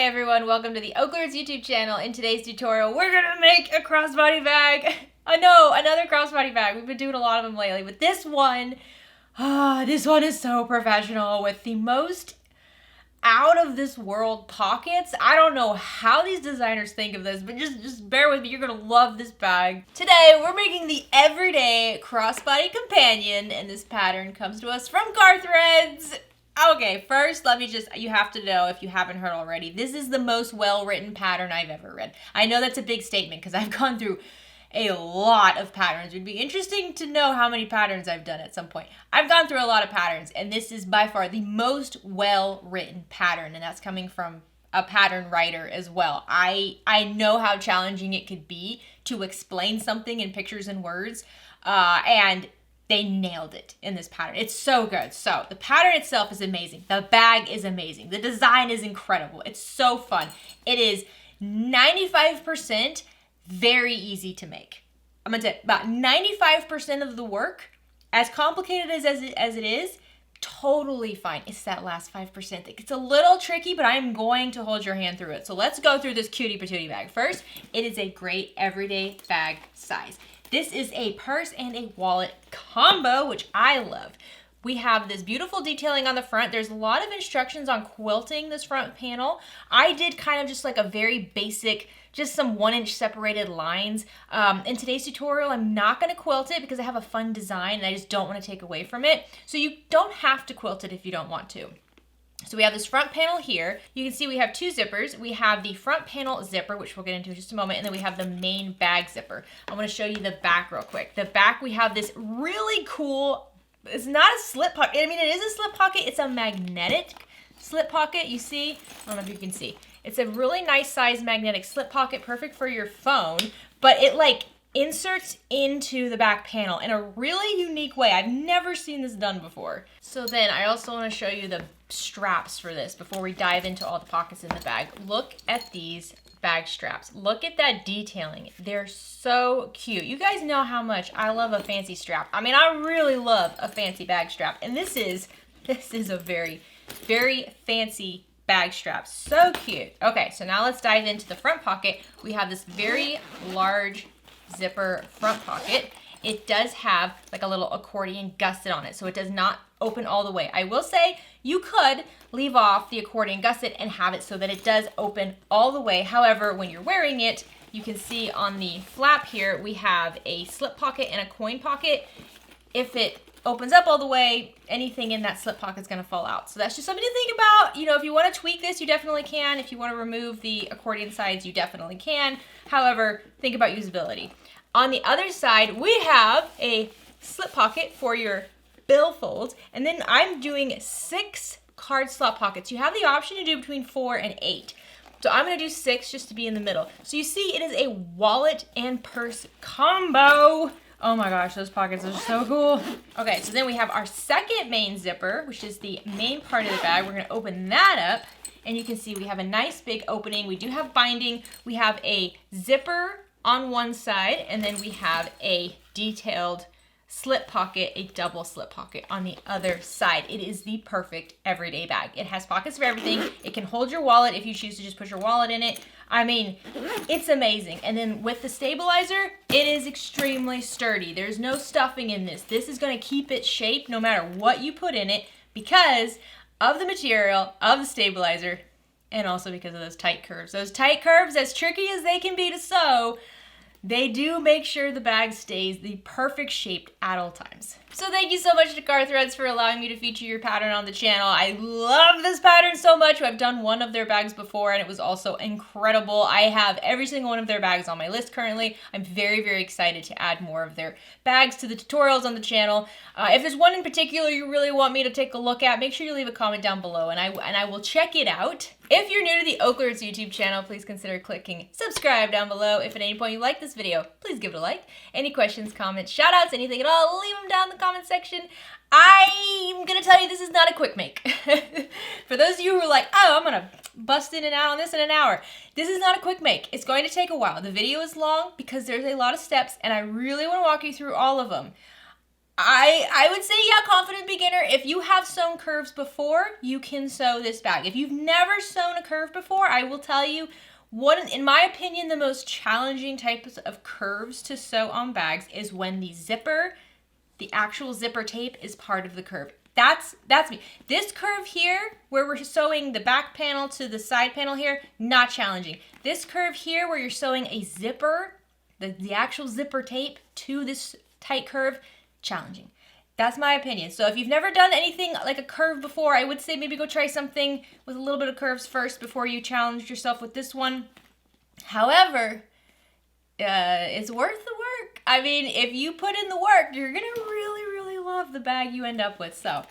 Hi everyone, welcome to the OklaRoots YouTube channel. In today's tutorial, we're gonna make a crossbody bag. I know, another crossbody bag. We've been doing a lot of them lately, but this one is so professional with the most out of this world pockets. I don't know how these designers think of this, but just bear with me. You're gonna love this bag. Today, we're making the everyday crossbody companion, and this pattern comes to us from Kaur. Okay, first, you have to know, if you haven't heard already, this is the most well-written pattern I've ever read. I know that's a big statement because I've gone through a lot of patterns. It would be interesting to know how many patterns I've done at some point. I've gone through a lot of patterns, and this is by far the most well-written pattern, and that's coming from a pattern writer as well. I know how challenging it could be to explain something in pictures and words, and they nailed it in this pattern. It's so good. So the pattern itself is amazing. The bag is amazing. The design is incredible. It's so fun. It is 95% very easy to make. I'm gonna tell you, about 95% of the work, as complicated as it is, totally fine. It's that last 5% that gets a little tricky, but I'm going to hold your hand through it. So let's go through this cutie patootie bag. First, it is a great everyday bag size. This is a purse and a wallet combo, which I love. We have this beautiful detailing on the front. There's a lot of instructions on quilting this front panel. I did kind of just like a very basic, just some 1-inch separated lines. In today's tutorial, I'm not gonna quilt it because I have a fun design and I just don't wanna take away from it. So you don't have to quilt it if you don't want to. So we have this front panel here. You can see we have two zippers. We have the front panel zipper, which we'll get into in just a moment, and then we have the main bag zipper. I want to show you the back real quick. The back, we have this really cool, it's not a slip pocket. I mean, it is a slip pocket. It's a magnetic slip pocket, you see? I don't know if you can see. It's a really nice size magnetic slip pocket, perfect for your phone, but it like inserts into the back panel in a really unique way. I've never seen this done before. So then I also want to show you the straps for this before we dive into all the pockets in the bag. Look at these bag straps. Look at that detailing. They're so cute. You guys know how much I love a fancy strap. I mean, I really love a fancy bag strap, and this is a very, very fancy bag strap. So cute. Okay, so now let's dive into the front pocket. We have this very large zipper front pocket. It does have like a little accordion gusset on it, so it does not open all the way. I will say you could leave off the accordion gusset and have it so that it does open all the way. However, when you're wearing it, you can see on the flap here, we have a slip pocket and a coin pocket. If it opens up all the way, anything in that slip pocket is going to fall out. So that's just something to think about. You know, if you want to tweak this, you definitely can. If you want to remove the accordion sides, you definitely can. However, think about usability. On the other side, we have a slip pocket for your billfolds, and then I'm doing 6 card slot pockets. You have the option to do between 4 and 8. So I'm going to do 6 just to be in the middle. So you see, it is a wallet and purse combo. Oh my gosh, those pockets are so cool. Okay, so then we have our second main zipper, which is the main part of the bag. We're going to open that up, and you can see we have a nice big opening. We do have binding. We have a zipper on one side, and then we have a detailed slip pocket, a double slip pocket on the other side. It is the perfect everyday bag. It has pockets for everything. It can hold your wallet if you choose to just put your wallet in it. I mean, it's amazing. And then with the stabilizer, it is extremely sturdy. There's no stuffing in this. This is going to keep its shape no matter what you put in it because of the material, of the stabilizer, and also because of those tight curves. Those tight curves, as tricky as they can be to sew, they do make sure the bag stays the perfect shape at all times. So thank you so much to Kaur for allowing me to feature your pattern on the channel. I love this pattern so much. I've done one of their bags before and it was also incredible. I have every single one of their bags on my list currently. I'm very, very excited to add more of their bags to the tutorials on the channel. If there's one in particular you really want me to take a look at, make sure you leave a comment down below and I will check it out. If you're new to the OklaRoots YouTube channel, please consider clicking subscribe down below. If at any point you like this video, please give it a like. Any questions, comments, shout outs, anything at all, leave them down in the comment section. I'm gonna tell you this is not a quick make. For those of you who are like, oh, I'm gonna bust in and out on this in an hour. This is not a quick make. It's going to take a while. The video is long because there's a lot of steps and I really wanna walk you through all of them. I would say, yeah, confident beginner. If you have sewn curves before, you can sew this bag. If you've never sewn a curve before, I will tell you, in my opinion, the most challenging types of curves to sew on bags is when the actual zipper tape is part of the curve. That's me. This curve here, where we're sewing the back panel to the side panel here, not challenging. This curve here, where you're sewing a zipper, the actual zipper tape to this tight curve, challenging. That's my opinion. So if you've never done anything like a curve before, I would say maybe go try something with a little bit of curves first before you challenge yourself with this one. However, it's worth the work. I mean, if you put in the work, you're gonna really, really love the bag you end up with. So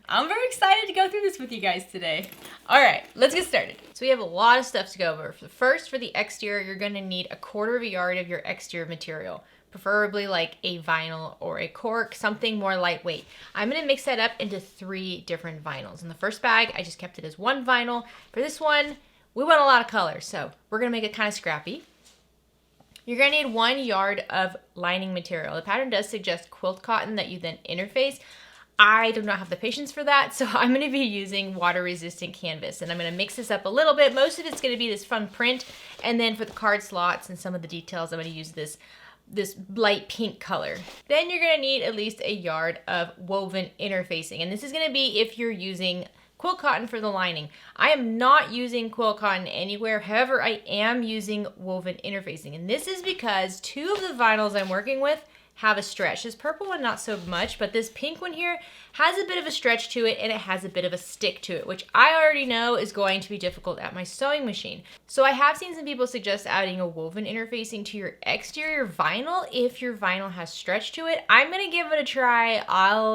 I'm very excited to go through this with you guys today. All right, let's get started. So we have a lot of stuff to go over. First, for the exterior, you're gonna need 1/4 of a yard of your exterior material, preferably like a vinyl or a cork, something more lightweight. I'm gonna mix that up into 3 different vinyls. In the first bag, I just kept it as 1 vinyl. For this one, we want a lot of color, so we're gonna make it kind of scrappy. You're gonna need 1 yard of lining material. The pattern does suggest quilt cotton that you then interface. I do not have the patience for that, so I'm gonna be using water-resistant canvas, and I'm gonna mix this up a little bit. Most of it's gonna be this fun print, and then for the card slots and some of the details, I'm gonna use this light pink color. Then you're gonna need at least 1 yard of woven interfacing, and this is gonna be if you're using quilt cotton for the lining. I am not using quilt cotton anywhere. However, I am using woven interfacing, and this is because 2 of the vinyls I'm working with have a stretch. This purple one, not so much, but this pink one here has a bit of a stretch to it, and it has a bit of a stick to it, which I already know is going to be difficult at my sewing machine. So I have seen some people suggest adding a woven interfacing to your exterior vinyl if your vinyl has stretch to it. I'm gonna give it a try.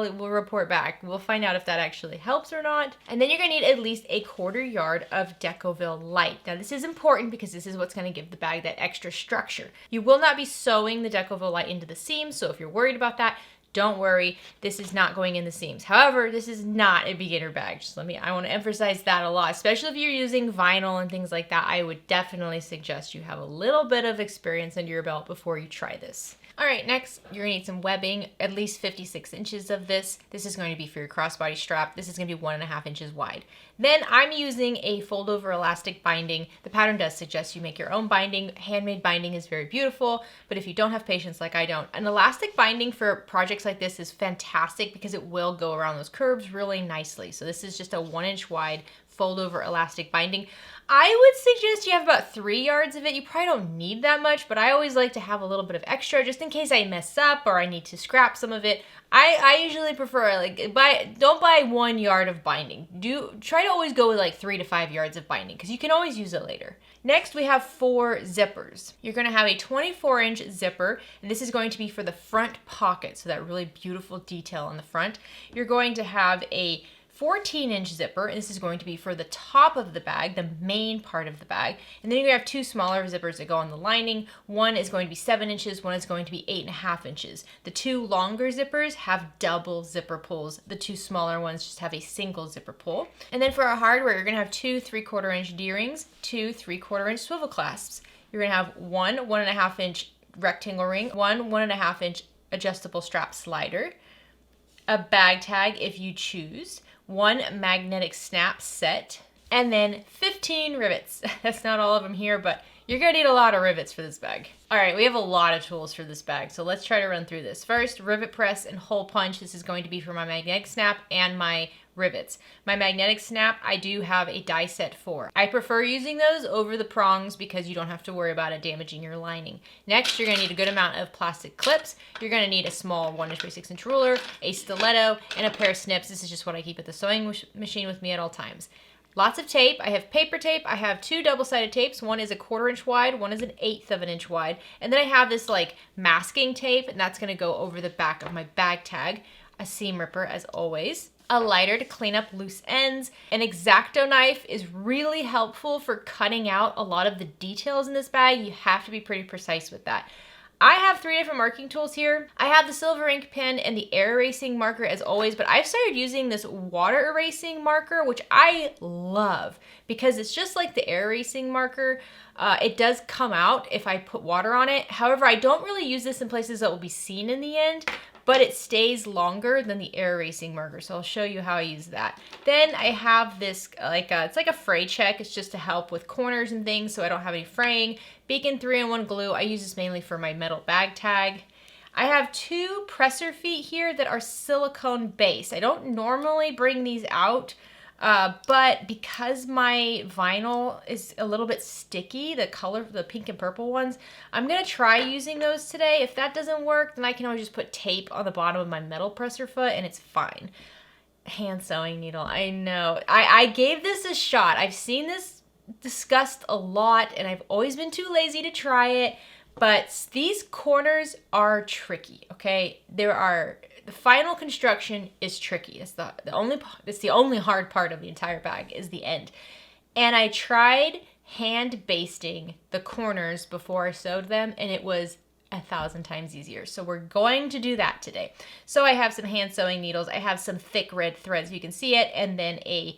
We'll report back. We'll find out if that actually helps or not. And then you're gonna need at least 1/4 yard of Decoville light. Now this is important because this is what's gonna give the bag that extra structure. You will not be sewing the Decoville light into the seams, so if you're worried about that, don't worry, this is not going in the seams. However, this is not a beginner bag. I want to emphasize that a lot, especially if you're using vinyl and things like that. I would definitely suggest you have a little bit of experience under your belt before you try this. All right, next, you're gonna need some webbing, at least 56 inches of this. This is going to be for your crossbody strap. This is gonna be 1.5 inches wide. Then I'm using a fold over elastic binding. The pattern does suggest you make your own binding. Handmade binding is very beautiful, but if you don't have patience like I don't, an elastic binding for projects like this is fantastic because it will go around those curves really nicely. So this is just a 1 inch wide fold over elastic binding. I would suggest you have about 3 yards of it. You probably don't need that much, but I always like to have a little bit of extra just in case I mess up or I need to scrap some of it. I usually prefer don't buy 1 yard of binding. Try to always go with like 3 to 5 yards of binding because you can always use it later. Next, we have 4 zippers. You're gonna have a 24-inch zipper, and this is going to be for the front pocket, so that really beautiful detail on the front. You're going to have a 14-inch zipper, and this is going to be for the top of the bag, the main part of the bag. And then you're gonna have 2 smaller zippers that go on the lining. One is going to be 7 inches, one is going to be 8.5 inches. The 2 longer zippers have double zipper pulls. The 2 smaller ones just have a single zipper pull. And then for our hardware, you're gonna have 2 3/4 inch D-rings, 2 3/4 inch swivel clasps. You're gonna have 1 1.5 inch rectangle ring, 1 1.5 inch adjustable strap slider, a bag tag if you choose, 1 magnetic snap set, and then 15 rivets. That's not all of them here, but you're gonna need a lot of rivets for this bag. All right, we have a lot of tools for this bag, so let's try to run through this. First, rivet press and hole punch. This is going to be for my magnetic snap and my rivets. My magnetic snap, I do have a die set for. I prefer using those over the prongs because you don't have to worry about it damaging your lining. Next, you're gonna need a good amount of plastic clips. You're gonna need a small 1 inch by 6 inch ruler, a stiletto, and a pair of snips. This is just what I keep at the sewing machine with me at all times. Lots of tape. I have paper tape. I have 2 double-sided tapes. One is 1/4 inch wide, one is 1/8 of an inch wide. And then I have this like masking tape, and that's gonna go over the back of my bag tag. A seam ripper as always. A lighter to clean up loose ends. An X-Acto knife is really helpful for cutting out a lot of the details in this bag. You have to be pretty precise with that. I have 3 different marking tools here. I have the silver ink pen and the air erasing marker as always, but I've started using this water erasing marker, which I love because it's just like the air erasing marker. It does come out if I put water on it. However, I don't really use this in places that will be seen in the end, but it stays longer than the air erasing marker. So I'll show you how I use that. Then I have this, it's like a fray check. It's just to help with corners and things so I don't have any fraying. Beacon 3-in-1 glue. I use this mainly for my metal bag tag. I have 2 presser feet here that are silicone based. I don't normally bring these out, but because my vinyl is a little bit sticky, the color, the pink and purple ones, I'm gonna try using those today. If that doesn't work, then I can always just put tape on the bottom of my metal presser foot and it's fine. Hand sewing needle, I know. I gave this a shot. I've seen this discussed a lot and I've always been too lazy to try it. But these corners are tricky, okay? The final construction is tricky. It's the only hard part of the entire bag is the end. And I tried hand basting the corners before I sewed them, and it was 1,000 times easier. So we're going to do that today. So I have some hand sewing needles. I have some thick red threads, you can see it, and then a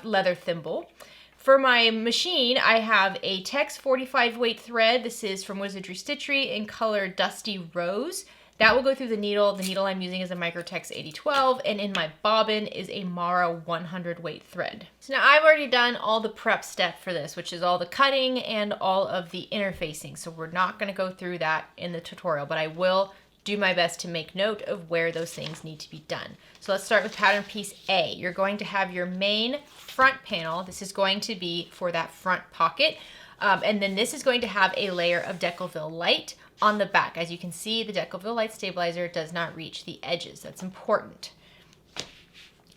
leather thimble. For my machine, I have a Tex 45 weight thread. This is from Wizardry Stitchery in color Dusty Rose. That will go through the needle. The needle I'm using is a Microtex 8012, and in my bobbin is a Mara 100 weight thread. So now I've already done all the prep step for this, which is all the cutting and all of the interfacing. So we're not gonna go through that in the tutorial, but I will do my best to make note of where those things need to be done. So let's start with pattern piece A. You're going to have your main front panel. This is going to be for that front pocket. And then this is going to have a layer of Decoville light on the back. As you can see, the Decoville light stabilizer does not reach the edges. That's important.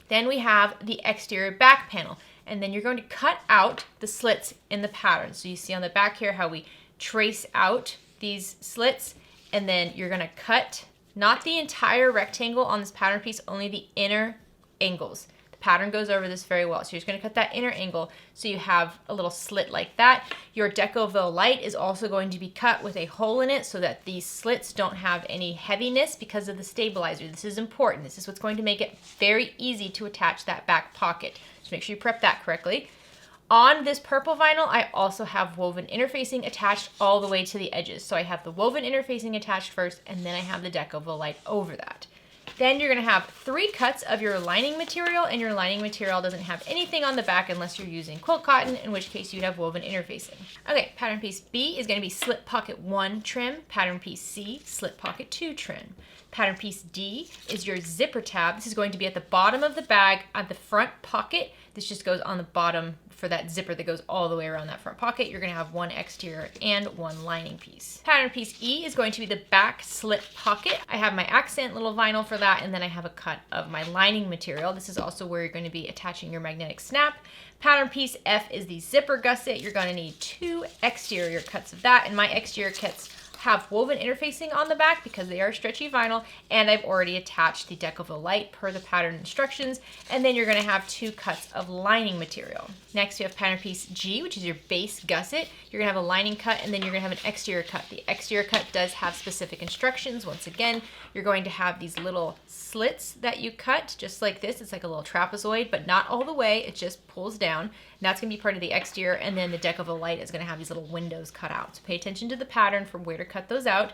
Then we have the exterior back panel. And then you're going to cut out the slits in the pattern. So you see on the back here how we trace out these slits. And then you're gonna cut, not the entire rectangle on this pattern piece, only the inner angles. The pattern goes over this very well. So you're just gonna cut that inner angle so you have a little slit like that. Your Decoville light is also going to be cut with a hole in it so that these slits don't have any heaviness because of the stabilizer. This is important. This is what's going to make it very easy to attach that back pocket. So make sure you prep that correctly. On this purple vinyl, I also have woven interfacing attached all the way to the edges. So I have the woven interfacing attached first, and then I have the Decoville light over that. Then you're gonna have 3 cuts of your lining material, and your lining material doesn't have anything on the back unless you're using quilt cotton, in which case you'd have woven interfacing. Okay, pattern piece B is gonna be slip pocket 1 trim, pattern piece C, slip pocket 2 trim. Pattern piece D is your zipper tab. This is going to be at the bottom of the bag at the front pocket. This just goes on the bottom for that zipper that goes all the way around that front pocket. You're gonna have 1 exterior and 1 lining piece. Pattern piece E is going to be the back slip pocket. I have my accent little vinyl for that, and then I have a cut of my lining material. This is also where you're going to be attaching your magnetic snap. Pattern piece F is the zipper gusset. You're gonna need 2 exterior cuts of that, and my exterior kits have woven interfacing on the back because they are stretchy vinyl, and I've already attached the Decoville light per the pattern instructions, and then you're gonna have 2 cuts of lining material. Next we have pattern piece G, which is your base gusset. You're gonna have a lining cut, and then you're gonna have an exterior cut. The exterior cut does have specific instructions. Once again, you're going to have these little slits that you cut, just like this. It's like a little trapezoid, but not all the way, it just pulls down. And that's gonna be part of the exterior, and then the Decoville light is gonna have these little windows cut out. So pay attention to the pattern for where to cut those out.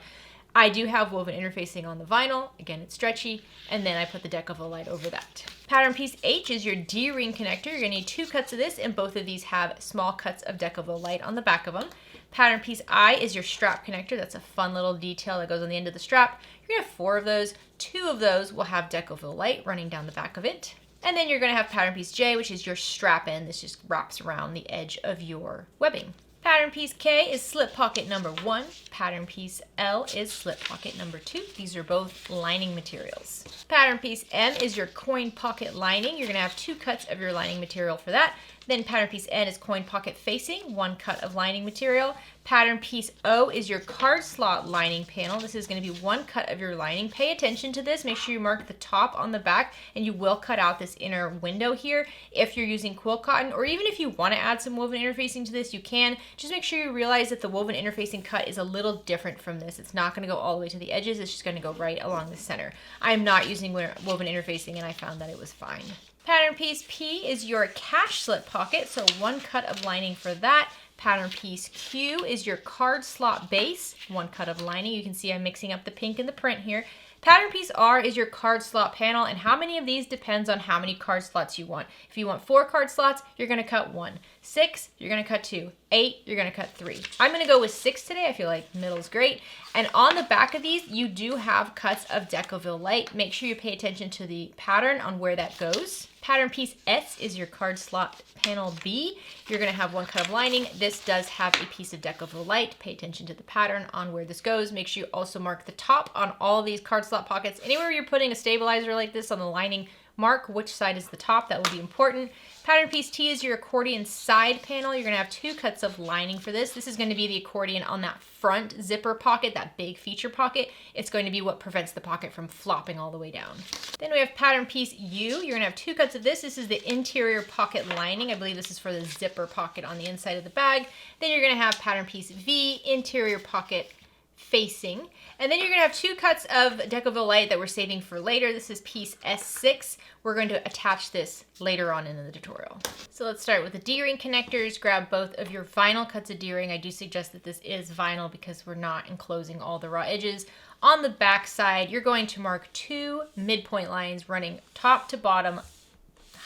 I do have woven interfacing on the vinyl. Again, it's stretchy, and then I put the Decoville light over that. Pattern piece H is your D-ring connector. You're gonna need 2 cuts of this, and both of these have small cuts of Decoville light on the back of them. Pattern piece I is your strap connector. That's a fun little detail that goes on the end of the strap. You're gonna have 4 of those. 2 of those will have Decoville light running down the back of it. And then you're gonna have pattern piece J, which is your strap end. This just wraps around the edge of your webbing. Pattern piece K is slip pocket number 1. Pattern piece L is slip pocket number 2. These are both lining materials. Pattern piece M is your coin pocket lining. You're gonna have 2 cuts of your lining material for that. Then pattern piece N is coin pocket facing, 1 cut of lining material. Pattern piece O is your card slot lining panel. This is going to be 1 cut of your lining. Pay attention to this. Make sure you mark the top on the back, and you will cut out this inner window here if you're using quilt cotton, or even if you want to add some woven interfacing to this, you can. Just make sure you realize that the woven interfacing cut is a little different from this. It's not going to go all the way to the edges. It's just going to go right along the center. I'm not using woven interfacing, and I found that it was fine. Pattern piece P is your cash slip pocket, so 1 cut of lining for that. Pattern piece Q is your card slot base, 1 cut of lining. You can see I'm mixing up the pink and the print here. Pattern piece R is your card slot panel, and how many of these depends on how many card slots you want. If you want 4 card slots, you're gonna cut 1. 6, you're gonna cut 2. 8, you're gonna cut 3. I'm gonna go with 6 today. I feel like middle's great. And on the back of these, you do have cuts of Decoville Light. Make sure you pay attention to the pattern on where that goes. Pattern piece S is your card slot panel B. You're gonna have 1 cut of lining. This does have a piece of Decoville Light. Pay attention to the pattern on where this goes. Make sure you also mark the top on all these card slot pockets. Anywhere you're putting a stabilizer like this on the lining, mark which side is the top. That will be important. Pattern piece T is your accordion side panel. You're gonna have 2 cuts of lining for this. This is gonna be the accordion on that front zipper pocket, that big feature pocket. It's going to be what prevents the pocket from flopping all the way down. Then we have pattern piece U. You're gonna have 2 cuts of this. This is the interior pocket lining. I believe this is for the zipper pocket on the inside of the bag. Then you're gonna have pattern piece V, interior pocket facing. And then you're gonna have 2 cuts of Decoville Light that we're saving for later. This is piece S6. We're going to attach this later on in the tutorial. So let's start with the D-ring connectors. Grab both of your vinyl cuts of D-ring. I do suggest that this is vinyl because we're not enclosing all the raw edges. On the back side, you're going to mark 2 midpoint lines running top to bottom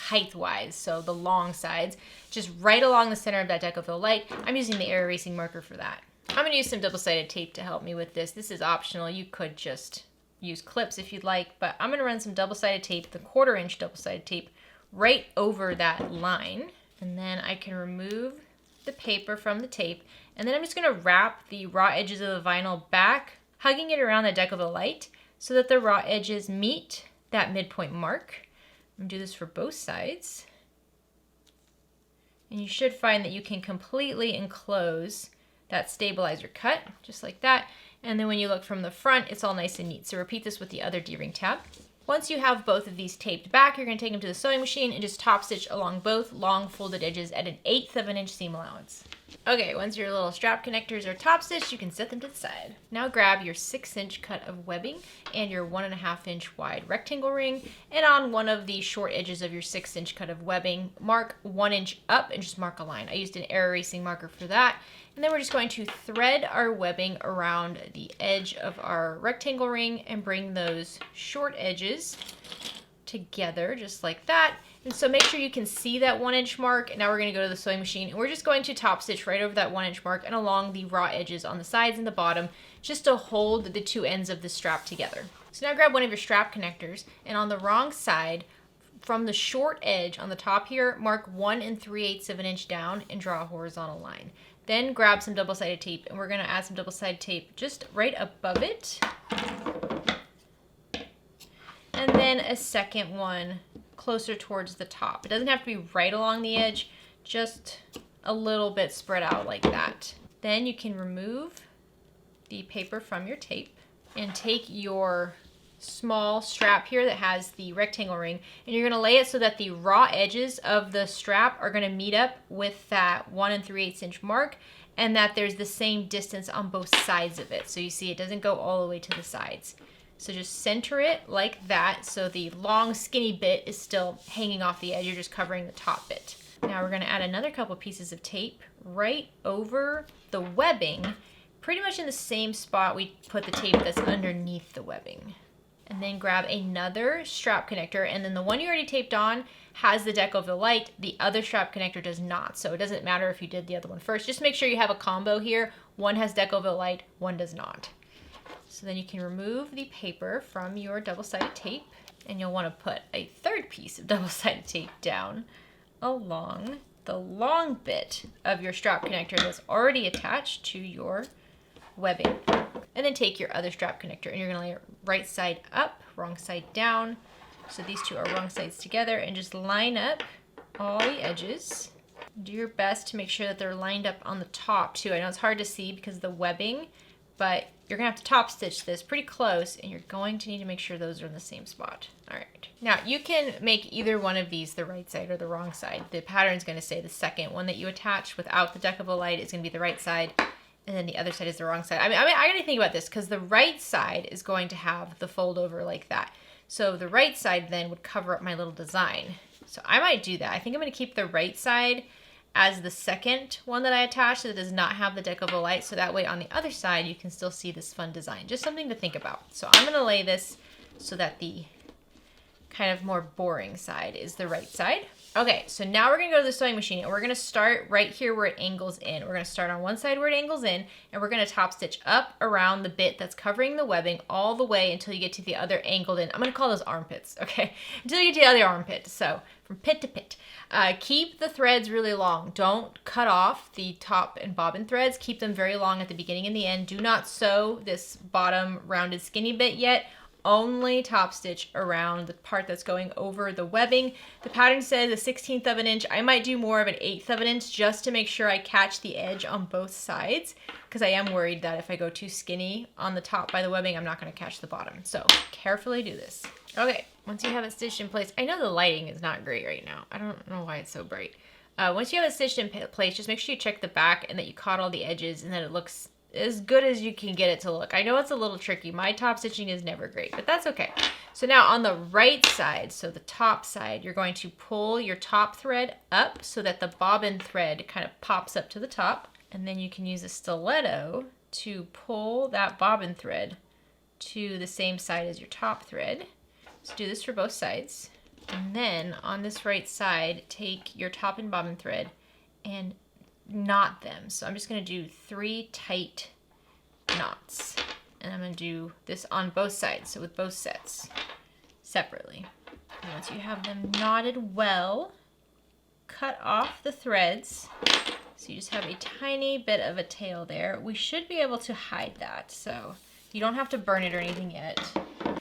height-wise, so the long sides, just right along the center of that Decoville Light. I'm using the air erasing marker for that. I'm gonna use some double-sided tape to help me with this. This is optional. You could just use clips if you'd like, but I'm gonna run some double-sided tape, the 1/4 inch double-sided tape, right over that line. And then I can remove the paper from the tape. And then I'm just gonna wrap the raw edges of the vinyl back, hugging it around the Decoville Light so that the raw edges meet that midpoint mark. I'm gonna do this for both sides. And you should find that you can completely enclose that stabilizer cut, just like that. And then when you look from the front, it's all nice and neat. So repeat this with the other D-ring tab. Once you have both of these taped back, you're gonna take them to the sewing machine and just top stitch along both long folded edges at 1/8 of an inch seam allowance. Okay, once your little strap connectors are top stitched, you can set them to the side. Now grab your 6-inch cut of webbing and your 1.5 inch wide rectangle ring, and on one of the short edges of your 6-inch cut of webbing, mark 1 inch up and just mark a line. I used an air erasing marker for that. And then we're just going to thread our webbing around the edge of our rectangle ring and bring those short edges together just like that. And so make sure you can see that 1 inch mark. And now we're gonna go to the sewing machine and we're just going to top stitch right over that 1 inch mark and along the raw edges on the sides and the bottom, just to hold the 2 ends of the strap together. So now grab one of your strap connectors and on the wrong side, from the short edge on the top here, mark 1 3/8 of an inch down and draw a horizontal line. Then grab some double-sided tape and we're gonna add some double-sided tape just right above it. And then a second one closer towards the top. It doesn't have to be right along the edge, just a little bit spread out like that. Then you can remove the paper from your tape and take your small strap here that has the rectangle ring and you're gonna lay it so that the raw edges of the strap are gonna meet up with that 1 3/8 inch mark and that there's the same distance on both sides of it. So you see it doesn't go all the way to the sides. So just center it like that so the long skinny bit is still hanging off the edge. You're just covering the top bit. Now we're gonna add another couple pieces of tape right over the webbing, pretty much in the same spot we put the tape that's underneath the webbing. And then grab another strap connector, and then the one you already taped on has the Decoville Light, the other strap connector does not. So it doesn't matter if you did the other one first, just make sure you have a combo here. One has Decoville Light, one does not. So then you can remove the paper from your double-sided tape, and you'll wanna put a third piece of double-sided tape down along the long bit of your strap connector that's already attached to your webbing. And then take your other strap connector and you're gonna lay it right side up, wrong side down. So these two are wrong sides together and just line up all the edges. Do your best to make sure that they're lined up on the top too. I know it's hard to see because of the webbing, but you're gonna have to top stitch this pretty close and you're going to need to make sure those are in the same spot. All right, now you can make either one of these the right side or the wrong side. The pattern's gonna say the second one that you attach without the Decoville Light is gonna be the right side, and then the other side is the wrong side. I mean, I gotta think about this because the right side is going to have the fold over like that. So the right side then would cover up my little design. So I might do that. I think I'm gonna keep the right side as the second one that I attached that does not have the Decoville Light, so that way on the other side you can still see this fun design. Just something to think about. So I'm gonna lay this so that the kind of more boring side is the right side. Okay, so now we're gonna go to the sewing machine and we're gonna start right here where it angles in. We're gonna start on one side where it angles in and we're gonna top stitch up around the bit that's covering the webbing all the way until you get to the other angled in. I'm gonna call those armpits, okay? Until you get to the other armpit, so from pit to pit. Keep the threads really long. Don't cut off the top and bobbin threads. Keep them very long at the beginning and the end. Do not sew this bottom rounded skinny bit yet. Only top stitch around the part that's going over the webbing. The pattern says a 1/16 of an inch. I might do more of an 1/8 of an inch just to make sure I catch the edge on both sides, because I am worried that if I go too skinny on the top by the webbing, I'm not going to catch the bottom. So carefully do this. Okay, once you have it stitched in place, I know the lighting is not great right now. I don't know why it's so bright. Once you have it stitched in place, just make sure you check the back and that you caught all the edges and that it looks as good as you can get it to look. I know it's a little tricky. My top stitching is never great, but that's okay. So now on the right side, so the top side, you're going to pull your top thread up so that the bobbin thread kind of pops up to the top. And then you can use a stiletto to pull that bobbin thread to the same side as your top thread. So do this for both sides. And then on this right side, take your top and bobbin thread and knot them. So I'm just going to do 3 tight knots, and I'm going to do this on both sides, so with both sets separately. And once you have them knotted well, cut off the threads so you just have a tiny bit of a tail there. We should be able to hide that, so you don't have to burn it or anything yet.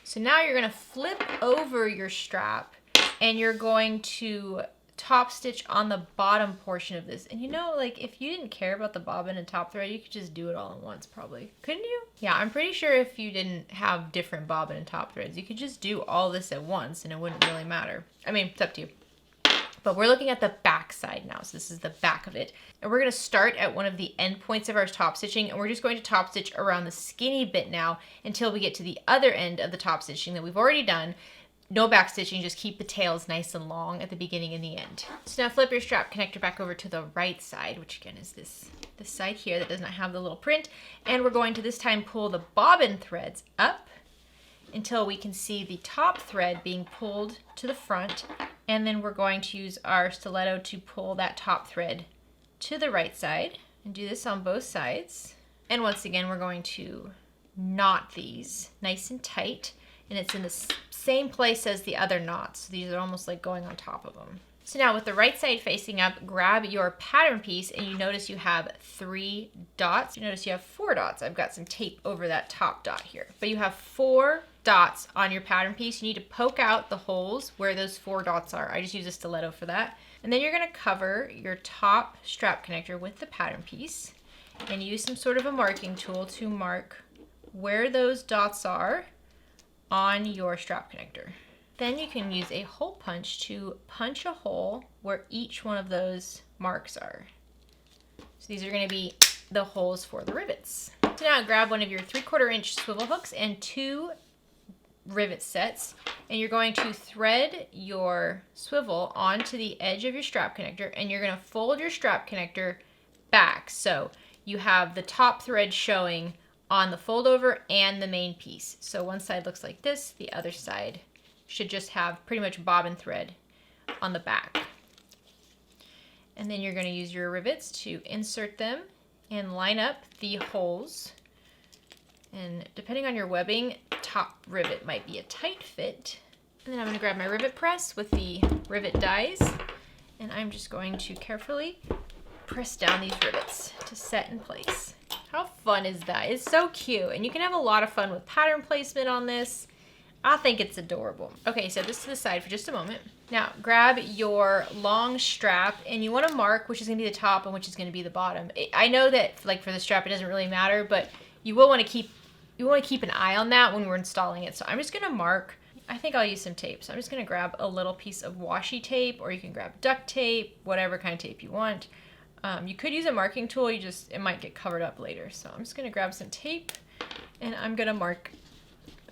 So now you're going to flip over your strap and you're going to top stitch on the bottom portion of this. And you know, like, if you didn't care about the bobbin and top thread, you could just do it all at once probably. Couldn't you? Yeah, I'm pretty sure if you didn't have different bobbin and top threads, you could just do all this at once and it wouldn't really matter. I mean, it's up to you. But we're looking at the back side now, so this is the back of it. And we're going to start at one of the end points of our top stitching, and we're just going to top stitch around the skinny bit now until we get to the other end of the top stitching that we've already done. No back stitching, just keep the tails nice and long at the beginning and the end. So now flip your strap connector back over to the right side, which again is this side here that does not have the little print. And we're going to this time pull the bobbin threads up until we can see the top thread being pulled to the front. And then we're going to use our stiletto to pull that top thread to the right side and do this on both sides. And once again, we're going to knot these nice and tight. And it's in the same place as the other knots. So these are almost like going on top of them. So now with the right side facing up, grab your pattern piece and you notice you have 3 dots. You notice you have 4 dots. I've got some tape over that top dot here. But you have 4 dots on your pattern piece. You need to poke out the holes where those 4 dots are. I just use a stiletto for that. And then you're gonna cover your top strap connector with the pattern piece and use some sort of a marking tool to mark where those dots are on your strap connector. Then you can use a hole punch to punch a hole where each one of those marks are. So these are going to be the holes for the rivets. So now grab one of your 3/4 inch swivel hooks and 2 rivet sets, and you're going to thread your swivel onto the edge of your strap connector, and you're going to fold your strap connector back so you have the top thread showing on the fold over and the main piece. So one side looks like this, the other side should just have pretty much bobbin thread on the back. And then you're going to use your rivets to insert them and line up the holes. And depending on your webbing, top rivet might be a tight fit. And then I'm going to grab my rivet press with the rivet dies, and I'm just going to carefully press down these rivets to set in place. How fun is that? It's so cute, and you can have a lot of fun with pattern placement on this. I think it's adorable. Okay, so this to the side for just a moment. Now grab your long strap, and you want to mark which is going to be the top and which is going to be the bottom. I know that like for the strap it doesn't really matter, but you will want to keep an eye on that when we're installing it. So I'm just going to mark. I think I'll use some tape. So I'm just going to grab a little piece of washi tape, or you can grab duct tape, whatever kind of tape you want. You could use a marking tool, it might get covered up later. So I'm just gonna grab some tape and I'm gonna mark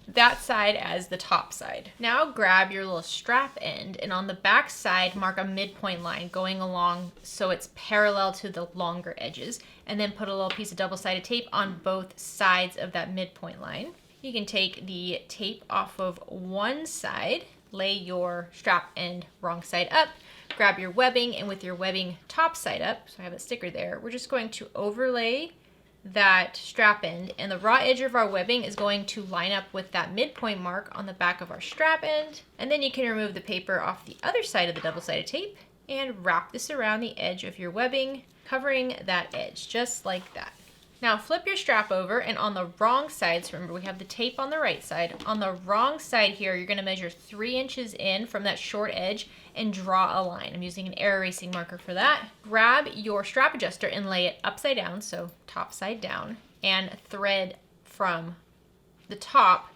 that side as the top side. Now grab your little strap end, and on the back side, mark a midpoint line going along so it's parallel to the longer edges, and then put a little piece of double-sided tape on both sides of that midpoint line. you can take the tape off of one side, lay your strap end wrong side up, grab your webbing, and with your webbing top side up, so I have a sticker there, we're just going to overlay that strap end, and the raw edge of our webbing is going to line up with that midpoint mark on the back of our strap end. And then you can remove the paper off the other side of the double-sided tape and wrap this around the edge of your webbing, covering that edge, just like that. Now flip your strap over, and on the wrong side, so remember we have the tape on the right side, on the wrong side here, you're gonna measure 3 inches in from that short edge and draw a line. I'm using an air erasing marker for that. Grab your strap adjuster and lay it upside down, so top side down, and thread from the top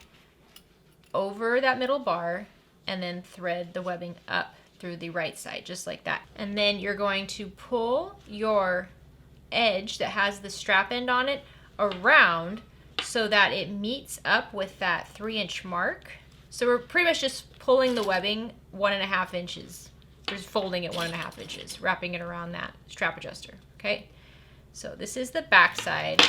over that middle bar, and then thread the webbing up through the right side, just like that. And then you're going to pull your edge that has the strap end on it around so that it meets up with that 3-inch mark. So we're pretty much just pulling the webbing 1.5 inches. We're just folding it 1.5 inches, wrapping it around that strap adjuster, okay? So this is the back side.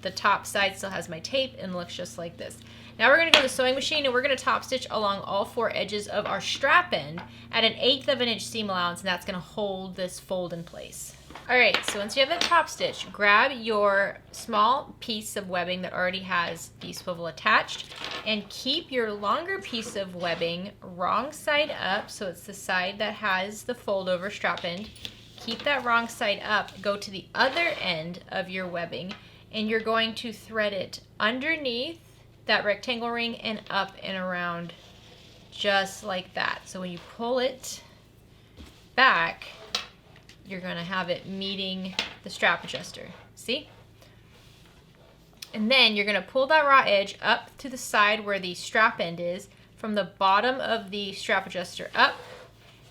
The top side still has my tape and looks just like this. Now we're gonna go to the sewing machine and we're gonna top stitch along all 4 edges of our strap end at 1/8 of an inch seam allowance, and that's gonna hold this fold in place. All right, so once you have that top stitch, grab your small piece of webbing that already has the swivel attached and keep your longer piece of webbing wrong side up, so it's the side that has the fold over strap end. Keep that wrong side up, go to the other end of your webbing, and you're going to thread it underneath that rectangle ring and up and around just like that. So when you pull it back, you're going to have it meeting the strap adjuster. See? And then you're going to pull that raw edge up to the side where the strap end is, from the bottom of the strap adjuster up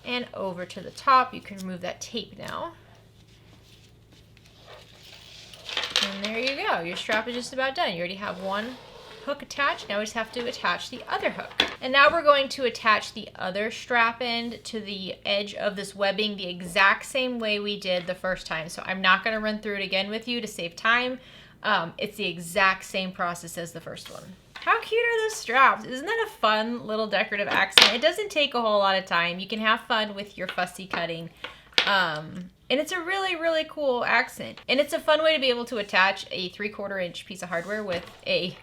and over to the top. You can remove that tape now. And there you go. Your strap is just about done. You already have one hook attached. Now we just have to attach the other hook. And now we're going to attach the other strap end to the edge of this webbing the exact same way we did the first time. So I'm not going to run through it again with you to save time. It's the exact same process as the first one. How cute are those straps? Isn't that a fun little decorative accent? It doesn't take a whole lot of time. You can have fun with your fussy cutting. And it's a really, really cool accent. And it's a fun way to be able to attach a 3/4 inch piece of hardware with a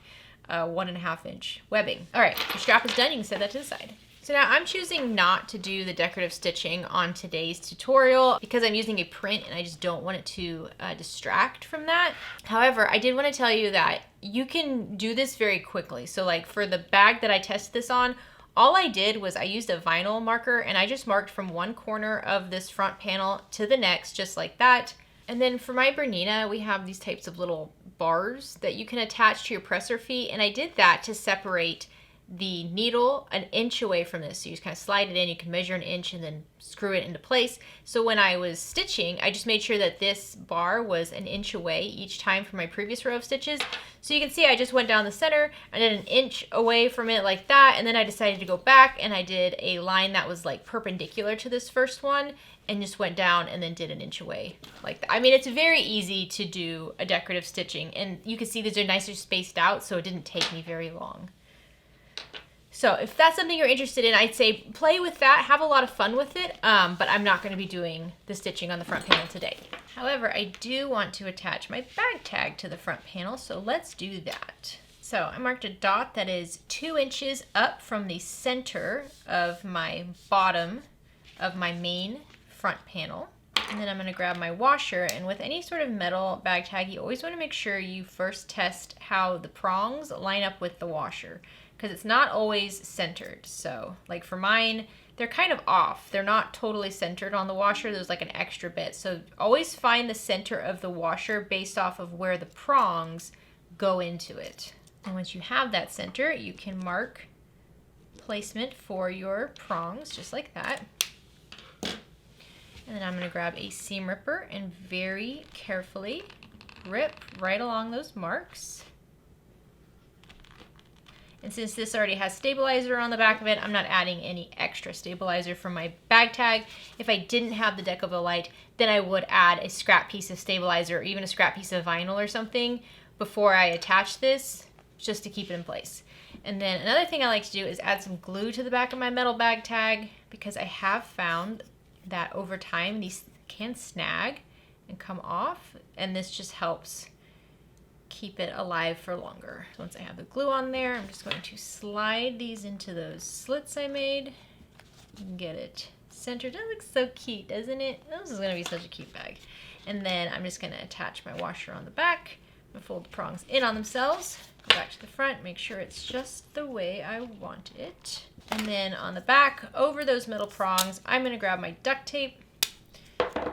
1.5 inch webbing. All right, your strap is done. You can set that to the side. So now I'm choosing not to do the decorative stitching on today's tutorial because I'm using a print and I just don't want it to distract from that. However, I did want to tell you that you can do this very quickly. So like for the bag that I tested this on, all I did was I used a vinyl marker and I just marked from one corner of this front panel to the next, just like that. And then for my Bernina, we have these types of little bars that you can attach to your presser feet. And I did that to separate the needle 1 inch away from this. So you just kind of slide it in, you can measure 1 inch and then screw it into place. So when I was stitching, I just made sure that this bar was 1 inch away each time from my previous row of stitches. So you can see I just went down the center, I did 1 inch away from it like that, and then I decided to go back and I did a line that was like perpendicular to this first one and just went down and then did 1 inch away like that. I mean, it's very easy to do a decorative stitching, and you can see these are nicer spaced out, so it didn't take me very long. So if that's something you're interested in, I'd say play with that, have a lot of fun with it, but I'm not going to be doing the stitching on the front panel today. However, I do want to attach my bag tag to the front panel, so let's do that. So I marked a dot that is 2 inches up from the center of my bottom of my main front panel. And then I'm going to grab my washer, and with any sort of metal bag tag, you always want to make sure you first test how the prongs line up with the washer, because it's not always centered. So like for mine, they're kind of off. They're not totally centered on the washer. There's like an extra bit. So always find the center of the washer based off of where the prongs go into it. And once you have that center, you can mark placement for your prongs just like that. And then I'm going to grab a seam ripper and very carefully rip right along those marks. And since this already has stabilizer on the back of it, I'm not adding any extra stabilizer from my bag tag. If I didn't have the Decovil, then I would add a scrap piece of stabilizer or even a scrap piece of vinyl or something before I attach this, just to keep it in place. And then another thing I like to do is add some glue to the back of my metal bag tag, because I have found that over time these can snag and come off, and this just helps keep it alive for longer. So once I have the glue on there, I'm just going to slide these into those slits I made and get it centered. That looks so cute, doesn't it? This is going to be such a cute bag. And then I'm just going to attach my washer on the back. I'm going to fold the prongs in on themselves, go back to the front, make sure it's just the way I want it. And then on the back, over those middle prongs, I'm going to grab my duct tape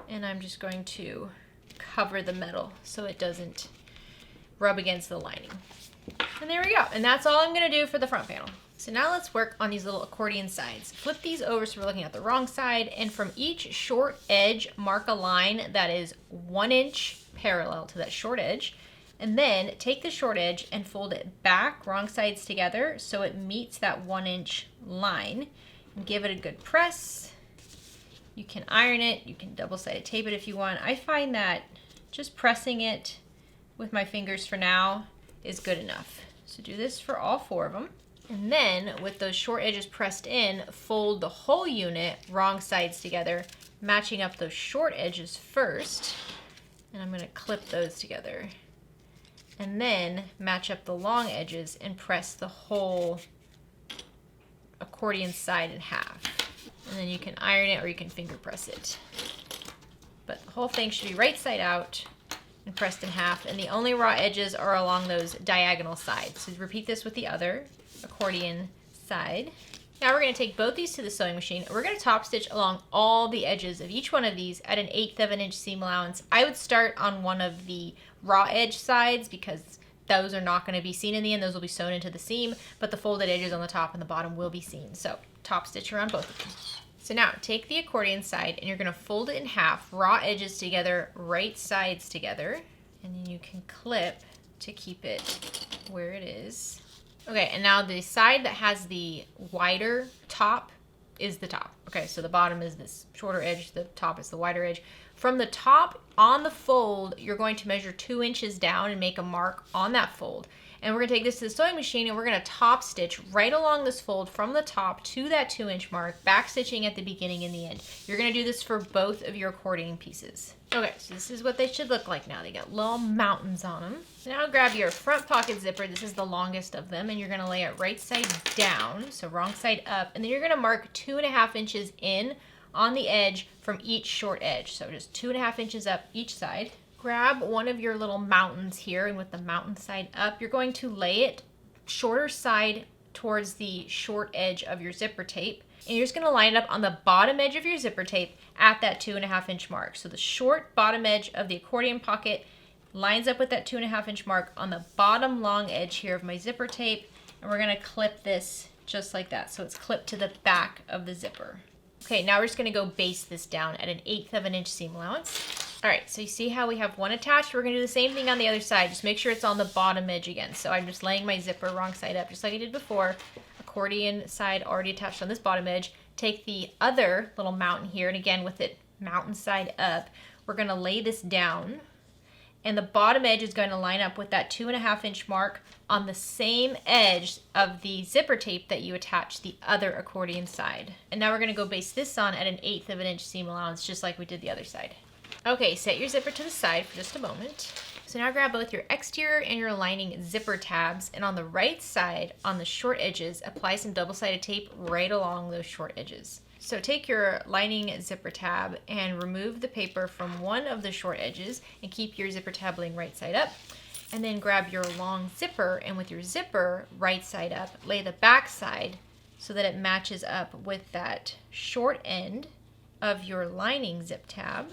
and I'm just going to cover the metal so it doesn't rub against the lining. And there we go. And that's all I'm going to do for the front panel. So now let's work on these little accordion sides. Flip these over so we're looking at the wrong side, and from each short edge, mark a line that is 1 inch parallel to that short edge. And then take the short edge and fold it back, wrong sides together, so it meets that 1 inch line. And give it a good press. You can iron it, you can double-sided tape it if you want. I find that just pressing it with my fingers for now is good enough. So do this for all 4 of them. And then with those short edges pressed in, fold the whole unit wrong sides together, matching up those short edges first. And I'm going to clip those together. And then match up the long edges and press the whole accordion side in half. And then you can iron it or you can finger press it. But the whole thing should be right side out and pressed in half. And the only raw edges are along those diagonal sides. So repeat this with the other accordion side. Now we're going to take both these to the sewing machine. We're going to top stitch along all the edges of each one of these at 1/8 of an inch seam allowance. I would start on one of the raw edge sides because those are not going to be seen in the end. Those will be sewn into the seam, but the folded edges on the top and the bottom will be seen. So top stitch around both of them. So now take the accordion side and you're going to fold it in half, raw edges together, right sides together, and then you can clip to keep it where it is. Okay, and now the side that has the wider top is the top. Okay, so the bottom is this shorter edge, the top is the wider edge. From the top on the fold, you're going to measure 2 inches down and make a mark on that fold. And we're going to take this to the sewing machine and we're going to top stitch right along this fold from the top to that 2 inch mark, back stitching at the beginning and the end. You're going to do this for both of your accordion pieces. Okay, so this is what they should look like now. They got little mountains on them. So now grab your front pocket zipper. This is the longest of them, and you're going to lay it right side down, so wrong side up. And then you're going to mark 2.5 inches in on the edge from each short edge. So just 2.5 inches up each side. Grab one of your little mountains here, and with the mountain side up, you're going to lay it shorter side towards the short edge of your zipper tape. And you're just going to line it up on the bottom edge of your zipper tape at that 2.5 inch mark. So the short bottom edge of the accordion pocket lines up with that 2.5 inch mark on the bottom long edge here of my zipper tape. And we're going to clip this just like that. So it's clipped to the back of the zipper. Okay, now we're just going to go base this down at 1/8 of an inch seam allowance. All right, so you see how we have one attached? We're going to do the same thing on the other side. Just make sure it's on the bottom edge again. So I'm just laying my zipper wrong side up, just like I did before. Accordion side already attached on this bottom edge. Take the other little mountain here, and again with it mountain side up, we're going to lay this down. And the bottom edge is going to line up with that 2.5 inch mark on the same edge of the zipper tape that you attach the other accordion side. And now we're going to go base this on at 1/8 of an inch seam allowance, just like we did the other side. Okay, set your zipper to the side for just a moment. So now grab both your exterior and your lining zipper tabs, and on the right side, on the short edges, apply some double-sided tape right along those short edges. So take your lining zipper tab and remove the paper from one of the short edges and keep your zipper tab laying right side up. And then grab your long zipper, and with your zipper right side up, lay the back side so that it matches up with that short end of your lining zip tab.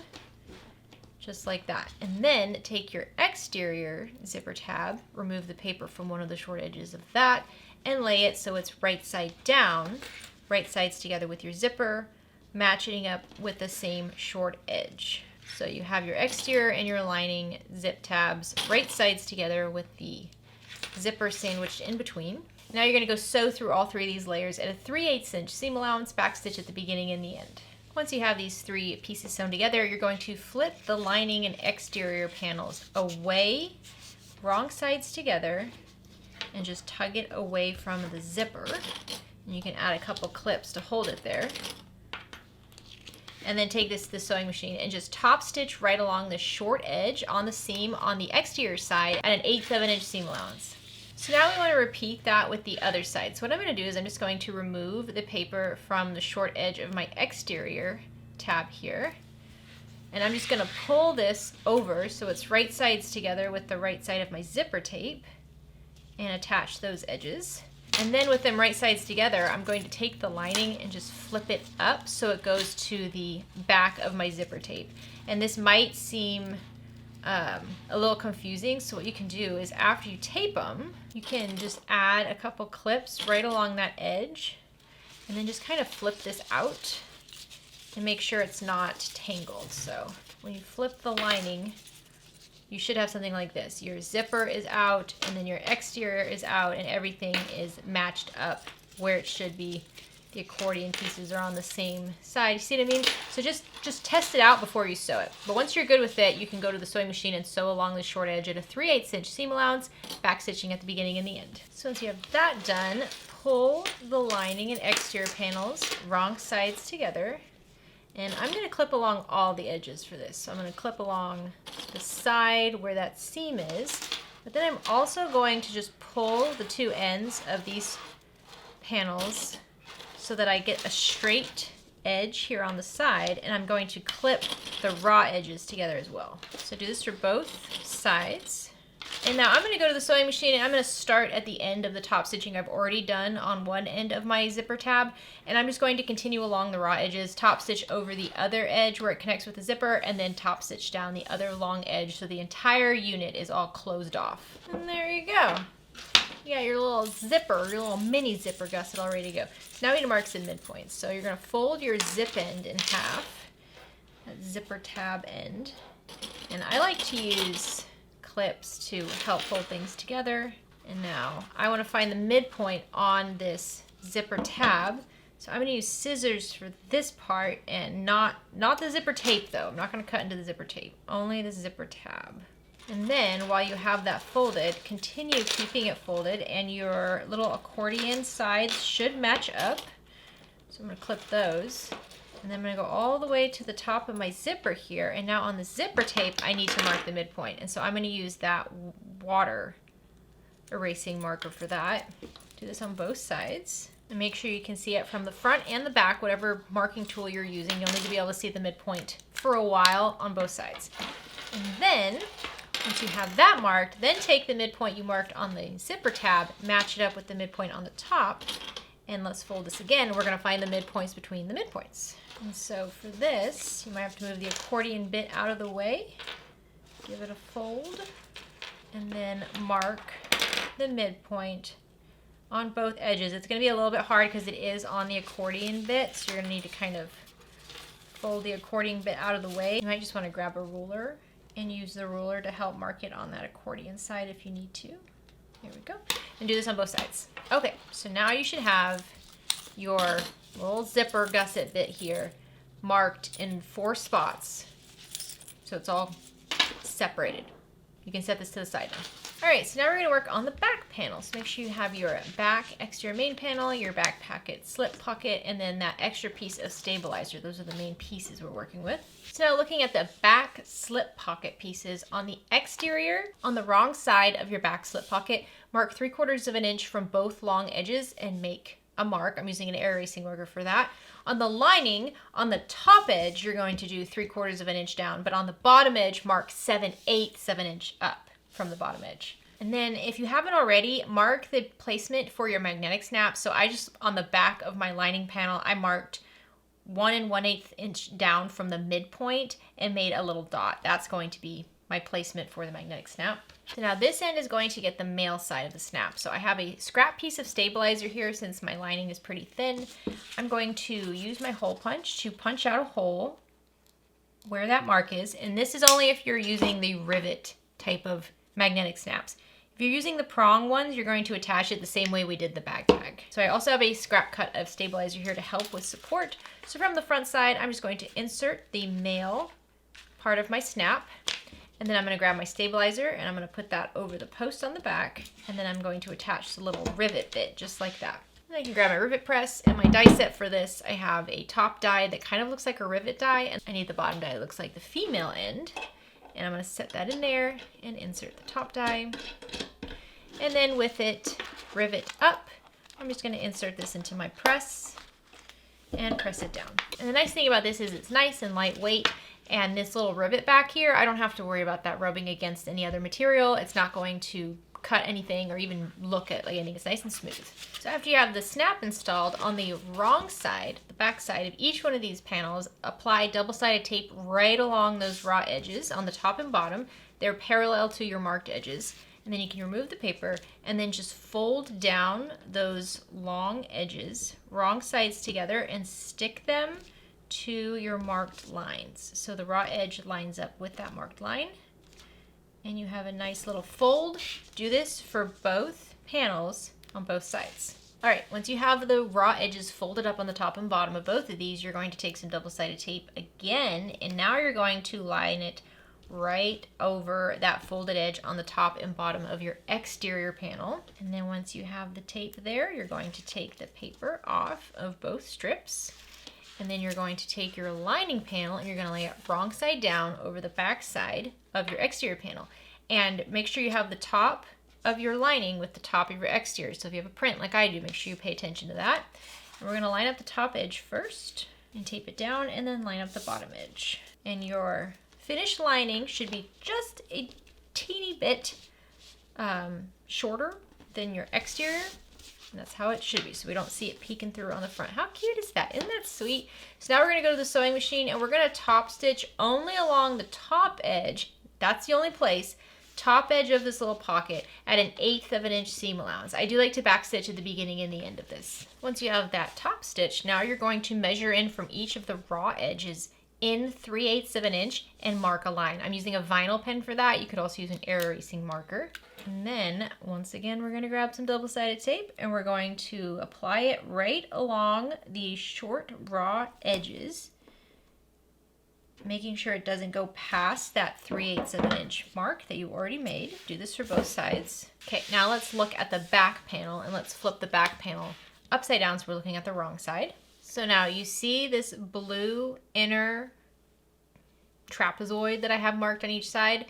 Just like that. And then take your exterior zipper tab, remove the paper from one of the short edges of that, and lay it so it's right side down, right sides together with your zipper, matching up with the same short edge. So you have your exterior and your lining zip tabs right sides together with the zipper sandwiched in between. Now you're going to go sew through all 3 of these layers at a 3/8 inch seam allowance, backstitch at the beginning and the end. Once you have these 3 pieces sewn together, you're going to flip the lining and exterior panels away, wrong sides together, and just tug it away from the zipper. And you can add a couple clips to hold it there. And then take this to the sewing machine and just top stitch right along the short edge on the seam on the exterior side at an 1/8 of an inch seam allowance. So now we want to repeat that with the other side. So what I'm going to do is I'm just going to remove the paper from the short edge of my exterior tab here. And I'm just going to pull this over so it's right sides together with the right side of my zipper tape and attach those edges. And then with them right sides together, I'm going to take the lining and just flip it up so it goes to the back of my zipper tape. And this might seem a little confusing, so what you can do is after you tape them, you can just add a couple clips right along that edge and then just kind of flip this out and make sure it's not tangled. So when you flip the lining, you should have something like this. Your zipper is out and then your exterior is out and everything is matched up where it should be. The accordion pieces are on the same side. You see what I mean? So just test it out before you sew it. But once you're good with it, you can go to the sewing machine and sew along the short edge at a 3/8 inch seam allowance, back stitching at the beginning and the end. So once you have that done, pull the lining and exterior panels wrong sides together. And I'm going to clip along all the edges for this. So I'm going to clip along the side where that seam is. But then I'm also going to just pull the two ends of these panels so that I get a straight edge here on the side, and I'm going to clip the raw edges together as well. So do this for both sides. And now I'm going to go to the sewing machine and I'm going to start at the end of the top stitching I've already done on one end of my zipper tab, and I'm just going to continue along the raw edges, top stitch over the other edge where it connects with the zipper, and then top stitch down the other long edge so the entire unit is all closed off. And there you go. You got your little zipper, your little mini zipper gusset all ready to go. So now we need to mark some midpoints. So you're going to fold your zip end in half, that zipper tab end. And I like to use clips to help hold things together. And now I want to find the midpoint on this zipper tab. So I'm going to use scissors for this part and not the zipper tape though. I'm not going to cut into the zipper tape, only the zipper tab. And then while you have that folded, continue keeping it folded and your little accordion sides should match up. So I'm going to clip those. And then I'm going to go all the way to the top of my zipper here. And now on the zipper tape, I need to mark the midpoint. And so I'm going to use that water erasing marker for that. Do this on both sides. And make sure you can see it from the front and the back, whatever marking tool you're using. You'll need to be able to see the midpoint for a while on both sides. And then once you have that marked, then take the midpoint you marked on the zipper tab, match it up with the midpoint on the top, and let's fold this again. We're going to find the midpoints between the midpoints. And so for this, you might have to move the accordion bit out of the way, give it a fold, and then mark the midpoint on both edges. It's going to be a little bit hard because it is on the accordion bit, so you're going to need to kind of fold the accordion bit out of the way. You might just want to grab a ruler and use the ruler to help mark it on that accordion side if you need to. Here we go. And do this on both sides. Okay, so now you should have your little zipper gusset bit here marked in 4 spots. So it's all separated. You can set this to the side now. All right, so now we're going to work on the back panel. So make sure you have your back exterior main panel, your back pocket, slip pocket, and then that extra piece of stabilizer. Those are the main pieces we're working with. So now looking at the back slip pocket pieces on the exterior, on the wrong side of your back slip pocket, mark 3/4 of an inch from both long edges and make a mark. I'm using an air erasing marker for that. On the lining, on the top edge, you're going to do 3/4 of an inch down, but on the bottom edge, mark 7/8 of an inch up from the bottom edge. And then if you haven't already, mark the placement for your magnetic snap. So I just, on the back of my lining panel, I marked 1 1/8 inch down from the midpoint and made a little dot. That's going to be my placement for the magnetic snap. So now this end is going to get the male side of the snap. So I have a scrap piece of stabilizer here since my lining is pretty thin. I'm going to use my hole punch to punch out a hole where that mark is. And this is only if you're using the rivet type of magnetic snaps. If you're using the prong ones, you're going to attach it the same way we did the bag tag. So I also have a scrap cut of stabilizer here to help with support. So from the front side, I'm just going to insert the male part of my snap. And then I'm going to grab my stabilizer and I'm going to put that over the post on the back. And then I'm going to attach the little rivet bit just like that. And I can grab my rivet press and my die set for this. I have a top die that kind of looks like a rivet die, and I need the bottom die that looks like the female end. And I'm going to set that in there and insert the top die. And then with it, rivet up. I'm just going to insert this into my press and press it down. And the nice thing about this is it's nice and lightweight. And this little rivet back here, I don't have to worry about that rubbing against any other material. It's not going to cut anything or even look at like anything. It's nice and smooth. So after you have the snap installed, on the wrong side, the back side of each one of these panels, apply double-sided tape right along those raw edges on the top and bottom. They're parallel to your marked edges. And then you can remove the paper and then just fold down those long edges, wrong sides together, and stick them to your marked lines. So the raw edge lines up with that marked line. And you have a nice little fold. Do this for both panels on both sides. All right, once you have the raw edges folded up on the top and bottom of both of these, you're going to take some double-sided tape again, and now you're going to line it right over that folded edge on the top and bottom of your exterior panel. And then once you have the tape there, you're going to take the paper off of both strips. And then you're going to take your lining panel and you're going to lay it wrong side down over the back side of your exterior panel. And make sure you have the top of your lining with the top of your exterior. So if you have a print like I do, make sure you pay attention to that. And we're going to line up the top edge first and tape it down, and then line up the bottom edge. And your finished lining should be just a teeny bit shorter than your exterior. And that's how it should be, so we don't see it peeking through on the front. How cute is that? Isn't that sweet? So now we're going to go to the sewing machine and we're going to top stitch only along the top edge. That's the only place. Top edge of this little pocket at 1/8 of an inch seam allowance. I do like to back stitch at the beginning and the end of this. Once you have that top stitch, now you're going to measure in from each of the raw edges in 3/8 of an inch and mark a line. I'm using a vinyl pen for that. You could also use an air erasing marker. And then once again, we're going to grab some double-sided tape and we're going to apply it right along the short raw edges, making sure it doesn't go past that 3/8 of an inch mark that you already made. Do this for both sides. Okay, now let's look at the back panel, and let's flip the back panel upside down so we're looking at the wrong side. So now you see this blue inner trapezoid that I have marked on each side.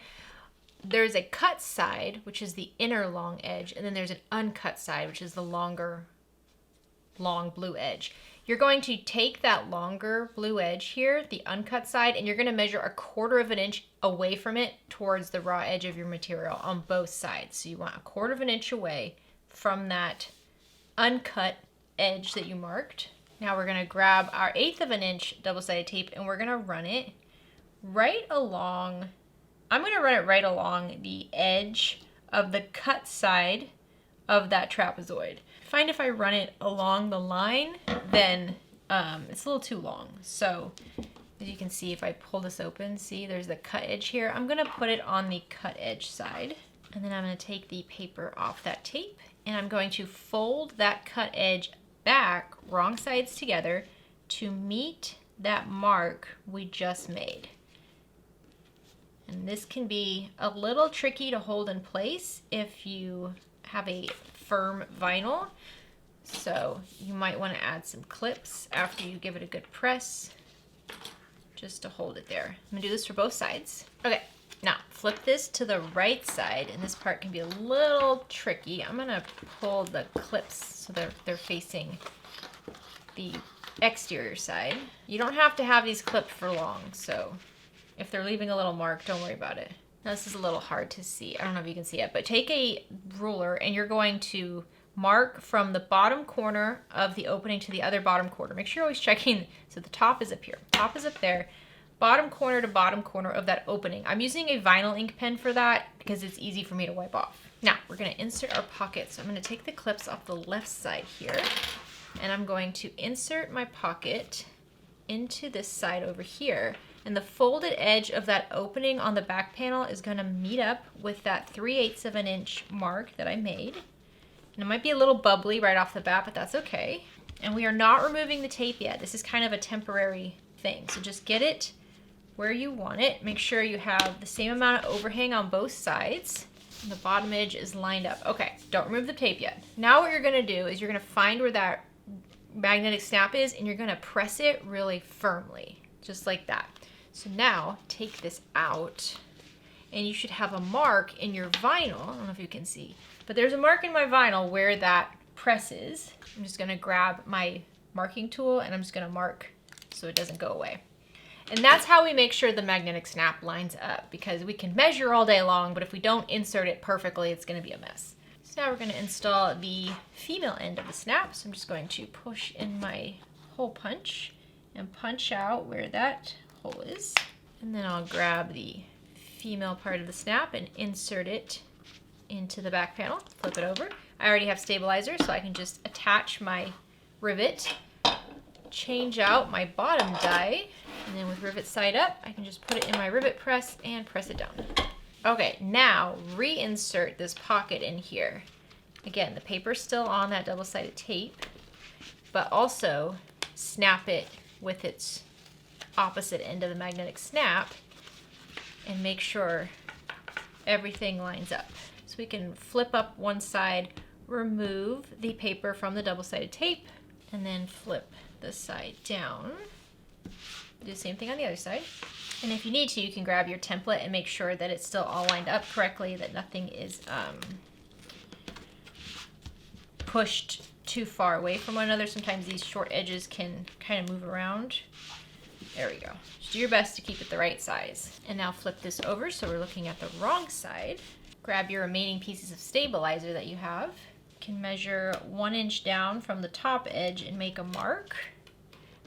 There's a cut side, which is the inner long edge, and then there's an uncut side, which is the longer, long blue edge. You're going to take that longer blue edge here, the uncut side, and you're going to measure 1/4 of an inch away from it towards the raw edge of your material on both sides. So you want 1/4 of an inch away from that uncut edge that you marked. Now we're going to grab our 1/8 of an inch double-sided tape and we're going to run it right along. I'm going to run it right along the edge of the cut side of that trapezoid. I find if I run it along the line, then it's a little too long. So as you can see, if I pull this open, see there's the cut edge here. I'm going to put it on the cut edge side. And then I'm going to take the paper off that tape and I'm going to fold that cut edge back, wrong sides together, to meet that mark we just made. And this can be a little tricky to hold in place if you have a firm vinyl. So you might want to add some clips after you give it a good press just to hold it there. I'm going to do this for both sides. Okay, now flip this to the right side, and this part can be a little tricky. I'm going to pull the clips so they're facing the exterior side. You don't have to have these clipped for long, so if they're leaving a little mark, don't worry about it. Now this is a little hard to see. I don't know if you can see it, but take a ruler and you're going to mark from the bottom corner of the opening to the other bottom corner. Make sure you're always checking, so the top is up here. Top is up there. Bottom corner to bottom corner of that opening. I'm using a vinyl ink pen for that because it's easy for me to wipe off. Now we're going to insert our pocket. So I'm going to take the clips off the left side here and I'm going to insert my pocket into this side over here. And the folded edge of that opening on the back panel is going to meet up with that 3/8 of an inch mark that I made. And it might be a little bubbly right off the bat, but that's okay. And we are not removing the tape yet. This is kind of a temporary thing. So just get it where you want it. Make sure you have the same amount of overhang on both sides. And the bottom edge is lined up. Okay, don't remove the tape yet. Now what you're gonna do is you're gonna find where that magnetic snap is and you're gonna press it really firmly, just like that. So now take this out and you should have a mark in your vinyl. I don't know if you can see, but there's a mark in my vinyl where that presses. I'm just gonna grab my marking tool and I'm just gonna mark so it doesn't go away. And that's how we make sure the magnetic snap lines up, because we can measure all day long, but if we don't insert it perfectly, it's gonna be a mess. So now we're gonna install the female end of the snap. So I'm just going to push in my hole punch and punch out where that hole is. And then I'll grab the female part of the snap and insert it into the back panel, flip it over. I already have stabilizer, so I can just attach my rivet, change out my bottom die, and then with rivet side up, I can just put it in my rivet press and press it down. Okay, now reinsert this pocket in here. Again, the paper's still on that double-sided tape, but also snap it with its opposite end of the magnetic snap and make sure everything lines up. So we can flip up one side, remove the paper from the double-sided tape, and then flip the side down. Do the same thing on the other side. And if you need to, you can grab your template and make sure that it's still all lined up correctly, that nothing is pushed too far away from one another. Sometimes these short edges can kind of move around. There we go. Just do your best to keep it the right size. And now flip this over so we're looking at the wrong side. Grab your remaining pieces of stabilizer that you have. You can measure 1 inch down from the top edge and make a mark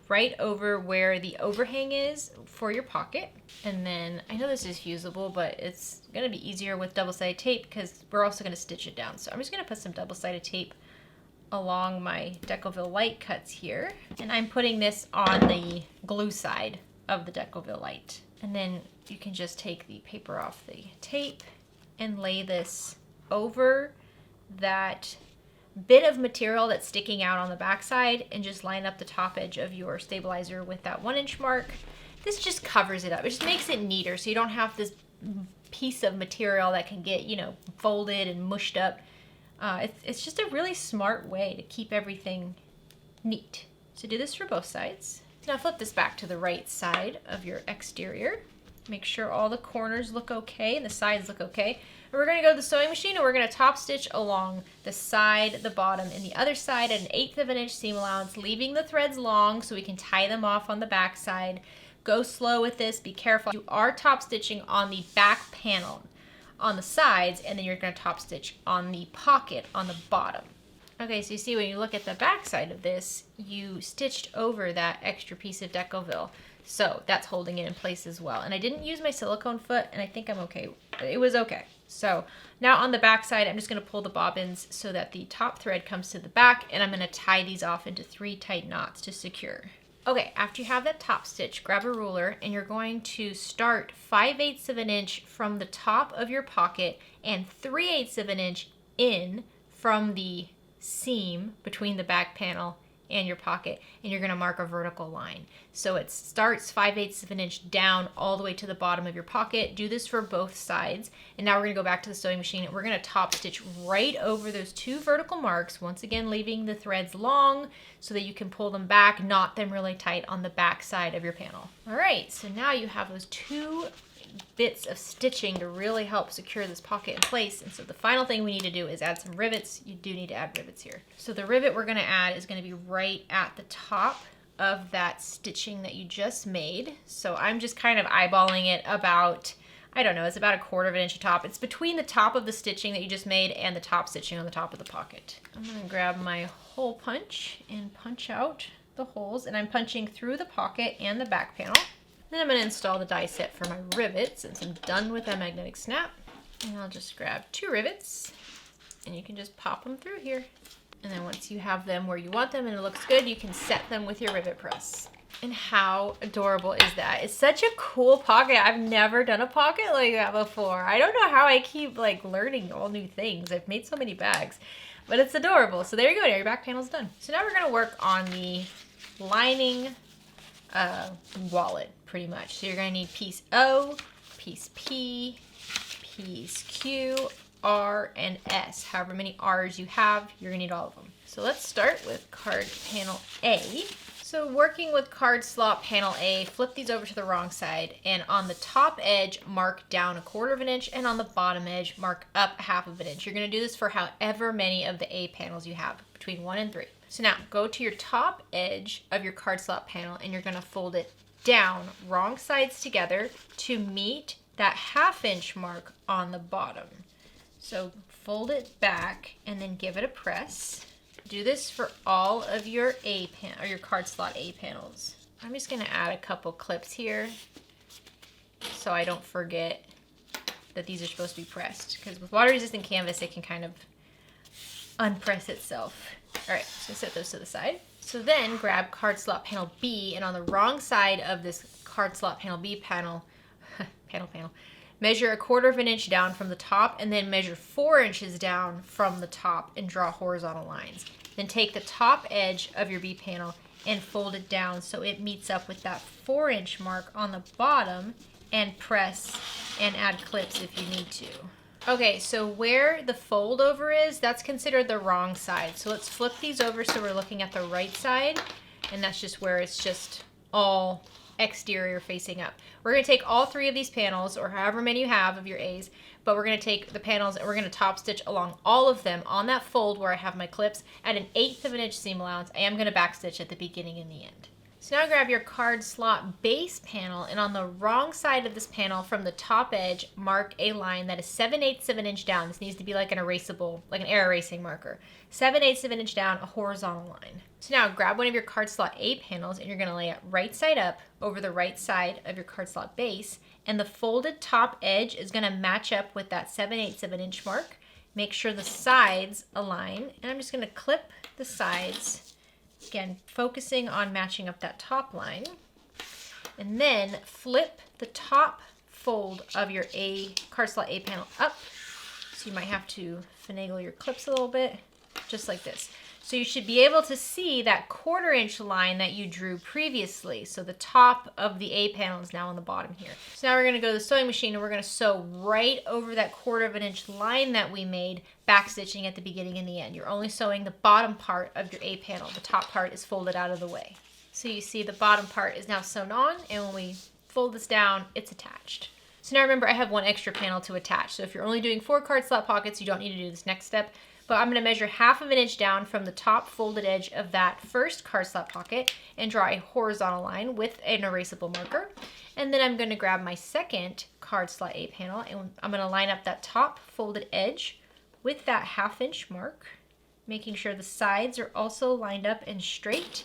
right over where the overhang is for your pocket. And then, I know this is fusible, but it's gonna be easier with double-sided tape because we're also gonna stitch it down. So I'm just gonna put some double-sided tape along my Decoville light cuts here. And I'm putting this on the glue side of the Decoville light. And then you can just take the paper off the tape and lay this over that bit of material that's sticking out on the backside and just line up the top edge of your stabilizer with that 1 inch mark. This just covers it up. It just makes it neater so you don't have this piece of material that can get, you know, folded and mushed up. It's just a really smart way to keep everything neat. So do this for both sides. Now flip this back to the right side of your exterior. Make sure all the corners look okay and the sides look okay. And we're gonna go to the sewing machine and we're gonna top stitch along the side, the bottom, and the other side at 1/8 of an inch seam allowance, leaving the threads long so we can tie them off on the back side. Go slow with this, be careful. You are top stitching on the back panel on the sides, and then you're gonna top stitch on the pocket on the bottom. Okay, so you see when you look at the back side of this, you stitched over that extra piece of Decoville. So that's holding it in place as well. And I didn't use my silicone foot, and I think I'm okay. It was okay. So now on the back side, I'm just gonna pull the bobbins so that the top thread comes to the back, and I'm gonna tie these off into 3 tight knots to secure. Okay, after you have that top stitch, grab a ruler, and you're going to start 5/8 of an inch from the top of your pocket and 3/8 of an inch in from the seam between the back panel and your pocket, and you're gonna mark a vertical line. So it starts 5/8 of an inch down all the way to the bottom of your pocket. Do this for both sides. And now we're gonna go back to the sewing machine and we're gonna top stitch right over those 2 vertical marks, once again leaving the threads long so that you can pull them back, knot them really tight on the back side of your panel. All right, so now you have those 2 bits of stitching to really help secure this pocket in place. And so the final thing we need to do is add some rivets. You do need to add rivets here. So the rivet we're gonna add is gonna be right at the top of that stitching that you just made. So I'm just kind of eyeballing it about, I don't know, it's about 1/4 of an inch top. It's between the top of the stitching that you just made and the top stitching on the top of the pocket. I'm gonna grab my hole punch and punch out the holes, and I'm punching through the pocket and the back panel. Then I'm going to install the die set for my rivets since I'm done with that magnetic snap. And I'll just grab 2 rivets and you can just pop them through here. And then once you have them where you want them and it looks good, you can set them with your rivet press. And how adorable is that? It's such a cool pocket. I've never done a pocket like that before. I don't know how I keep like learning all new things. I've made so many bags, but it's adorable. So there you go, your back panel's done. So now we're going to work on the lining wallet. pretty much. So you're gonna need piece O, piece P, piece Q, R, and S. However many R's you have, you're gonna need all of them. So let's start with card panel A. So working with card slot panel A, flip these over to the wrong side, and on the top edge, mark down 1/4 inch, and on the bottom edge, mark up 1/2 inch. You're gonna do this for however many of the A panels you have, between 1 and 3. So now, go to your top edge of your card slot panel, and you're gonna fold it down, wrong sides together, to meet that 1/2 inch mark on the bottom. So fold it back, and then give it a press. Do this for all of your your card slot A panels. I'm just gonna add a couple clips here so I don't forget that these are supposed to be pressed, because with water resistant canvas it can kind of unpress itself. All right, so set those to the side. So then grab card slot panel B, and on the wrong side of this card slot panel B panel, measure 1/4 inch down from the top, and then measure 4 inches down from the top and draw horizontal lines. Then take the top edge of your B panel and fold it down so it meets up with that 4 inch mark on the bottom, and press and add clips if you need to. Okay, so where the fold over is, that's considered the wrong side. So let's flip these over so we're looking at the right side, and that's just where it's just all exterior facing up. We're going to take all 3 of these panels, or however many you have of your A's, but we're going to take the panels and we're going to top stitch along all of them on that fold where I have my clips at 1/8 inch seam allowance. I am going to back stitch at the beginning and the end. So now grab your card slot base panel, and on the wrong side of this panel from the top edge, mark a line that is 7/8 of an inch down. This needs to be like an erasable, like an air erasing marker. 7/8 of an inch down, a horizontal line. So now grab one of your card slot A panels, and you're gonna lay it right side up over the right side of your card slot base, and the folded top edge is gonna match up with that 7/8 of an inch mark. Make sure the sides align, and I'm just gonna clip the sides. Again, focusing on matching up that top line. And then flip the top fold of your card slot A panel up. So you might have to finagle your clips a little bit, just like this. So you should be able to see that 1/4 inch line that you drew previously. So the top of the A panel is now on the bottom here. So now we're gonna go to the sewing machine, and we're gonna sew right over that 1/4 inch line that we made, back stitching at the beginning and the end. You're only sewing the bottom part of your A panel. The top part is folded out of the way. So you see the bottom part is now sewn on, and when we fold this down, it's attached. So now remember, I have 1 extra panel to attach. So if you're only doing 4 card slot pockets, you don't need to do this next step. But I'm gonna measure 1/2 inch down from the top folded edge of that first card slot pocket and draw a horizontal line with an erasable marker. And then I'm gonna grab my second card slot A panel, and I'm gonna line up that top folded edge with that 1/2 inch mark, making sure the sides are also lined up and straight.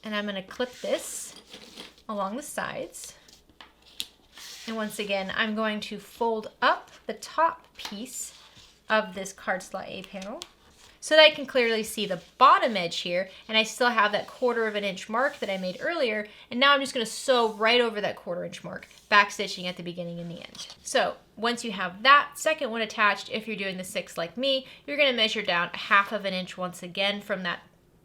And I'm gonna clip this along the sides. And once again, I'm going to fold up the top piece of this card slot A panel so that I can clearly see the bottom edge here, and I still have that 1/4 inch mark that I made earlier, and now I'm just going to sew right over that 1/4 inch mark, back stitching at the beginning and the end. So once you have that second one attached, if you're doing the 6 like me, you're going to measure down 1/2 inch once again from that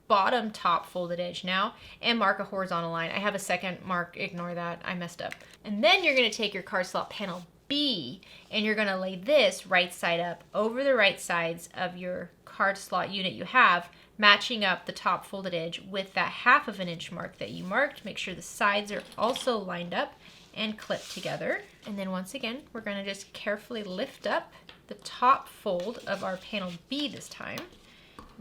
bottom top folded edge now, and mark a horizontal line. I have a second mark, ignore that, I messed up. And then you're going to take your card slot panel B, and you're going to lay this right side up over the right sides of your card slot unit you have, matching up the top folded edge with that 1/2 inch mark that you marked. Make sure the sides are also lined up and clipped together. And then once again, we're going to just carefully lift up the top fold of our panel B this time.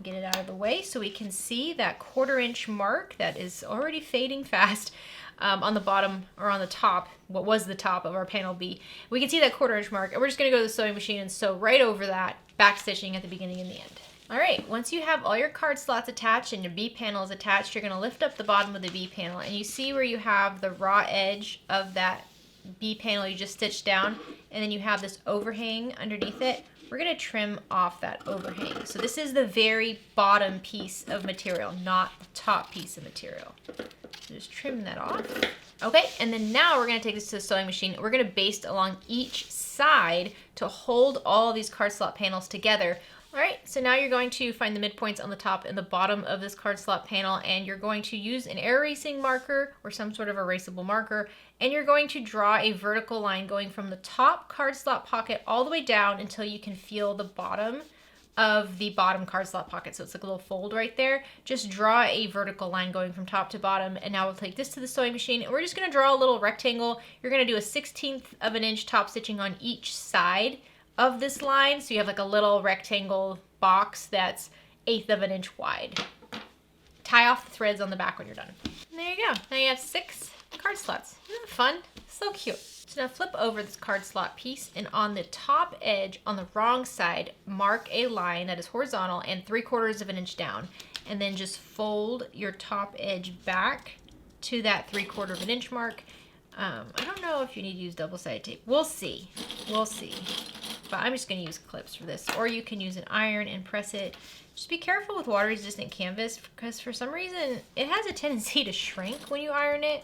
Get it out of the way so we can see that 1/4 inch mark that is already fading fast on the bottom, or on the top, what was the top of our panel B. We can see that 1/4 inch mark, and we're just going to go to the sewing machine and sew right over that, back stitching at the beginning and the end. All right, once you have all your card slots attached and your B panels attached, you're going to lift up the bottom of the B panel, and you see where you have the raw edge of that B panel you just stitched down, and then you have this overhang underneath it. We're going to trim off that overhang. So this is the very bottom piece of material, not the top piece of material. So just trim that off. Okay, and then now we're going to take this to the sewing machine. We're going to baste along each side to hold all of these card slot panels together. All right, so now you're going to find the midpoints on the top and the bottom of this card slot panel, and you're going to use an erasing marker or some sort of erasable marker, and you're going to draw a vertical line going from the top card slot pocket all the way down until you can feel the bottom of the bottom card slot pocket. So it's like a little fold right there. Just draw a vertical line going from top to bottom, and now we'll take this to the sewing machine, and we're just gonna draw a little rectangle. You're gonna do a 1/16 of an inch top stitching on each side of this line, so you have like a little rectangle box that's 1/8 of an inch wide. Tie off the threads on the back when you're done. And there you go. Now you have 6 card slots. Isn't that fun? So cute. So now flip over this card slot piece, and on the top edge on the wrong side, mark a line that is horizontal and 3/4 of an inch down, and then just fold your top edge back to that 3/4 of an inch mark. I don't know if you need to use double-sided tape. We'll see. We'll see. But I'm just going to use clips for this, or you can use an iron and press it. Just be careful with water-resistant canvas, because for some reason it has a tendency to shrink when you iron it.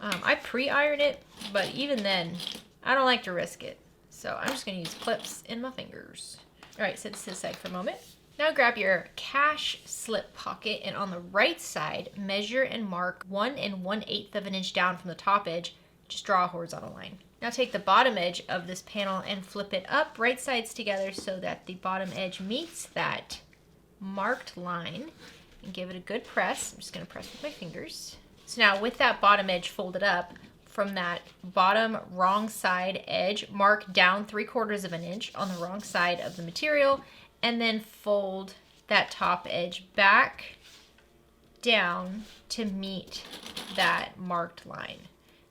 I pre-iron it, but even then, I don't like to risk it. So I'm just going to use clips in my fingers. All right, set this to the side for a moment. Now grab your cash slip pocket, and on the right side, measure and mark 1 1/8 of an inch down from the top edge. Just draw a horizontal line. Now take the bottom edge of this panel and flip it up right sides together so that the bottom edge meets that marked line, and give it a good press. I'm just going to press with my fingers. So now with that bottom edge folded up, from that bottom wrong side edge, mark down 3/4 of an inch on the wrong side of the material, and then fold that top edge back down to meet that marked line.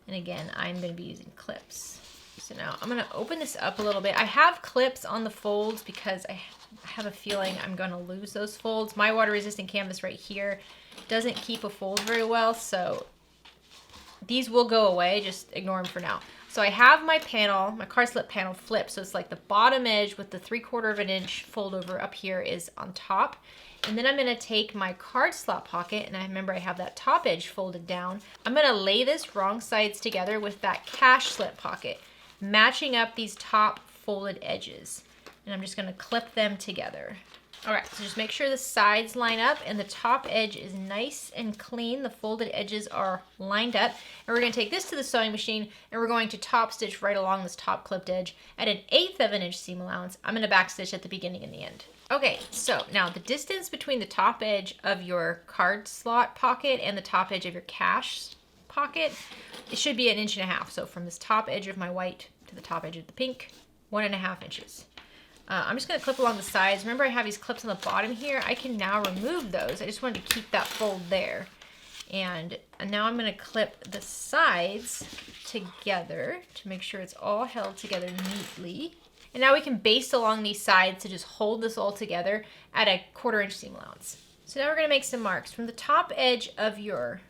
And again, I'm going to be using clips. So now I'm going to open this up a little bit. I have clips on the folds because I have a feeling I'm going to lose those folds. My water-resistant canvas right here doesn't keep a fold very well, so these will go away. Just ignore them for now. So I have my panel, my card slip panel flipped, so it's like the bottom edge with the 3/4 of an inch fold over up here is on top. And then I'm going to take my card slot pocket, and I remember I have that top edge folded down. I'm going to lay this wrong sides together with that cash slip pocket, matching up these top folded edges. And I'm just going to clip them together. All right, so just make sure the sides line up and the top edge is nice and clean. The folded edges are lined up. And we're going to take this to the sewing machine, and we're going to top stitch right along this top clipped edge at 1/8 of an inch seam allowance. I'm going to back stitch at the beginning and the end. Okay, so now the distance between the top edge of your card slot pocket and the top edge of your cash pocket, it should be 1.5 inches. So from this top edge of my white to the top edge of the pink, 1.5 inches. I'm just going to clip along the sides. Remember, I have these clips on the bottom here. I can now remove those. I just wanted to keep that fold there. And now I'm going to clip the sides together to make sure it's all held together neatly. And now we can baste along these sides to just hold this all together at 1/4 inch seam allowance. So now we're going to make some marks. From the top edge of your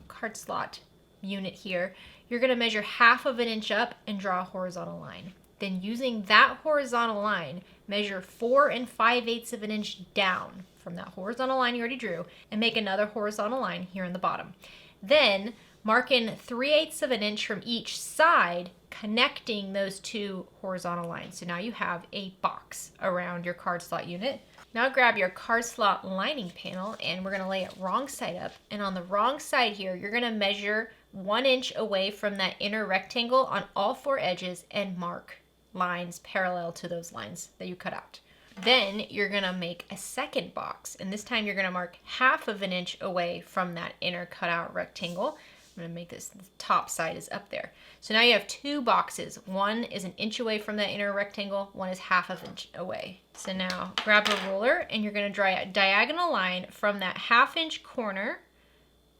card slot unit here, you're going to measure 1/2 inch up and draw a horizontal line. Then using that horizontal line, measure 4 5/8 of an inch down from that horizontal line you already drew, and make another horizontal line here in the bottom. Then mark in 3/8 of an inch from each side, connecting those two horizontal lines. So now you have a box around your card slot unit. Now grab your card slot lining panel, and we're going to lay it wrong side up. And on the wrong side here, you're going to measure 1 inch away from that inner rectangle on all 4 edges and mark lines parallel to those lines that you cut out. Then you're going to make a second box, and this time you're going to mark 1/2 inch away from that inner cutout rectangle. I'm going to make this, the top side is up there. So now you have 2 boxes. One is 1 inch away from that inner rectangle, one is 1/2 inch away. So now grab a ruler, and you're going to draw a diagonal line from that 1/2 inch corner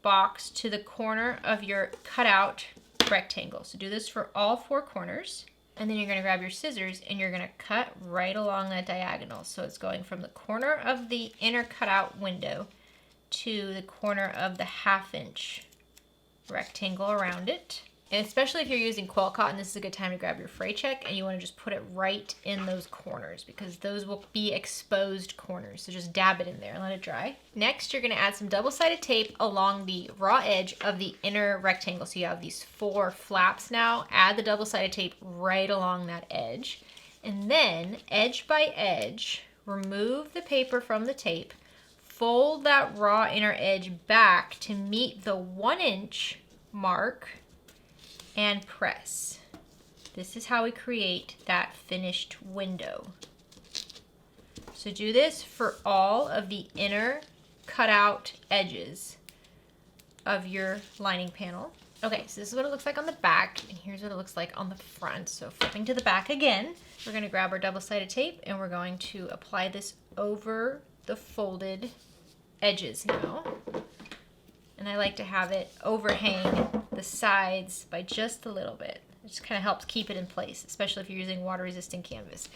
box to the corner of your cutout rectangle. So do this for all 4 corners. And then you're going to grab your scissors, and you're going to cut right along that diagonal. So it's going from the corner of the inner cutout window to the corner of the 1/2 inch rectangle around it. And especially if you're using quilt cotton, this is a good time to grab your fray check, and you want to just put it right in those corners because those will be exposed corners. So just dab it in there and let it dry. Next, you're going to add some double-sided tape along the raw edge of the inner rectangle. So you have these 4 flaps now. Add the double-sided tape right along that edge. And then, edge by edge, remove the paper from the tape, fold that raw inner edge back to meet the 1-inch mark, and press. This is how we create that finished window. So do this for all of the inner cutout edges of your lining panel. Okay, so this is what it looks like on the back, and here's what it looks like on the front. So flipping to the back again, we're going to grab our double-sided tape and we're going to apply this over the folded edges now. And I like to have it overhang the sides by just a little bit. It just kind of helps keep it in place, especially if you're using water-resistant canvas.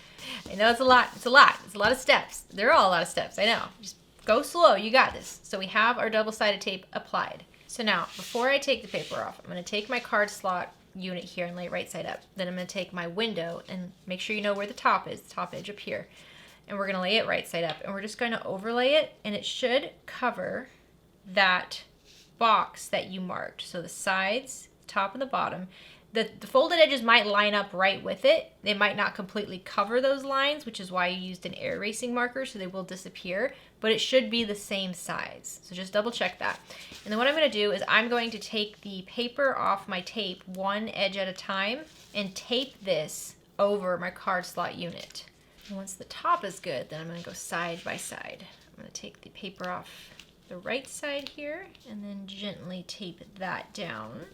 I know it's a lot. It's a lot of steps. They're all a lot of steps, I know. Just go slow, you got this. So we have our double-sided tape applied. So now, before I take the paper off, I'm going to take my card slot unit here and lay it right side up. Then I'm going to take my window and make sure you know where the top is, the top edge up here. And we're going to lay it right side up. And we're just going to overlay it, and it should cover that box that you marked. So the sides, top and the bottom. The folded edges might line up right with it. They might not completely cover those lines, which is why you used an air erasing marker, so they will disappear, but it should be the same size. So just double check that. And then what I'm gonna do is I'm going to take the paper off my tape one edge at a time and tape this over my card slot unit. And once the top is good, then I'm gonna go side by side. I'm gonna take the paper off the right side here and then gently tape that down.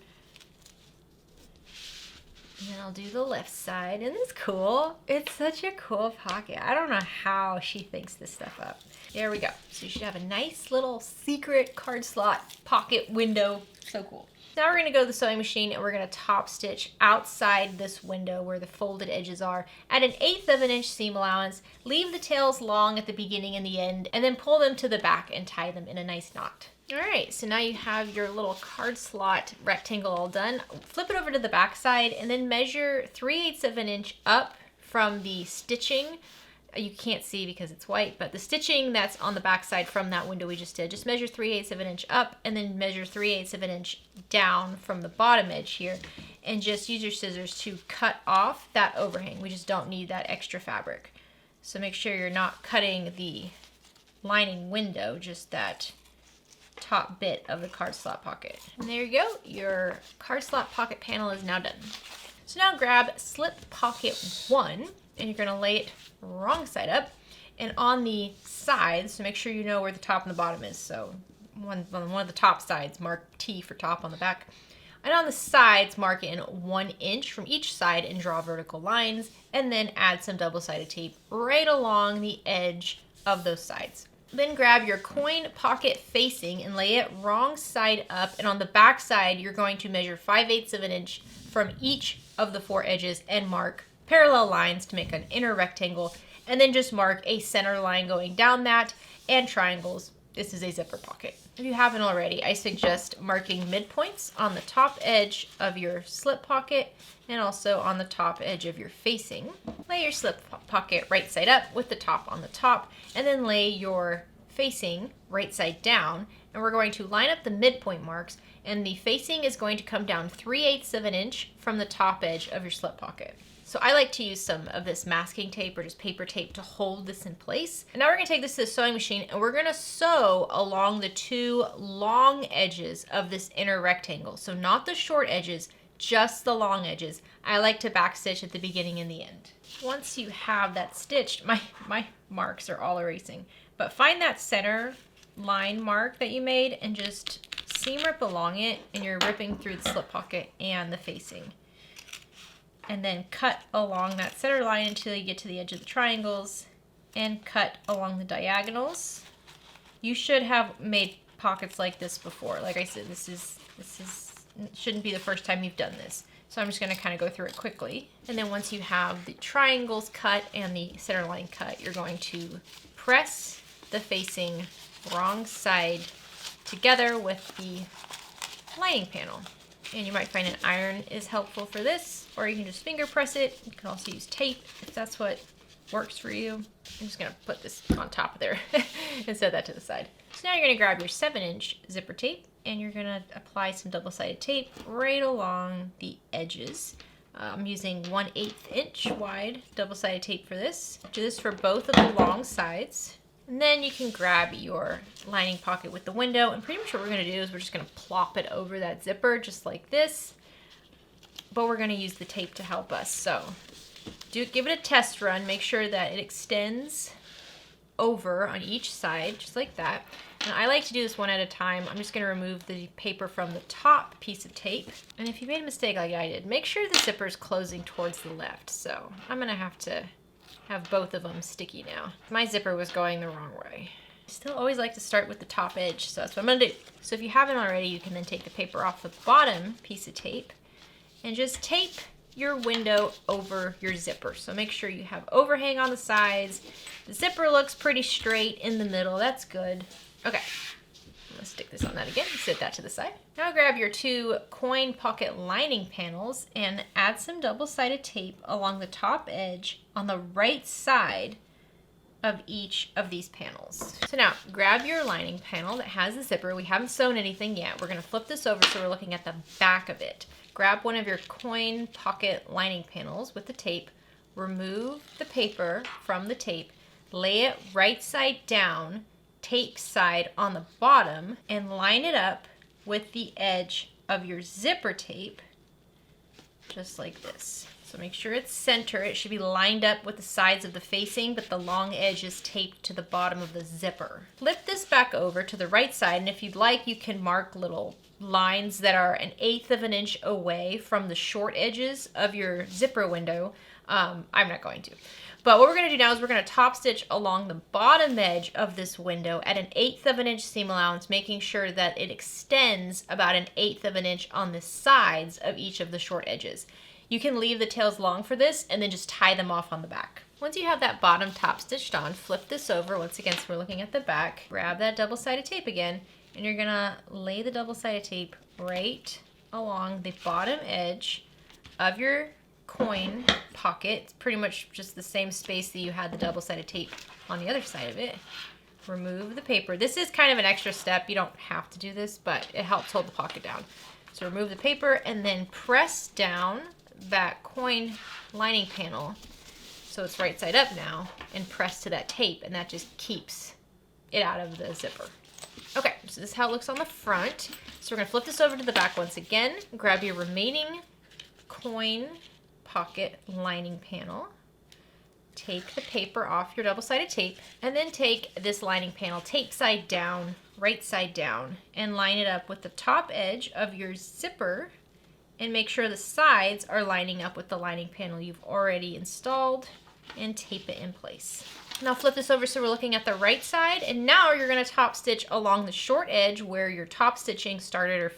And then I'll do the left side. Isn't this cool? It's such a cool pocket. I don't know how she thinks this stuff up. There we go. So you should have a nice little secret card slot pocket window. So cool. Now we're gonna go to the sewing machine and we're gonna top stitch outside this window where the folded edges are at 1/8 of an inch seam allowance. Leave the tails long at the beginning and the end, and then pull them to the back and tie them in a nice knot. All right, so now you have your little card slot rectangle all done. Flip it over to the back side and then measure 3/8 of an inch up from the stitching. You can't see because it's white, but the stitching that's on the back side from that window we just did, just measure 3/8 of an inch up and then measure 3/8 of an inch down from the bottom edge here, and just use your scissors to cut off that overhang. We just don't need that extra fabric. So make sure you're not cutting the lining window, just that top bit of the card slot pocket. And there you go, your card slot pocket panel is now done. So now grab slip pocket 1 and you're gonna lay it wrong side up, and on the sides, so make sure you know where the top and the bottom is. So on one of the top sides, mark T for top on the back. And on the sides, mark in 1 inch from each side and draw vertical lines, and then add some double-sided tape right along the edge of those sides. Then grab your coin pocket facing and lay it wrong side up, and on the back side you're going to measure 5/8 of an inch from each of the 4 edges and mark parallel lines to make an inner rectangle, and then just mark a center line going down that and triangles. This is a zipper pocket. If you haven't already, I suggest marking midpoints on the top edge of your slip pocket and also on the top edge of your facing. Lay your slip pocket right side up with the top on the top, and then lay your facing right side down, and we're going to line up the midpoint marks, and the facing is going to come down 3/8 of an inch from the top edge of your slip pocket. So I like to use some of this masking tape or just paper tape to hold this in place. And now we're gonna take this to the sewing machine and we're gonna sew along the 2 long edges of this inner rectangle. So not the short edges, just the long edges. I like to back stitch at the beginning and the end. Once you have that stitched, my marks are all erasing, but find that center line mark that you made and just seam rip along it, and you're ripping through the slip pocket and the facing. And then cut along that center line until you get to the edge of the triangles, and cut along the diagonals. You should have made pockets like this before. Like I said, this shouldn't be the first time you've done this. So I'm just gonna kind of go through it quickly. And then once you have the triangles cut and the center line cut, you're going to press the facing wrong side together with the lining panel. And you might find an iron is helpful for this, or you can just finger press it. You can also use tape if that's what works for you. I'm just gonna put this on top of there and set that to the side. So now you're gonna grab your 7-inch zipper tape and you're gonna apply some double-sided tape right along the edges I'm using 1/8 inch wide double-sided tape for this. Do this for both of the long sides. And then you can grab your lining pocket with the window, and pretty much what we're gonna do is we're just gonna plop it over that zipper just like this, but we're gonna use the tape to help us. So give it a test run, make sure that it extends over on each side, just like that. And I like to do this one at a time. I'm just gonna remove the paper from the top piece of tape. And if you made a mistake like I did, make sure the zipper is closing towards the left. So I'm gonna have to have both of them sticky now. My zipper was going the wrong way. I still always like to start with the top edge, so that's what I'm gonna do. So if you haven't already, you can then take the paper off the bottom piece of tape and just tape your window over your zipper. So make sure you have overhang on the sides. The zipper looks pretty straight in the middle. That's good. Okay, let's stick this on that again. Set that to the side. Now grab your 2 coin pocket lining panels and add some double-sided tape along the top edge on the right side of each of these panels. So now grab your lining panel that has the zipper. We haven't sewn anything yet. We're gonna flip this over so we're looking at the back of it. Grab one of your coin pocket lining panels with the tape, remove the paper from the tape, lay it right side down, tape side on the bottom, and line it up with the edge of your zipper tape, just like this. So make sure it's center. It should be lined up with the sides of the facing, but the long edge is taped to the bottom of the zipper. Flip this back over to the right side, and if you'd like, you can mark little lines that are 1/8 of an inch away from the short edges of your zipper window. I'm not going to. But what we're going to do now is we're going to top stitch along the bottom edge of this window at 1/8 of an inch seam allowance, making sure that it extends about 1/8 of an inch on the sides of each of the short edges. You can leave the tails long for this and then just tie them off on the back. Once you have that bottom top stitched on, flip this over once again so we're looking at the back. Grab that double-sided tape again, and you're gonna lay the double-sided tape right along the bottom edge of your coin pocket. It's pretty much just the same space that you had the double-sided tape on the other side of it. Remove the paper. This is kind of an extra step. You don't have to do this, but it helps hold the pocket down. So remove the paper and then press down that coin lining panel so it's right side up now, and press to that tape, and that just keeps it out of the zipper. Okay, so this is how it looks on the front. So we're gonna flip this over to the back once again. Grab your remaining coin pocket lining panel, take the paper off your double-sided tape, and then take this lining panel tape side down, right side down, and line it up with the top edge of your zipper, and make sure the sides are lining up with the lining panel you've already installed, and tape it in place. Now flip this over so we're looking at the right side, and now you're going to top stitch along the short edge where your top stitching started or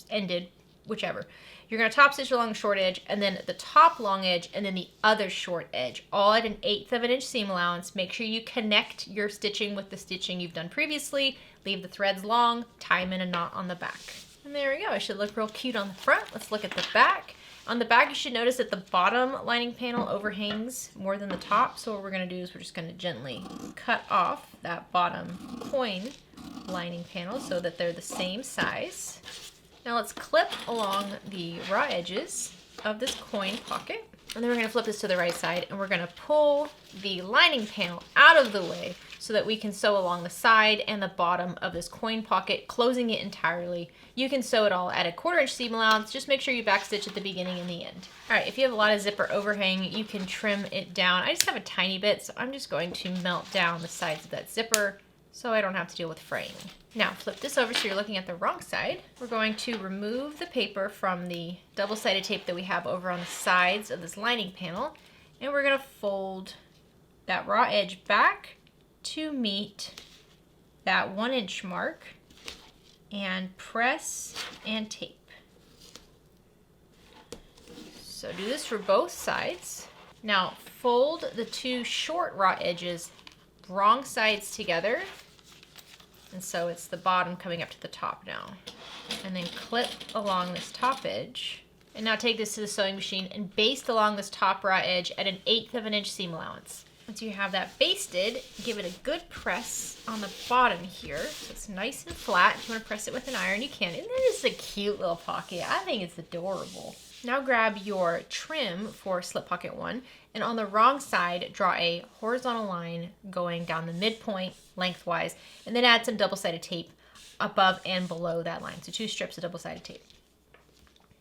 ended, whichever. You're going to top stitch along the short edge, and then the top long edge, and then the other short edge, all at 1/8 of an inch seam allowance. Make sure you connect your stitching with the stitching you've done previously. Leave the threads long, tie them in a knot on the back. And there we go. It should look real cute on the front. Let's look at the back. On the back, you should notice that the bottom lining panel overhangs more than the top. So what we're going to do is we're just going to gently cut off that bottom coin lining panel so that they're the same size. Now let's clip along the raw edges of this coin pocket. And then we're going to flip this to the right side, and we're going to pull the lining panel out of the way so that we can sew along the side and the bottom of this coin pocket, closing it entirely. You can sew it all at 1/4 inch seam allowance. Just make sure you backstitch at the beginning and the end. All right, if you have a lot of zipper overhang, you can trim it down. I just have a tiny bit, so I'm just going to melt down the sides of that zipper so I don't have to deal with fraying. Now flip this over so you're looking at the wrong side. We're going to remove the paper from the double-sided tape that we have over on the sides of this lining panel, and we're going to fold that raw edge back to meet that 1 inch mark, and press and tape. So do this for both sides. Now fold the 2 short raw edges wrong sides together, and so it's the bottom coming up to the top now. And then clip along this top edge. And now take this to the sewing machine and baste along this top raw edge at 1/8 of an inch seam allowance. Once you have that basted, give it a good press on the bottom here so it's nice and flat. If you want to press it with an iron, you can. And it is a cute little pocket. I think it's adorable. Now grab your trim for slip pocket 1, and on the wrong side, draw a horizontal line going down the midpoint lengthwise, and then add some double-sided tape above and below that line. So 2 strips of double-sided tape.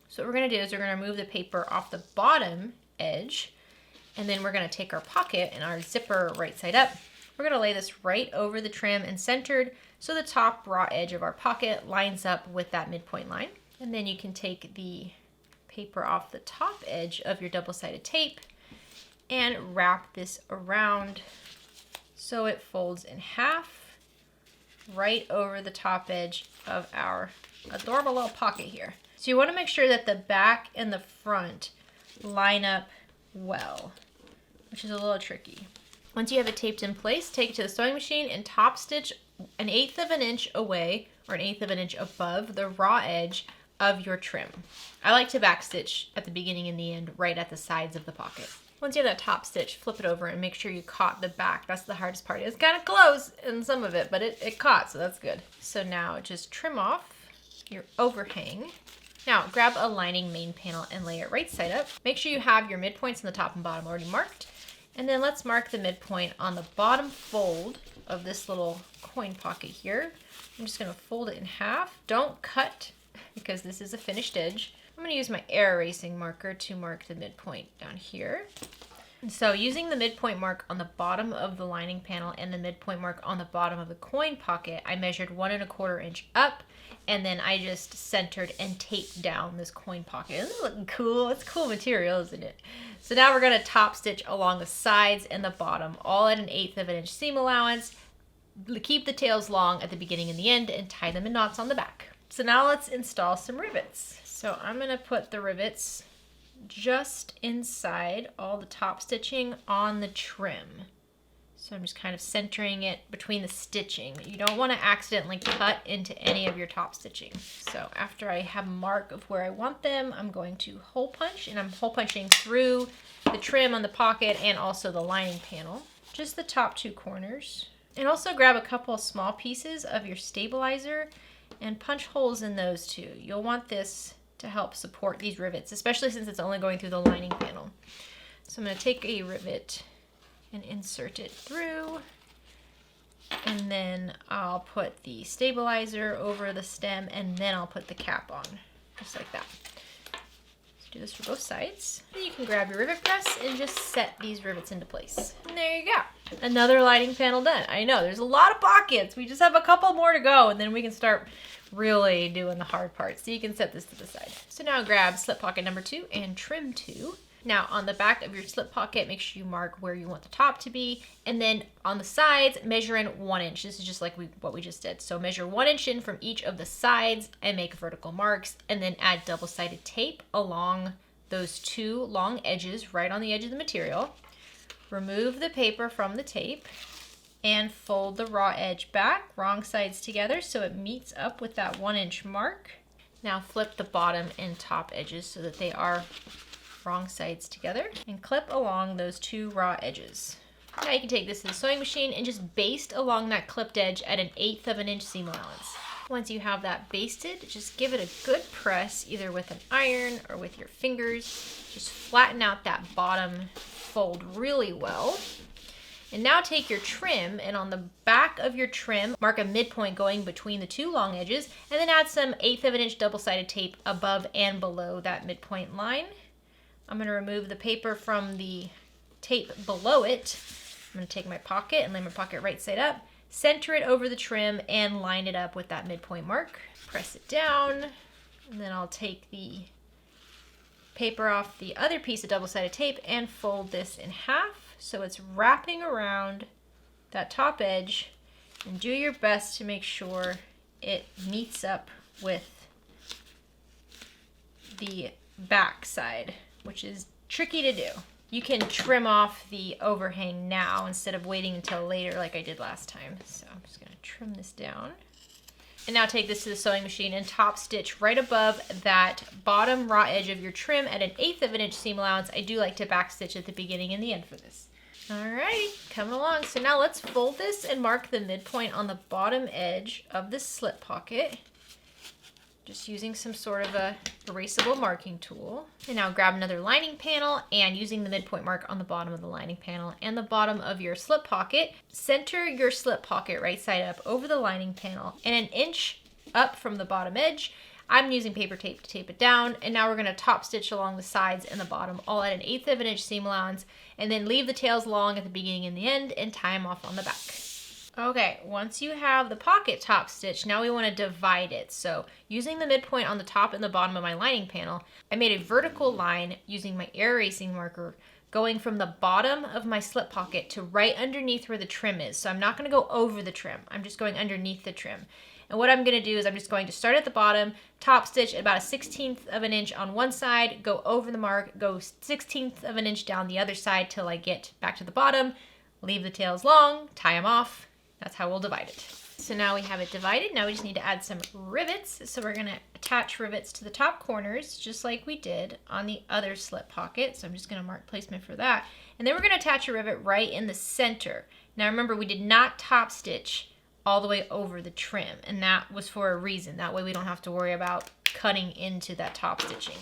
So what we're gonna do is we're gonna remove the paper off the bottom edge, and then we're gonna take our pocket and our zipper right side up. We're gonna lay this right over the trim and centered so the top raw edge of our pocket lines up with that midpoint line. And then you can take the paper off the top edge of your double-sided tape and wrap this around so it folds in half right over the top edge of our adorable little pocket here. So you want to make sure that the back and the front line up well, which is a little tricky. Once you have it taped in place, take it to the sewing machine and top stitch 1/8 of an inch away or 1/8 of an inch above the raw edge of your trim. I like to back stitch at the beginning and the end right at the sides of the pocket. Once you have that top stitch, flip it over and make sure you caught the back. That's the hardest part. It's kind of close in some of it, but it caught, so that's good. So now just trim off your overhang. Now grab a lining main panel and lay it right side up. Make sure you have your midpoints on the top and bottom already marked. And then let's mark the midpoint on the bottom fold of this little coin pocket here. I'm just gonna fold it in half. Don't cut, because this is a finished edge. I'm going to use my air erasing marker to mark the midpoint down here. And so using the midpoint mark on the bottom of the lining panel and the midpoint mark on the bottom of the coin pocket, I measured 1 1/4 inch up, and then I just centered and taped down this coin pocket. Isn't it looking cool? It's cool material, isn't it? So now we're going to top stitch along the sides and the bottom, all at 1/8 of an inch seam allowance. Keep the tails long at the beginning and the end and tie them in knots on the back. So now let's install some rivets. So I'm going to put the rivets just inside all the top stitching on the trim. So I'm just kind of centering it between the stitching. You don't want to accidentally cut into any of your top stitching. So after I have a mark of where I want them, I'm going to hole punch, and I'm hole punching through the trim on the pocket and also the lining panel, just the top 2 corners. And also grab a couple of small pieces of your stabilizer and punch holes in those too. You'll want this to help support these rivets, especially since it's only going through the lining panel. So I'm going to take a rivet and insert it through, and then I'll put the stabilizer over the stem, and then I'll put the cap on, just like that. So do this for both sides. And you can grab your rivet press and just set these rivets into place. And there you go. Another lining panel done. I know, there's a lot of pockets. We just have a couple more to go, and then we can start really doing the hard part. So you can set this to the side. So now grab slip pocket number 2 and trim 2. Now on the back of your slip pocket, make sure you mark where you want the top to be. And then on the sides, measure in 1 inch. This is just like what we just did. So measure 1 inch in from each of the sides and make vertical marks, and then add double-sided tape along those 2 long edges right on the edge of the material. Remove the paper from the tape and fold the raw edge back, wrong sides together, so it meets up with that 1 inch mark. Now flip the bottom and top edges so that they are wrong sides together, and clip along those 2 raw edges. Now you can take this to the sewing machine and just baste along that clipped edge at 1/8 of an inch seam allowance. Once you have that basted, just give it a good press, either with an iron or with your fingers. Just flatten out that bottom fold really well. And now take your trim, and on the back of your trim, mark a midpoint going between the 2 long edges, and then add some 1/8 of an inch double-sided tape above and below that midpoint line. I'm going to remove the paper from the tape below it. I'm going to take my pocket and lay my pocket right side up, center it over the trim, and line it up with that midpoint mark. Press it down, and then I'll take the paper off the other piece of double-sided tape and fold this in half so it's wrapping around that top edge, and do your best to make sure it meets up with the back side, which is tricky to do. You can trim off the overhang now instead of waiting until later like I did last time. So I'm just going to trim this down. And now take this to the sewing machine and top stitch right above that bottom raw edge of your trim at 1/8 of an inch seam allowance. I do like to back stitch at the beginning and the end for this. Alright, coming along. So now let's fold this and mark the midpoint on the bottom edge of the slip pocket. just using some sort of a erasable marking tool. And now grab another lining panel and using the midpoint mark on the bottom of the lining panel and the bottom of your slip pocket, center your slip pocket right side up over the lining panel and an inch up from the bottom edge. I'm using paper tape to tape it down, and now we're going to top stitch along the sides and the bottom, all at an 1/8 of an inch seam allowance, and then leave the tails long at the beginning and the end and tie them off on the back. Okay, once you have the pocket top stitch, now we want to divide it. So using the midpoint on the top and the bottom of my lining panel, I made a vertical line using my air erasing marker going from the bottom of my slip pocket to right underneath where the trim is. So I'm not going to go over the trim, I'm just going underneath the trim. And what I'm going to do is I'm just going to start at the bottom, top stitch at about a 1/16 of an inch on one side, go over the mark, go 1/16 of an inch down the other side till I get back to the bottom, leave the tails long, tie them off. That's how we'll divide it. So now we have it divided. Now we just need to add some rivets. So we're going to attach rivets to the top corners just like we did on the other slip pocket. So I'm just going to mark placement for that. And then we're going to attach a rivet right in the center. Now remember, we did not top stitch all the way over the trim, and that was for a reason. That way we don't have to worry about cutting into that top stitching.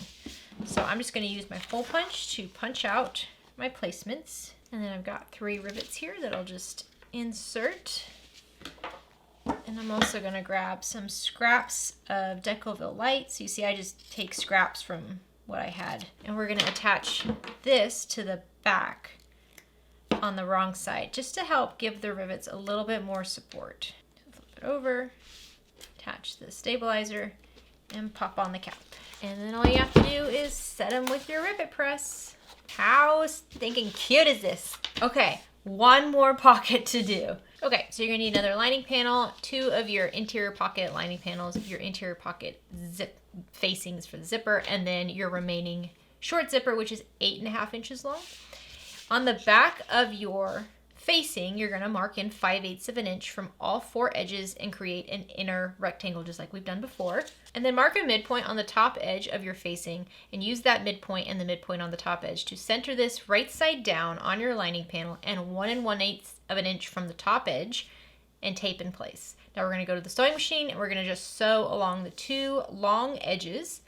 So I'm just going to use my hole punch to punch out my placements, and then I've got 3 rivets here that I'll just insert. And I'm also going to grab some scraps of Decoville Light. So you see I just take scraps from what I had, and we're going to attach this to the back on the wrong side just to help give the rivets a little bit more support. Flip it over, attach the stabilizer, and pop on the cap. And then all you have to do is set them with your rivet press. How stinking cute is this? Okay, one more pocket to do. Okay, so you're gonna need another lining panel, 2 of your interior pocket lining panels, your interior pocket zip facings for the zipper, and then your remaining short zipper, which is 8.5 inches long. On the back of your facing, you're gonna mark in 5/8 of an inch from all 4 edges and create an inner rectangle just like we've done before. And then mark a midpoint on the top edge of your facing and use that midpoint and the midpoint on the top edge to center this right side down on your lining panel and 1 1/8 of an inch from the top edge and tape in place. Now we're gonna go to the sewing machine and we're gonna just sew along the 2 long edges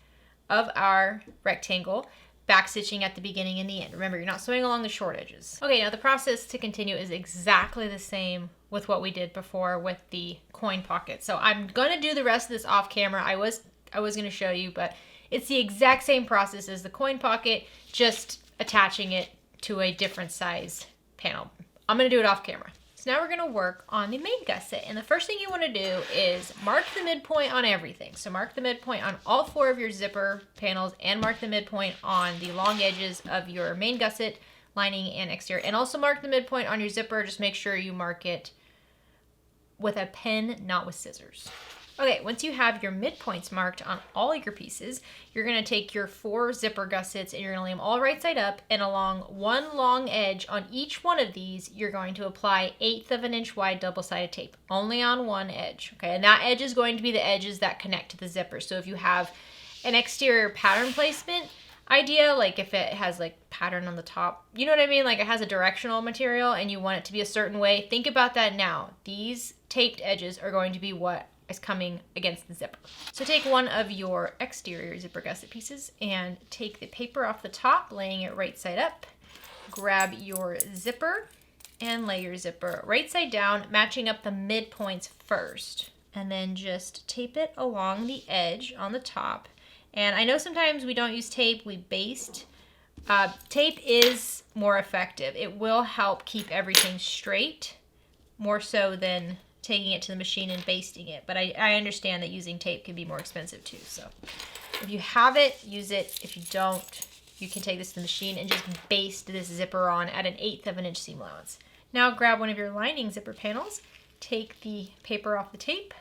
of our rectangle, back stitching at the beginning and the end. Remember, you're not sewing along the short edges. Okay, now the process to continue is exactly the same with what we did before with the coin pocket. So I'm gonna do the rest of this off camera. I was gonna show you, but it's the exact same process as the coin pocket, just attaching it to a different size panel. I'm gonna do it off camera. So now we're gonna work on the main gusset. And the first thing you wanna do is mark the midpoint on everything. So mark the midpoint on all 4 of your zipper panels and mark the midpoint on the long edges of your main gusset, lining and exterior. And also mark the midpoint on your zipper. Just make sure you mark it with a pen, not with scissors. Okay, once you have your midpoints marked on all your pieces, you're gonna take your 4 zipper gussets and you're gonna lay them all right side up, and along one long edge on each one of these, you're going to apply 1/8 of an inch wide double-sided tape, only on one edge, okay? And that edge is going to be the edges that connect to the zipper. So if you have an exterior pattern placement idea, like if it has like pattern on the top, you know what I mean? Like it has a directional material and you want it to be a certain way, think about that now. These taped edges are going to be what is coming against the zipper. So take one of your exterior zipper gusset pieces and take the paper off the top, laying it right side up. Grab your zipper and lay your zipper right side down, matching up the midpoints first. And then just tape it along the edge on the top. And I know sometimes we don't use tape, we baste. Tape is more effective. It will help keep everything straight, more so than taking it to the machine and basting it. But I understand that using tape can be more expensive too. So if you have it, use it. If you don't, you can take this to the machine and just baste this zipper on at an 1/8 of an inch seam allowance. Now grab one of your lining zipper panels, take the paper off the tape,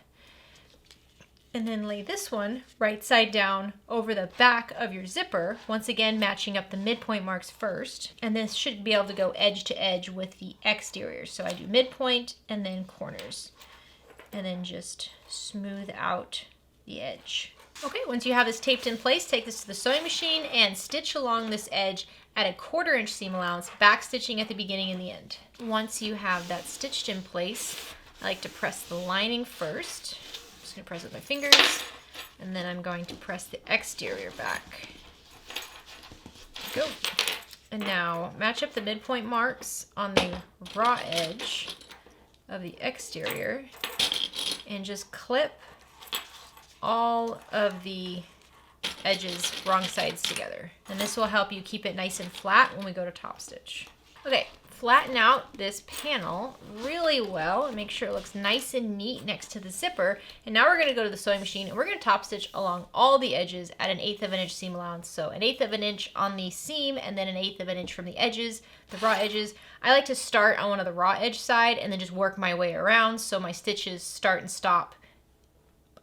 and then lay this one right side down over the back of your zipper, once again matching up the midpoint marks first. And this should be able to go edge to edge with the exterior. So I do midpoint and then corners, and then just smooth out the edge. Okay, once you have this taped in place, take this to the sewing machine and stitch along this edge at a 1/4 inch seam allowance, back stitching at the beginning and the end. Once you have that stitched in place, I like to press the lining first. I'm just gonna press with my fingers, And then I'm going to press the exterior back. Go. And now match up the midpoint marks on the raw edge of the exterior and just clip all of the edges wrong sides together. And this will help you keep it nice and flat when we go to top stitch. Okay, flatten out this panel really well and make sure it looks nice and neat next to the zipper. And now we're gonna go to the sewing machine and we're gonna top stitch along all the edges at 1/8 of an inch seam allowance. So 1/8 of an inch on the seam and then 1/8 of an inch from the edges, the raw edges. I like to start on one of the raw edge side and then just work my way around so my stitches start and stop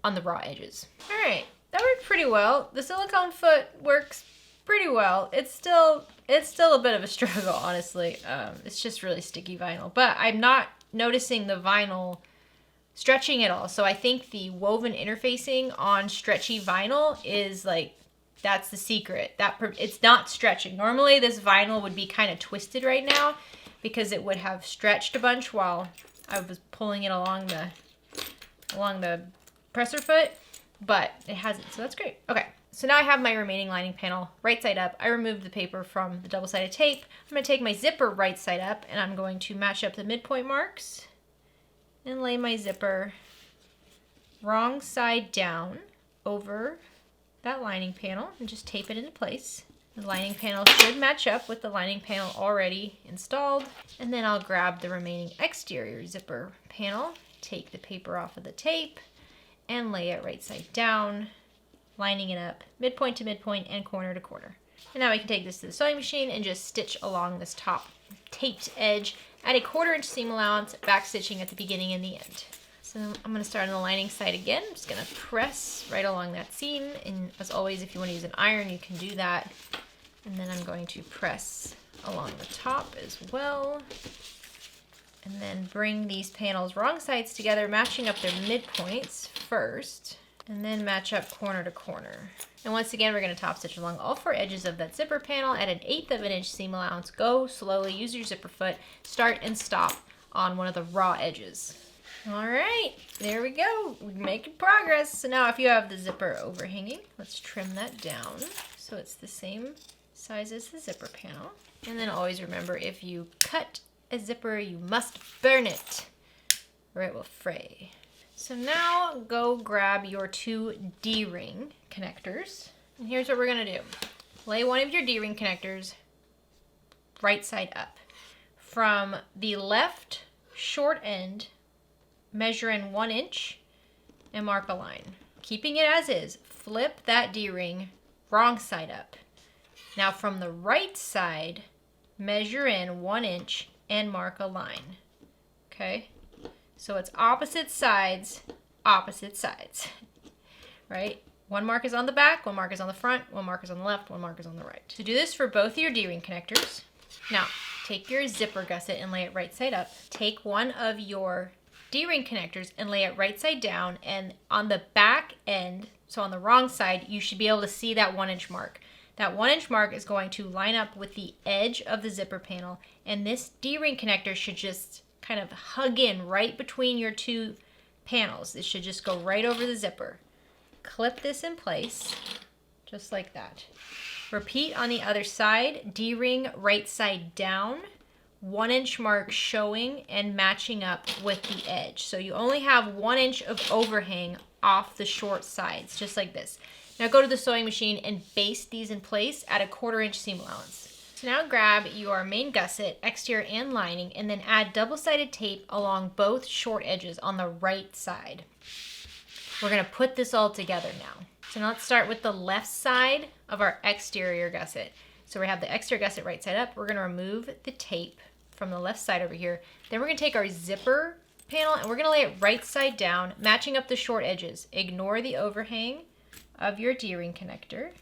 on the raw edges. All right, that worked pretty well. The silicone foot works pretty well. It's still a bit of a struggle, honestly. It's just really sticky vinyl, but I'm not noticing the vinyl stretching at all. So I think the woven interfacing on stretchy vinyl is like, that's the secret. It's not stretching. Normally this vinyl would be kind of twisted right now because it would have stretched a bunch while I was pulling it along the presser foot, but it hasn't, so that's great. Okay, so now I have my remaining lining panel right side up. I removed the paper from the double-sided tape. I'm gonna take my zipper right side up and I'm going to match up the midpoint marks and lay my zipper wrong side down over that lining panel and just tape it into place. The lining panel should match up with the lining panel already installed. And then I'll grab the remaining exterior zipper panel, take the paper off of the tape, and lay it right side down, lining it up midpoint to midpoint and corner to corner. And now we can take this to the sewing machine and just stitch along this top taped edge at 1/4 inch seam allowance, back stitching at the beginning and the end. So I'm going to start on the lining side again. I'm just going to press right along that seam, and as always, if you want to use an iron, you can do that. And then I'm going to press along the top as well. And then bring these panels wrong sides together, matching up their midpoints first, and then match up corner to corner. And once again, we're going to top stitch along all 4 edges of that zipper panel at 1/8 of an inch seam allowance. Go slowly, use your zipper foot, start and stop on one of the raw edges. All right, there we go. We're making progress. So now if you have the zipper overhanging, let's trim that down so it's the same size as the zipper panel. And then always remember, if you cut a zipper, you must burn it or it will fray. So now go grab your 2 D-ring connectors. And here's what we're gonna do. Lay one of your D-ring connectors right side up. From the left short end, measure in 1 inch and mark a line. Keeping it as is, flip that D-ring wrong side up. Now from the right side, measure in 1 inch and mark a line. Okay? So it's opposite sides, right? One mark is on the back, one mark is on the front, one mark is on the left, one mark is on the right. So do this for both of your D-ring connectors. Now, take your zipper gusset and lay it right side up. Take one of your D-ring connectors and lay it right side down, and on the back end, so on the wrong side, you should be able to see that 1 inch mark. That 1 inch mark is going to line up with the edge of the zipper panel, and this D-ring connector should just kind of hug in right between your 2 panels. It should just go right over the zipper. Clip this in place, just like that. Repeat on the other side, D-ring right side down, 1 inch mark showing and matching up with the edge. So you only have 1 inch of overhang off the short sides, just like this. Now go to the sewing machine and baste these in place at 1/4 inch seam allowance. So now grab your main gusset, exterior and lining, and then add double-sided tape along both short edges on the right side. We're gonna put this all together now. So now let's start with the left side of our exterior gusset. So we have the exterior gusset right side up. We're gonna remove the tape from the left side over here. Then we're gonna take our zipper panel and we're gonna lay it right side down, matching up the short edges. Ignore the overhang of your D-ring connector.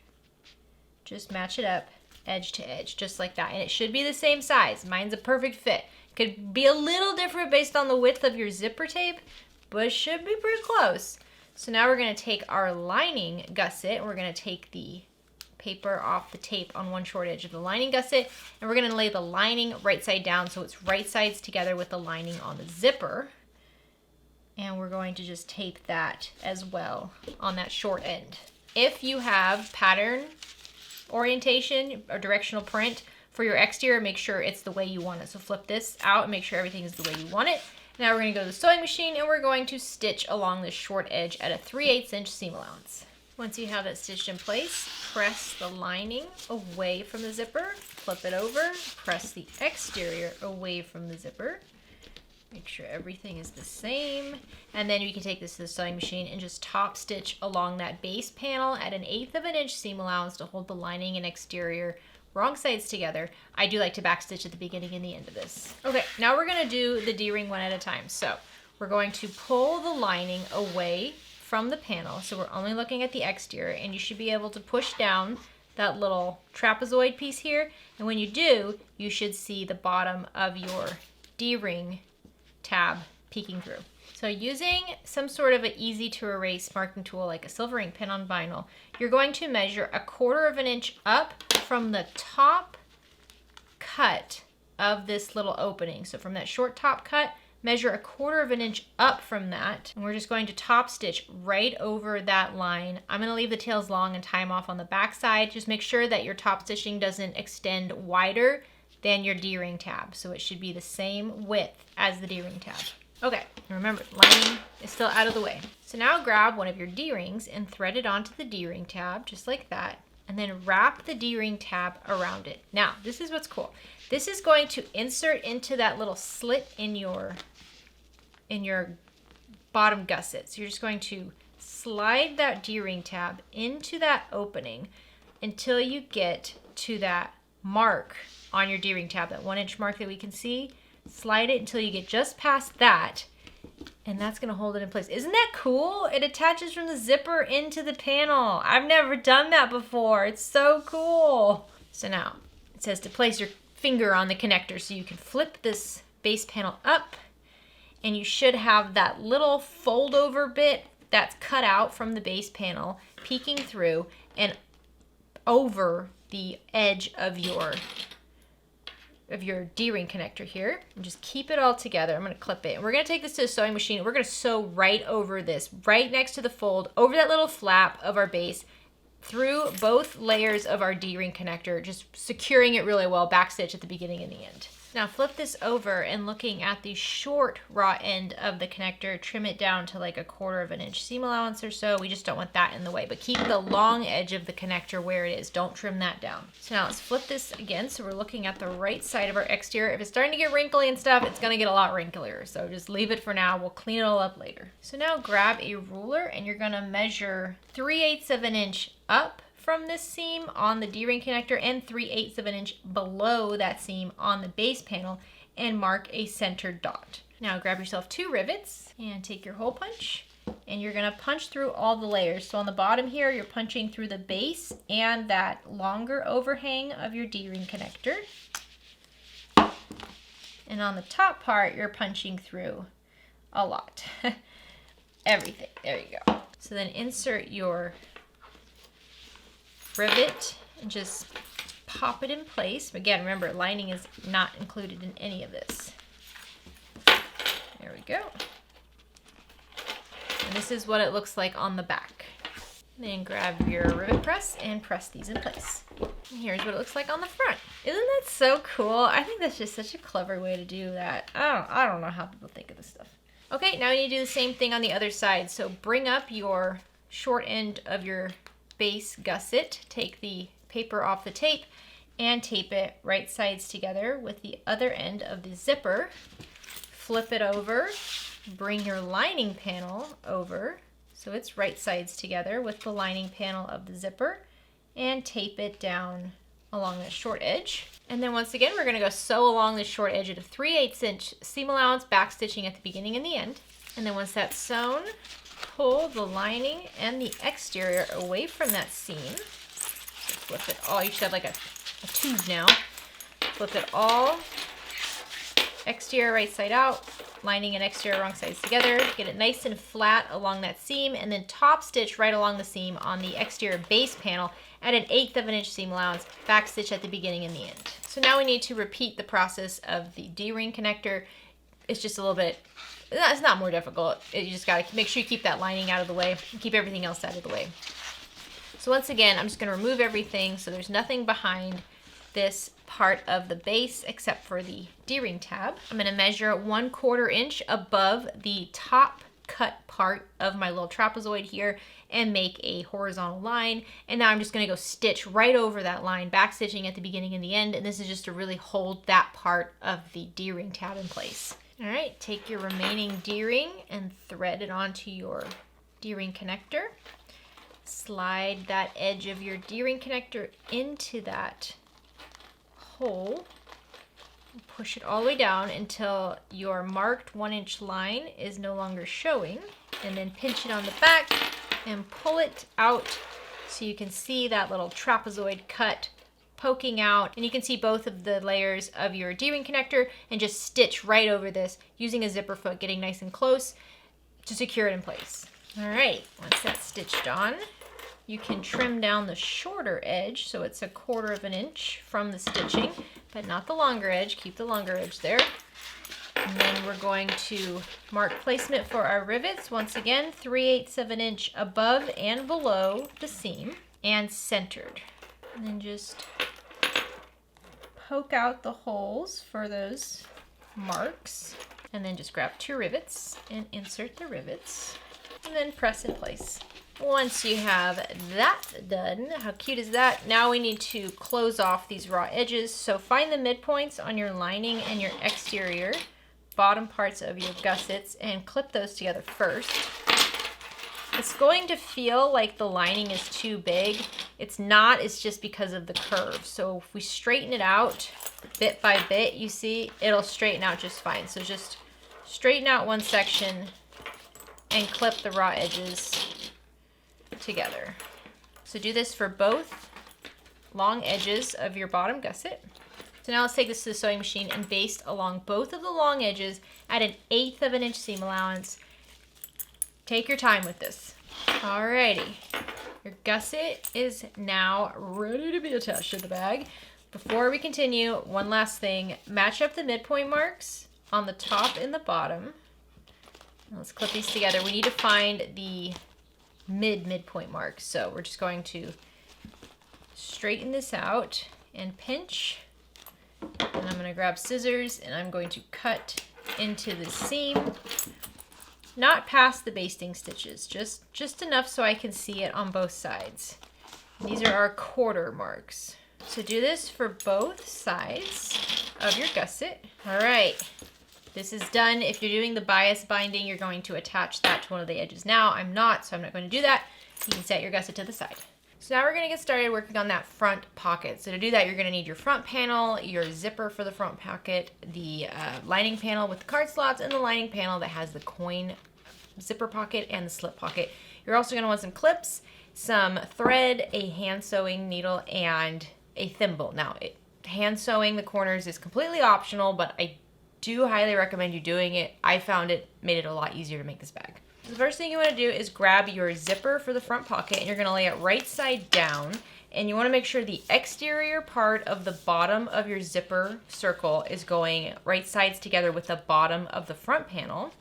Just match it up edge to edge, just like that. And it should be the same size. Mine's a perfect fit. Could be a little different based on the width of your zipper tape, but it should be pretty close. So now we're gonna take our lining gusset and we're gonna take the paper off the tape on one short edge of the lining gusset, and we're gonna lay the lining right side down so it's right sides together with the lining on the zipper. And we're going to just tape that as well on that short end. If you have pattern orientation or directional print for your exterior, make sure it's the way you want it. So flip this out and make sure everything is the way you want it. Now we're going to go to the sewing machine and we're going to stitch along this short edge at a 3/8 inch seam allowance. Once you have it stitched in place, press the lining away from the zipper, flip it over, press the exterior away from the zipper. Make sure everything is the same. And then you can take this to the sewing machine and just top stitch along that base panel at an 1/8 inch seam allowance to hold the lining and exterior wrong sides together. I do like to back stitch at the beginning and the end of this. Okay, now we're gonna do the D-ring one at a time. So we're going to pull the lining away from the panel. So we're only looking at the exterior, and you should be able to push down that little trapezoid piece here. And when you do, you should see the bottom of your D-ring tab peeking through. So using some sort of an easy to erase marking tool like a silver ink pen on vinyl, you're going to measure 1/4 inch up from the top cut of this little opening. So from that short top cut, measure 1/4 inch up from that. And we're just going to top stitch right over that line. I'm going to leave the tails long and tie them off on the back side. Just make sure that your top stitching doesn't extend wider than your D-ring tab. So it should be the same width as the D-ring tab. Okay, remember, lining is still out of the way. So now grab one of your D-rings and thread it onto the D-ring tab, just like that, and then wrap the D-ring tab around it. Now, this is what's cool. This is going to insert into that little slit in your bottom gusset. So you're just going to slide that D-ring tab into that opening until you get to that mark on your D-ring tab, that 1 inch mark that we can see. Slide it until you get just past that, and that's going to hold it in place. Isn't that cool? It attaches from the zipper into the panel. I've never done that before. It's so cool. So now it says to place your finger on the connector, so you can flip this base panel up, and you should have that little fold over bit that's cut out from the base panel peeking through and over the edge of your D-ring connector here, and just keep it all together. I'm going to clip it, and we're going to take this to the sewing machine. We're going to sew right over this, right next to the fold, over that little flap of our base, through both layers of our D-ring connector, just securing it really well, backstitch at the beginning and the end. Now flip this over, and looking at the short raw end of the connector, trim it down to like 1/4 inch seam allowance or so. We just don't want that in the way, but keep the long edge of the connector where it is. Don't trim that down. So now let's flip this again. So we're looking at the right side of our exterior. If it's starting to get wrinkly and stuff, it's gonna get a lot wrinklier. So just leave it for now. We'll clean it all up later. So now grab a ruler, and you're gonna measure 3/8 inch up from this seam on the D-ring connector and 3/8 inch below that seam on the base panel, and mark a centered dot. Now grab yourself 2 rivets and take your hole punch, and you're gonna punch through all the layers. So on the bottom here, you're punching through the base and that longer overhang of your D-ring connector. And on the top part, you're punching through a lot. Everything, there you go. So then insert your rivet and just pop it in place. Again, remember, lining is not included in any of this. There we go. And this is what it looks like on the back. Then grab your rivet press and press these in place. And here's what it looks like on the front. Isn't that so cool? I think that's just such a clever way to do that. I don't know how people think of this stuff. Okay, now we need to do the same thing on the other side. So bring up your short end of your base gusset, take the paper off the tape, and tape it right sides together with the other end of the zipper. Flip it over, bring your lining panel over so it's right sides together with the lining panel of the zipper, and tape it down along the short edge. And then once again, we're going to go sew along the short edge at a 3/8 inch seam allowance, back stitching at the beginning and the end. And then once that's sewn, pull the lining and the exterior away from that seam. So flip it all. You should have like a tube now. Flip it all. Exterior right side out. Lining and exterior wrong sides together. Get it nice and flat along that seam, and then top stitch right along the seam on the exterior base panel at an 1/8 inch seam allowance. Back stitch at the beginning and the end. So now we need to repeat the process of the D-ring connector. It's just a little bit It's not more difficult. You just gotta make sure you keep that lining out of the way and keep everything else out of the way. So once again, I'm just gonna remove everything so there's nothing behind this part of the base except for the D-ring tab. I'm gonna measure 1/4 inch above the top cut part of my little trapezoid here and make a horizontal line. And now I'm just gonna go stitch right over that line, back stitching at the beginning and the end. And this is just to really hold that part of the D-ring tab in place. All right, take your remaining D-ring and thread it onto your D-ring connector. Slide that edge of your D-ring connector into that hole. Push it all the way down until your marked 1-inch line is no longer showing, and then pinch it on the back and pull it out so you can see that little trapezoid cut poking out, and you can see both of the layers of your D-ring connector, and just stitch right over this using a zipper foot, getting nice and close to secure it in place. All right, once that's stitched on, you can trim down the shorter edge so it's 1/4 inch from the stitching, but not the longer edge. Keep the longer edge there. And then we're going to mark placement for our rivets. Once again, 3/8 of an inch above and below the seam and centered. And then just poke out the holes for those marks. And then just grab 2 rivets and insert the rivets. And then press in place. Once you have that done, how cute is that? Now we need to close off these raw edges. So find the midpoints on your lining and your exterior bottom parts of your gussets and clip those together first. It's going to feel like the lining is too big. It's not, it's just because of the curve. So if we straighten it out bit by bit, you see, it'll straighten out just fine. So just straighten out one section and clip the raw edges together. So do this for both long edges of your bottom gusset. So now let's take this to the sewing machine and baste along both of the long edges at 1/8 of an inch seam allowance. Take your time with this. Alrighty, your gusset is now ready to be attached to the bag. Before we continue, one last thing. Match up the midpoint marks on the top and the bottom. Let's clip these together. We need to find the midpoint marks. So we're just going to straighten this out and pinch. And I'm going to grab scissors and I'm going to cut into the seam. Not past the basting stitches, just enough so I can see it on both sides. These are our quarter marks. So do this for both sides of your gusset. All right. This is done. If you're doing the bias binding, you're going to attach that to one of the edges. Now I'm not, so I'm not going to do that. You can set your gusset to the side. So now we're going to get started working on that front pocket. So to do that, you're going to need your front panel, your zipper for the front pocket, the lining panel with the card slots, and the lining panel that has the coin zipper pocket and the slip pocket. You're also going to want some clips, some thread, a hand sewing needle, and a thimble. Now, hand sewing the corners is completely optional, but I do highly recommend you doing it. I found it made it a lot easier to make this bag. So the first thing you want to do is grab your zipper for the front pocket, and you're going to lay it right side down, and you want to make sure the exterior part of the bottom of your zipper circle is going right sides together with the bottom of the front panel.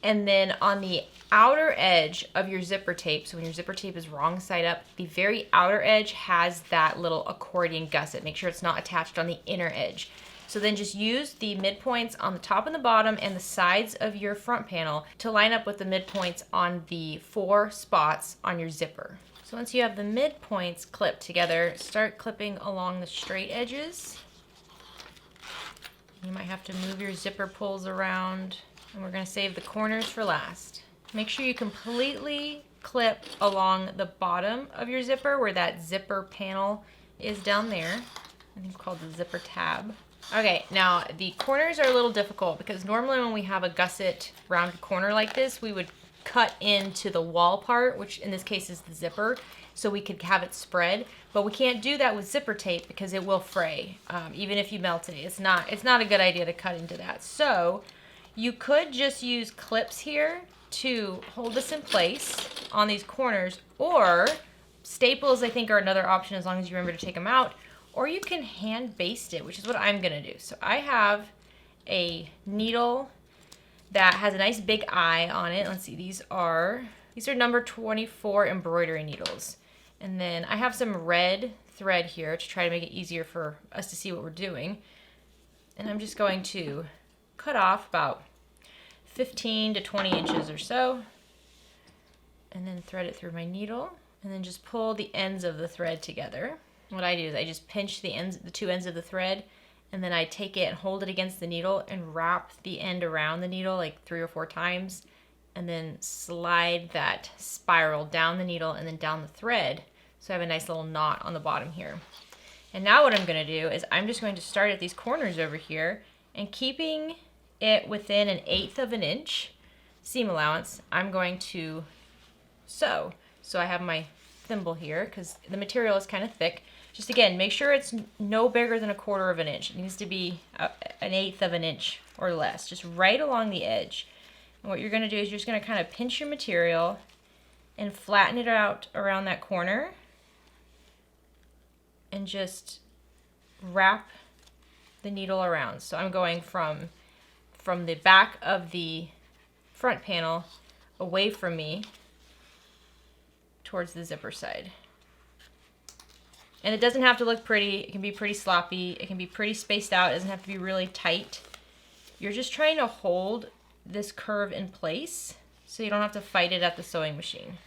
And then on the outer edge of your zipper tape, so when your zipper tape is wrong side up, the very outer edge has that little accordion gusset. Make sure it's not attached on the inner edge. So then just use the midpoints on the top and the bottom and the sides of your front panel to line up with the midpoints on the 4 spots on your zipper. So once you have the midpoints clipped together, start clipping along the straight edges. You might have to move your zipper pulls around, and we're going to save the corners for last. Make sure you completely clip along the bottom of your zipper where that zipper panel is down there. I think it's called the zipper tab. Okay, now the corners are a little difficult because normally when we have a gusset rounded corner like this, we would cut into the wall part, which in this case is the zipper, so we could have it spread. But we can't do that with zipper tape because it will fray, even if you melt it. It's not a good idea to cut into that. So you could just use clips here to hold this in place on these corners, or staples I think are another option as long as you remember to take them out. Or you can hand baste it, which is what I'm gonna do. So I have a needle that has a nice big eye on it. Let's see, these are number 24 embroidery needles. And then I have some red thread here to try to make it easier for us to see what we're doing. And I'm just going to cut off about 15 to 20 inches or so, and then thread it through my needle, and then just pull the ends of the thread together. What I do is I just pinch the two ends of the thread, and then I take it and hold it against the needle and wrap the end around the needle like 3 or 4 times, and then slide that spiral down the needle and then down the thread. So I have a nice little knot on the bottom here. And now what I'm going to do is I'm just going to start at these corners over here, and keeping it within 1/8 of an inch seam allowance, I'm going to sew. So I have my thimble here because the material is kind of thick. Just again, make sure it's no bigger than 1/4 of an inch. It needs to be 1/8 of an inch or less, just right along the edge. And what you're going to do is you're just going to kind of pinch your material and flatten it out around that corner, and just wrap the needle around. So I'm going from the back of the front panel away from me towards the zipper side. And it doesn't have to look pretty. It can be pretty sloppy. It can be pretty spaced out. It doesn't have to be really tight. You're just trying to hold this curve in place so you don't have to fight it at the sewing machine.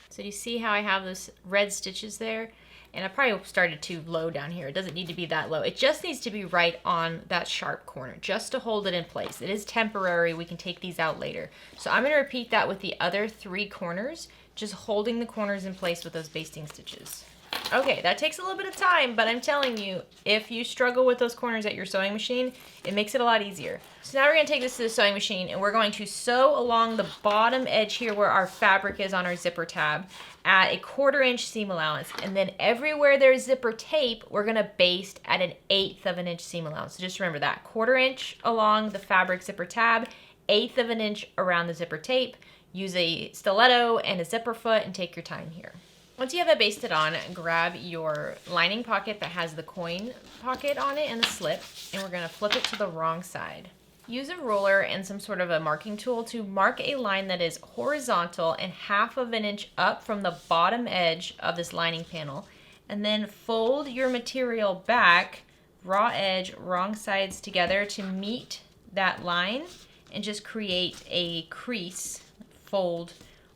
So you see how I have those red stitches there? And I probably started too low down here. It doesn't need to be that low. It just needs to be right on that sharp corner, just to hold it in place. It is temporary. We can take these out later. So I'm going to repeat that with the other 3 corners, just holding the corners in place with those basting stitches. Okay, that takes a little bit of time, but I'm telling you, if you struggle with those corners at your sewing machine, it makes it a lot easier. So now we're going to take this to the sewing machine, and we're going to sew along the bottom edge here where our fabric is on our zipper tab at 1/4 inch seam allowance. And then everywhere there's zipper tape, we're going to baste at 1/8 of an inch seam allowance. So just remember that, 1/4 inch along the fabric zipper tab, 1/8 of an inch around the zipper tape. Use a stiletto and a zipper foot and take your time here. Once you have that basted on, grab your lining pocket that has the coin pocket on it and the slip, and we're going to flip it to the wrong side. Use a ruler and some sort of a marking tool to mark a line that is horizontal and 1/2 of an inch up from the bottom edge of this lining panel, and then fold your material back, raw edge, wrong sides together to meet that line, and just create a crease fold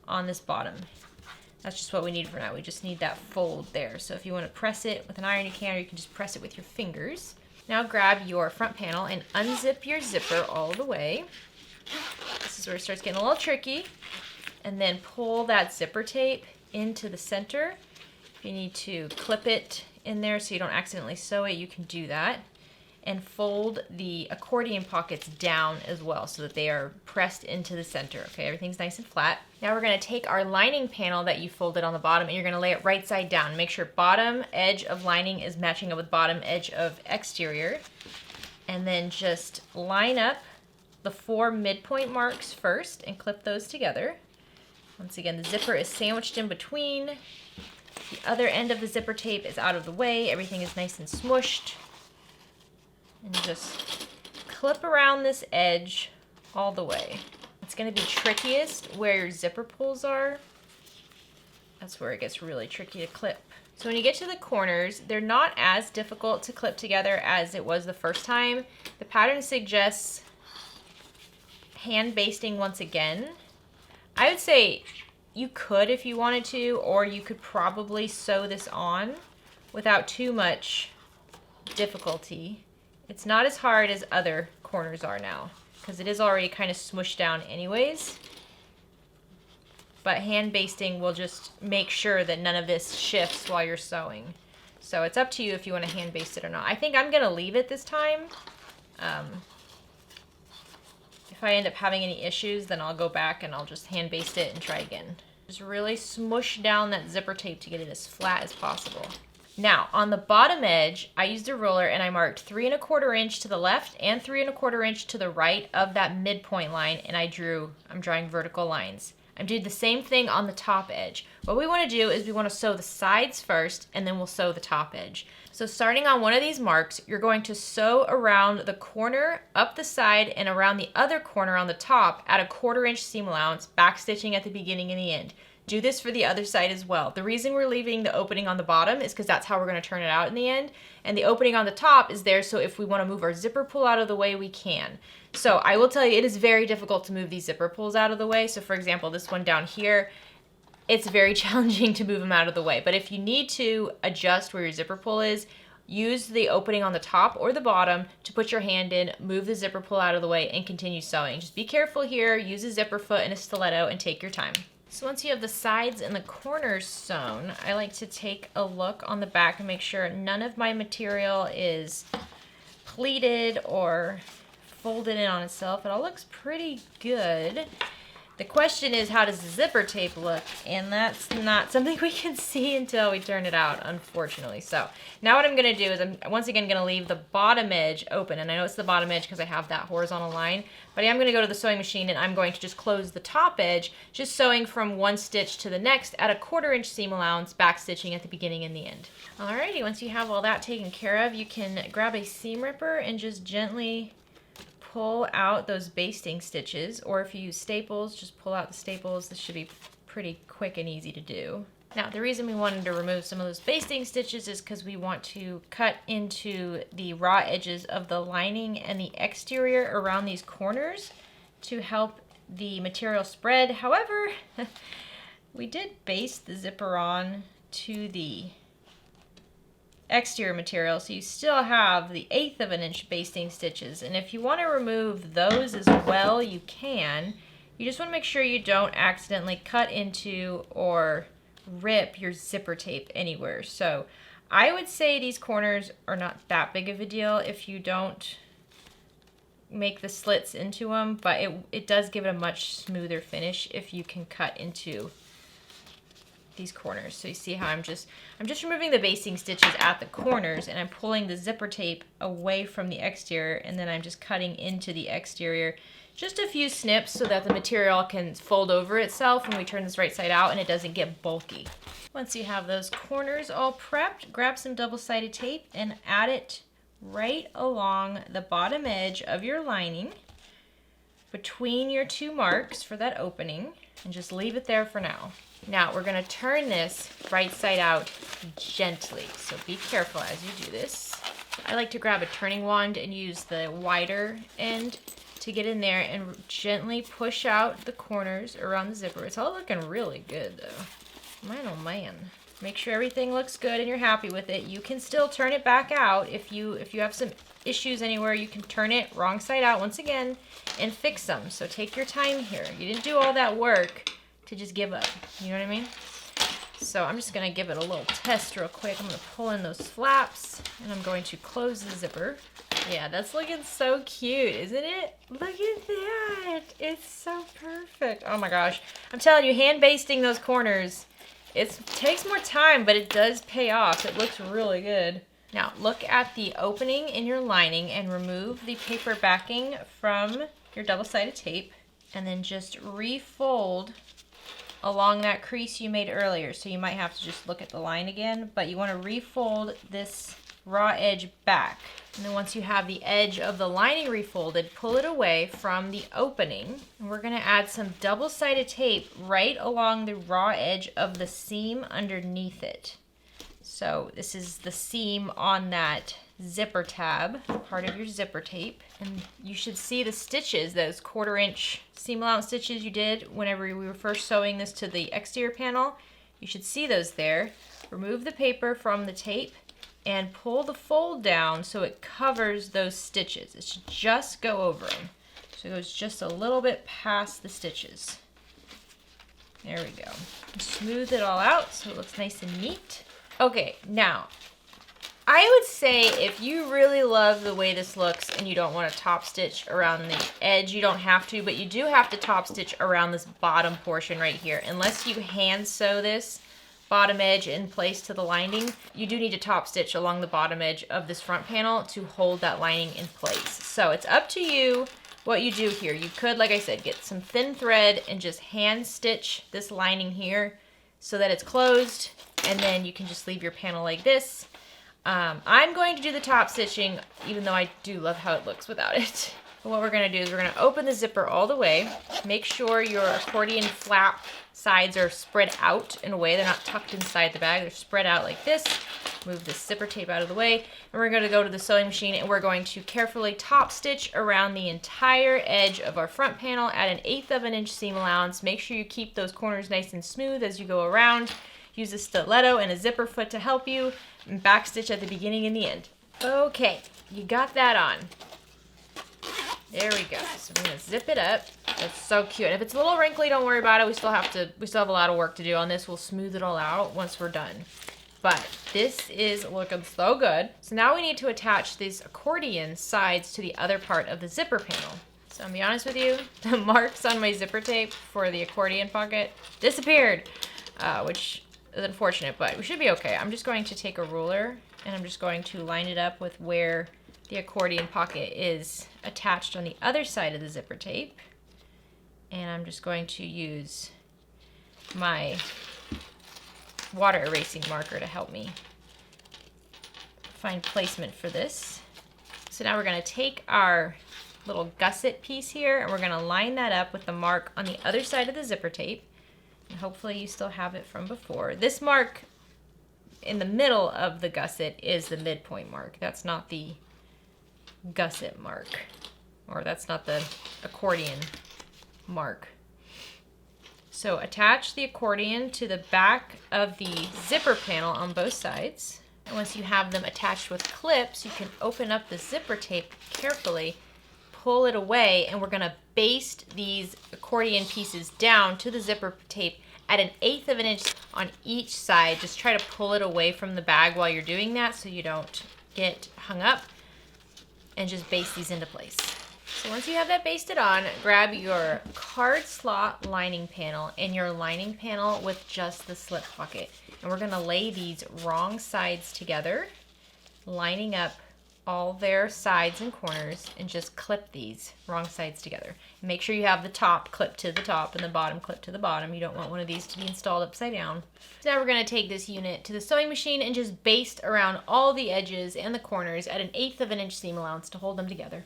on this bottom. That's just what we need for now. We just need that fold there. So if you want to press it with an iron, you can, or you can just press it with your fingers. Now grab your front panel and unzip your zipper all the way. This is where it starts getting a little tricky. And then pull that zipper tape into the center. If you need to clip it in there so you don't accidentally sew it, you can do that. And fold the accordion pockets down as well so that they are pressed into the center. Okay, everything's nice and flat. Now we're going to take our lining panel that you folded on the bottom, and you're going to lay it right side down. Make sure bottom edge of lining is matching up with bottom edge of exterior. And then just line up the 4 midpoint marks first and clip those together. Once again, the zipper is sandwiched in between. The other end of the zipper tape is out of the way. Everything is nice and smooshed. And just clip around this edge all the way. It's going to be trickiest where your zipper pulls are. That's where it gets really tricky to clip. So when you get to the corners, they're not as difficult to clip together as it was the first time. The pattern suggests hand basting once again. I would say you could if you wanted to, or you could probably sew this on without too much difficulty. It's not as hard as other corners are now, because it is already kind of smushed down anyways. But hand basting will just make sure that none of this shifts while you're sewing. So it's up to you if you want to hand baste it or not. I think I'm going to leave it this time. If I end up having any issues, then I'll go back and I'll just hand baste it and try again. Just really smush down that zipper tape to get it as flat as possible. Now, on the bottom edge, I used a ruler and I marked 3 1/4 inch to the left and 3 1/4 inch to the right of that midpoint line, and I'm drawing vertical lines. I'm doing the same thing on the top edge. What we want to do is we want to sew the sides first, and then we'll sew the top edge. So starting on one of these marks, you're going to sew around the corner, up the side, and around the other corner on the top at a 1/4 inch seam allowance, backstitching at the beginning and the end. Do this for the other side as well. The reason we're leaving the opening on the bottom is because that's how we're going to turn it out in the end. And the opening on the top is there so if we want to move our zipper pull out of the way, we can. So I will tell you, it is very difficult to move these zipper pulls out of the way. So for example, this one down here, it's very challenging to move them out of the way. But if you need to adjust where your zipper pull is, use the opening on the top or the bottom to put your hand in, move the zipper pull out of the way, and continue sewing. Just be careful here, use a zipper foot and a stiletto, and take your time. So once you have the sides and the corners sewn, I like to take a look on the back and make sure none of my material is pleated or folded in on itself. It all looks pretty good. The question is, how does the zipper tape look? And that's not something we can see until we turn it out, unfortunately. So now what I'm going to do is I'm once again going to leave the bottom edge open. And I know it's the bottom edge because I have that horizontal line. But I am going to go to the sewing machine and I'm going to just close the top edge, just sewing from one stitch to the next at a 1/4 inch seam allowance, back stitching at the beginning and the end. Alrighty, once you have all that taken care of, you can grab a seam ripper and just gently pull out those basting stitches, or if you use staples, just pull out the staples. This should be pretty quick and easy to do. Now, the reason we wanted to remove some of those basting stitches is because we want to cut into the raw edges of the lining and the exterior around these corners to help the material spread. However, we did baste the zipper on to the exterior material, so you still have the 1/8 of an inch basting stitches, and if you want to remove those as well, you can. You just want to make sure you don't accidentally cut into or rip your zipper tape anywhere. So I would say these corners are not that big of a deal if you don't make the slits into them, but it does give it a much smoother finish if you can cut into these corners. So you see how I'm just removing the basting stitches at the corners, and I'm pulling the zipper tape away from the exterior, and then I'm just cutting into the exterior just a few snips so that the material can fold over itself when we turn this right side out and it doesn't get bulky. Once you have those corners all prepped, grab some double-sided tape and add it right along the bottom edge of your lining between your two marks for that opening, and just leave it there for now. Now we're going to turn this right side out gently, so be careful as you do this. I like to grab a turning wand and use the wider end to get in there and gently push out the corners around the zipper. It's all looking really good though. Man, oh man. Make sure everything looks good and you're happy with it. You can still turn it back out. If you have some issues anywhere, you can turn it wrong side out once again and fix them. So take your time here. You didn't do all that work to just give up. You know what I mean? So I'm just going to give it a little test real quick. I'm going to pull in those flaps and I'm going to close the zipper. Yeah, that's looking so cute, isn't it? Look at that. It's so perfect. Oh my gosh. I'm telling you, hand basting those corners, it takes more time, but it does pay off. It looks really good. Now look at the opening in your lining and remove the paper backing from your double-sided tape, and then just refold along that crease you made earlier. So you might have to just look at the line again, but you want to refold this raw edge back. And then once you have the edge of the lining refolded, pull it away from the opening. And we're going to add some double-sided tape right along the raw edge of the seam underneath it. So this is the seam on that zipper tab, part of your zipper tape. And you should see the stitches, those 1/4 inch seam allowance stitches you did whenever we were first sewing this to the exterior panel. You should see those there. Remove the paper from the tape and pull the fold down so it covers those stitches. It should just go over them. So it goes just a little bit past the stitches. There we go. Smooth it all out so it looks nice and neat. Okay, now, I would say if you really love the way this looks and you don't want to top stitch around the edge, you don't have to, but you do have to top stitch around this bottom portion right here. Unless you hand sew this bottom edge in place to the lining, you do need to top stitch along the bottom edge of this front panel to hold that lining in place. So it's up to you what you do here. You could, like I said, get some thin thread and just hand stitch this lining here so that it's closed, and then you can just leave your panel like this. I'm going to do the top stitching, even though I do love how it looks without it. But what we're going to do is we're going to open the zipper all the way. Make sure your accordion flap sides are spread out in a way. They're not tucked inside the bag. They're spread out like this. Move this zipper tape out of the way. And we're going to go to the sewing machine and we're going to carefully top stitch around the entire edge of our front panel at 1/8 of an inch seam allowance. Make sure you keep those corners nice and smooth as you go around. Use a stiletto and a zipper foot to help you, and back stitch at the beginning and the end. Okay, you got that on. There we go. So we're gonna zip it up. That's so cute. And if it's a little wrinkly, don't worry about it. We still have a lot of work to do on this. We'll smooth it all out once we're done. But this is looking so good. So now we need to attach these accordion sides to the other part of the zipper panel. So I'm gonna be honest with you, the marks on my zipper tape for the accordion pocket disappeared, which is unfortunate, but we should be okay. I'm just going to take a ruler and I'm just going to line it up with where the accordion pocket is attached on the other side of the zipper tape. And I'm just going to use my water erasing marker to help me find placement for this. So now we're going to take our little gusset piece here and we're going to line that up with the mark on the other side of the zipper tape. And hopefully you still have it from before. This mark in the middle of the gusset is the midpoint mark. That's not the gusset mark, or that's not the accordion mark. So attach the accordion to the back of the zipper panel on both sides. And once you have them attached with clips, you can open up the zipper tape carefully, pull it away, and we're going to baste these accordion pieces down to the zipper tape at 1/8 of an inch on each side. Just try to pull it away from the bag while you're doing that so you don't get hung up, and just baste these into place. So once you have that basted on, grab your card slot lining panel and your lining panel with just the slip pocket. And we're gonna lay these wrong sides together, lining up all their sides and corners, and just clip these wrong sides together. And make sure you have the top clipped to the top and the bottom clipped to the bottom. You don't want one of these to be installed upside down. So now we're gonna take this unit to the sewing machine and just baste around all the edges and the corners at 1/8 of an inch seam allowance to hold them together.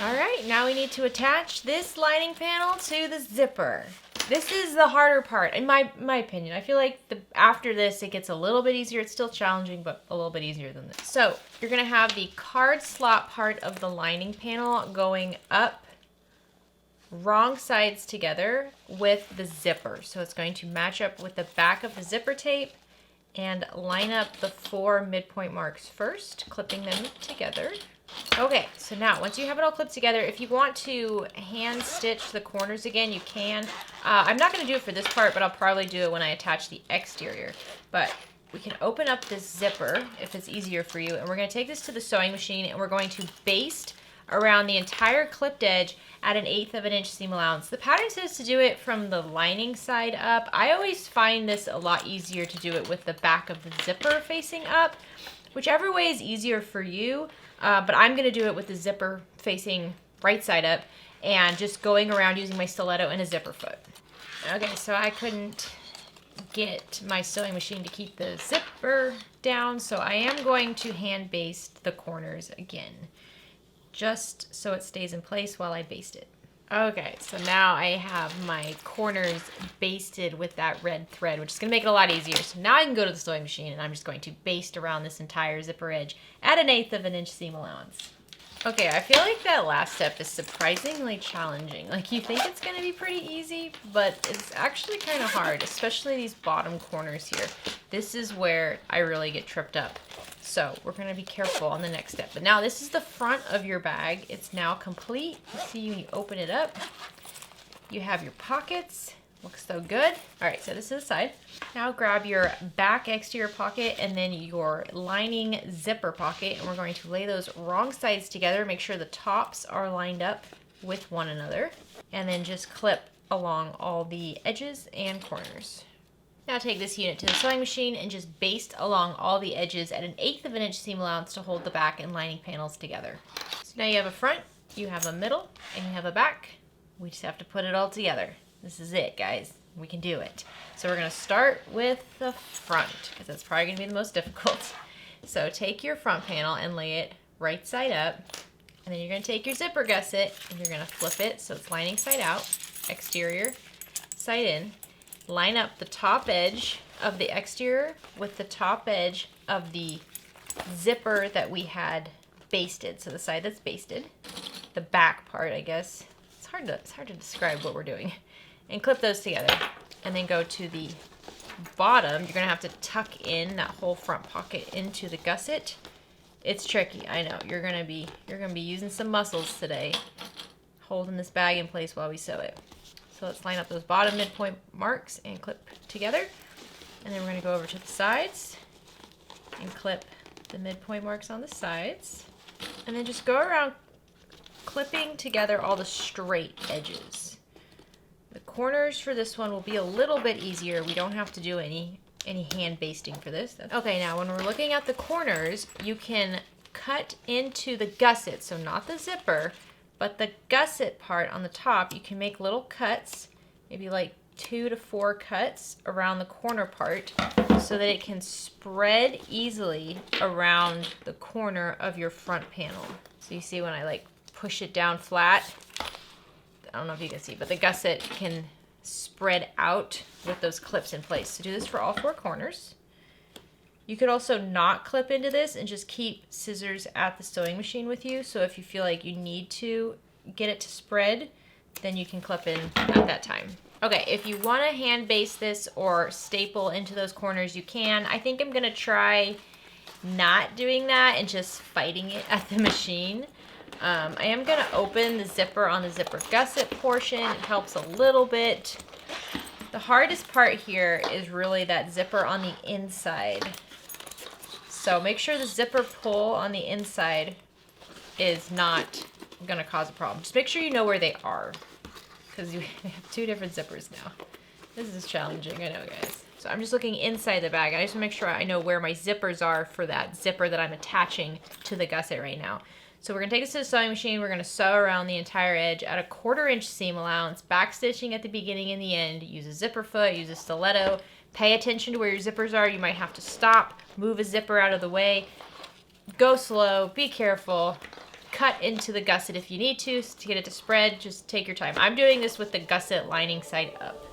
All right, now we need to attach this lining panel to the zipper. This is the harder part, in my opinion. I feel like after this, it gets a little bit easier. It's still challenging, but a little bit easier than this. So you're gonna have the card slot part of the lining panel going up wrong sides together with the zipper. So it's going to match up with the back of the zipper tape and line up the 4 midpoint marks first, clipping them together. Okay, so now once you have it all clipped together, if you want to hand stitch the corners again, you can. I'm not going to do it for this part, but I'll probably do it when I attach the exterior. But we can open up this zipper if it's easier for you, and we're going to take this to the sewing machine and we're going to baste around the entire clipped edge at 1/8 of an inch seam allowance. The pattern says to do it from the lining side up. I always find this a lot easier to do it with the back of the zipper facing up. Whichever way is easier for you, but I'm going to do it with the zipper facing right side up and just going around using my stiletto and a zipper foot. Okay, so I couldn't get my sewing machine to keep the zipper down, so I am going to hand baste the corners again, just so it stays in place while I baste it. Okay, so now I have my corners basted with that red thread, which is gonna make it a lot easier. So now I can go to the sewing machine and I'm just going to baste around this entire zipper edge at 1/8 of an inch seam allowance. Okay, I feel like that last step is surprisingly challenging. Like, you think it's gonna be pretty easy, but it's actually kind of hard, especially these bottom corners here. This is where I really get tripped up. So we're gonna be careful on the next step. But now this is the front of your bag. It's now complete. You see when you open it up, you have your pockets. Looks so good. All right, so this is the side. Now grab your back exterior pocket and then your lining zipper pocket, and we're going to lay those wrong sides together. Make sure the tops are lined up with one another, and then just clip along all the edges and corners. Now take this unit to the sewing machine and just baste along all the edges at 1/8 of an inch seam allowance to hold the back and lining panels together. So now you have a front, you have a middle, and you have a back. We just have to put it all together. This is it, guys. We can do it. So we're gonna start with the front, because that's probably gonna be the most difficult. So take your front panel and lay it right side up, and then you're gonna take your zipper gusset and you're gonna flip it so it's lining side out, exterior side in. Line up the top edge of the exterior with the top edge of the zipper that we had basted. So the side that's basted, the back part, I guess. It's hard to describe what we're doing. And clip those together. And then go to the bottom. You're gonna have to tuck in that whole front pocket into the gusset. It's tricky, I know. You're gonna be using some muscles today, holding this bag in place while we sew it. So let's line up those bottom midpoint marks and clip together. And then we're gonna go over to the sides and clip the midpoint marks on the sides. And then just go around clipping together all the straight edges. The corners for this one will be a little bit easier. We don't have to do any hand basting for this. Okay, now when we're looking at the corners, you can cut into the gusset, so not the zipper, but the gusset part on the top. You can make little cuts, maybe like 2 to 4 cuts around the corner part so that it can spread easily around the corner of your front panel. So you see when I like push it down flat, I don't know if you can see, but the gusset can spread out with those clips in place. So do this for all 4 corners. You could also not clip into this and just keep scissors at the sewing machine with you. So if you feel like you need to get it to spread, then you can clip in at that time. Okay, if you want to hand baste this or staple into those corners, you can. I think I'm gonna try not doing that and just fighting it at the machine. I am gonna open the zipper on the zipper gusset portion. It helps a little bit. The hardest part here is really that zipper on the inside. So make sure the zipper pull on the inside is not gonna cause a problem. Just make sure you know where they are, because you have 2 different zippers now. This is challenging, I know, guys. So I'm just looking inside the bag. I just want to make sure I know where my zippers are for that zipper that I'm attaching to the gusset right now. So we're gonna take this to the sewing machine. We're gonna sew around the entire edge at 1/4 inch seam allowance, back stitching at the beginning and the end. Use a zipper foot, use a stiletto. Pay attention to where your zippers are. You might have to stop, move a zipper out of the way. Go slow, be careful. Cut into the gusset if you need to get it to spread. Just take your time. I'm doing this with the gusset lining side up.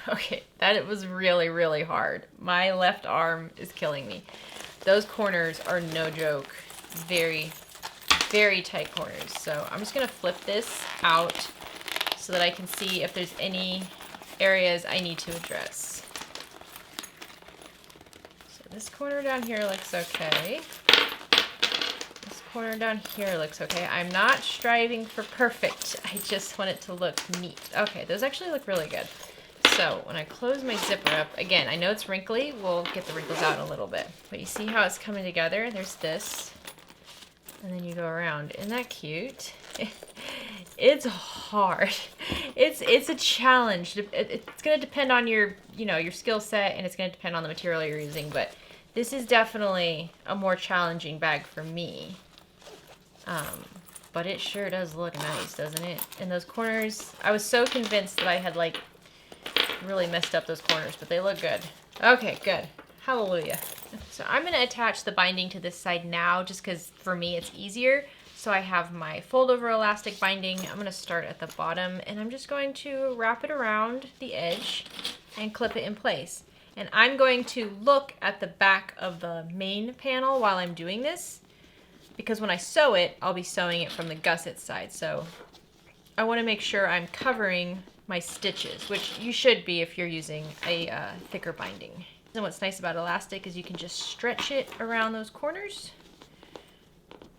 Okay, that was really, really hard. My left arm is killing me. Those corners are no joke. Very, very tight corners. So I'm just gonna flip this out so that I can see if there's any areas I need to address. So this corner down here looks okay. This corner down here looks okay. I'm not striving for perfect. I just want it to look neat. Okay, those actually look really good. So when I close my zipper up, again, I know it's wrinkly. We'll get the wrinkles out in a little bit. But you see how it's coming together? There's this. And then you go around. Isn't that cute? It's hard. It's a challenge. It's going to depend on your skill set, and it's going to depend on the material you're using. But this is definitely a more challenging bag for me. But it sure does look nice, doesn't it? And those corners, I was so convinced that I had like really messed up those corners, but they look good. Okay, good. Hallelujah. So I'm going to attach the binding to this side now just because for me it's easier. So I have my fold over elastic binding. I'm going to start at the bottom and I'm just going to wrap it around the edge and clip it in place. And I'm going to look at the back of the main panel while I'm doing this, because when I sew it, I'll be sewing it from the gusset side. So I want to make sure I'm covering my stitches, which you should be if you're using a thicker binding. And what's nice about elastic is you can just stretch it around those corners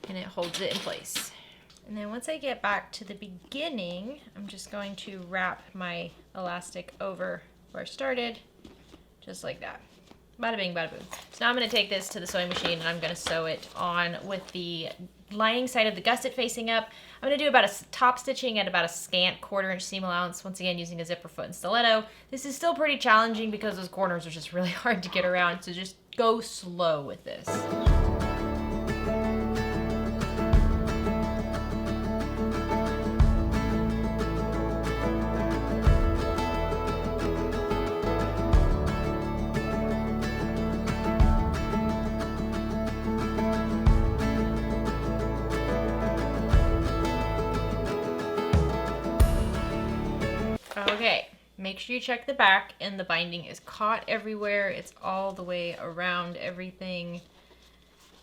and it holds it in place. And then once I get back to the beginning, I'm just going to wrap my elastic over where I started, just like that. Bada bing, bada boom. So now I'm going to take this to the sewing machine and I'm going to sew it on with the lining side of the gusset facing up. I'm going to do about a top stitching at about a scant 1/4 inch seam allowance, once again using a zipper foot and stiletto. This is still pretty challenging because those corners are just really hard to get around, so just go slow with this. Okay, make sure you check the back and the binding is caught everywhere. It's all the way around everything.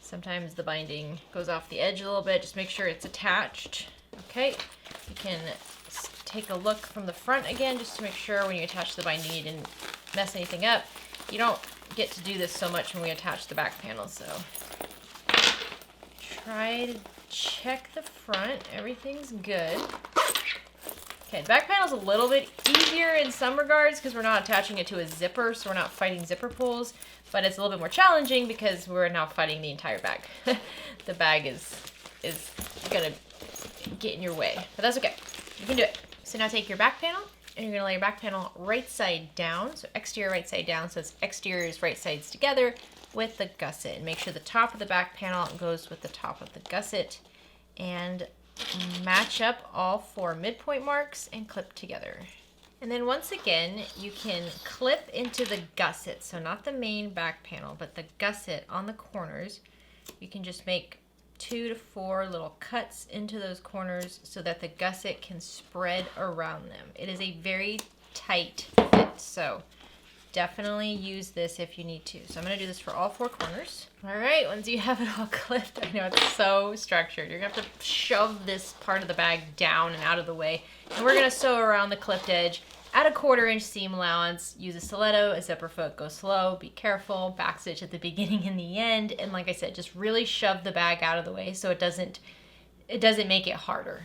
Sometimes the binding goes off the edge a little bit. Just make sure it's attached. Okay, you can take a look from the front again just to make sure when you attach the binding you didn't mess anything up. You don't get to do this so much when we attach the back panel, so try to check the front. Everything's good. Okay, the back panel's a little bit easier in some regards because we're not attaching it to a zipper, so we're not fighting zipper pulls, but it's a little bit more challenging because we're now fighting the entire bag. The bag is gonna get in your way, but that's okay. You can do it. So now take your back panel and you're gonna lay your back panel right side down, so exterior right side down, so it's exteriors right sides together with the gusset. And make sure the top of the back panel goes with the top of the gusset, and match up all 4 midpoint marks and clip together. And then once again, you can clip into the gusset, so not the main back panel, but the gusset on the corners. You can just make 2 to 4 little cuts into those corners so that the gusset can spread around them. It is a very tight fit, so definitely use this if you need to. So I'm going to do this for all 4 corners. All right, once you have it all clipped, I know it's so structured. You're going to have to shove this part of the bag down and out of the way. And we're going to sew around the clipped edge at a 1/4 inch seam allowance. Use a stiletto, a zipper foot, go slow, be careful, back stitch at the beginning and the end. And like I said, just really shove the bag out of the way so it doesn't make it harder.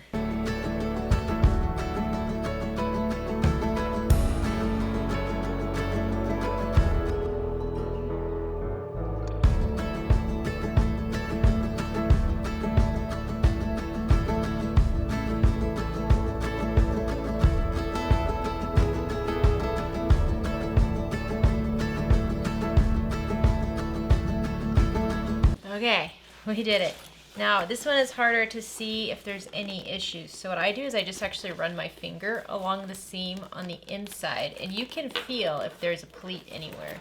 Okay, we did it. Now this one is harder to see if there's any issues. So what I do is I just actually run my finger along the seam on the inside, and you can feel if there's a pleat anywhere.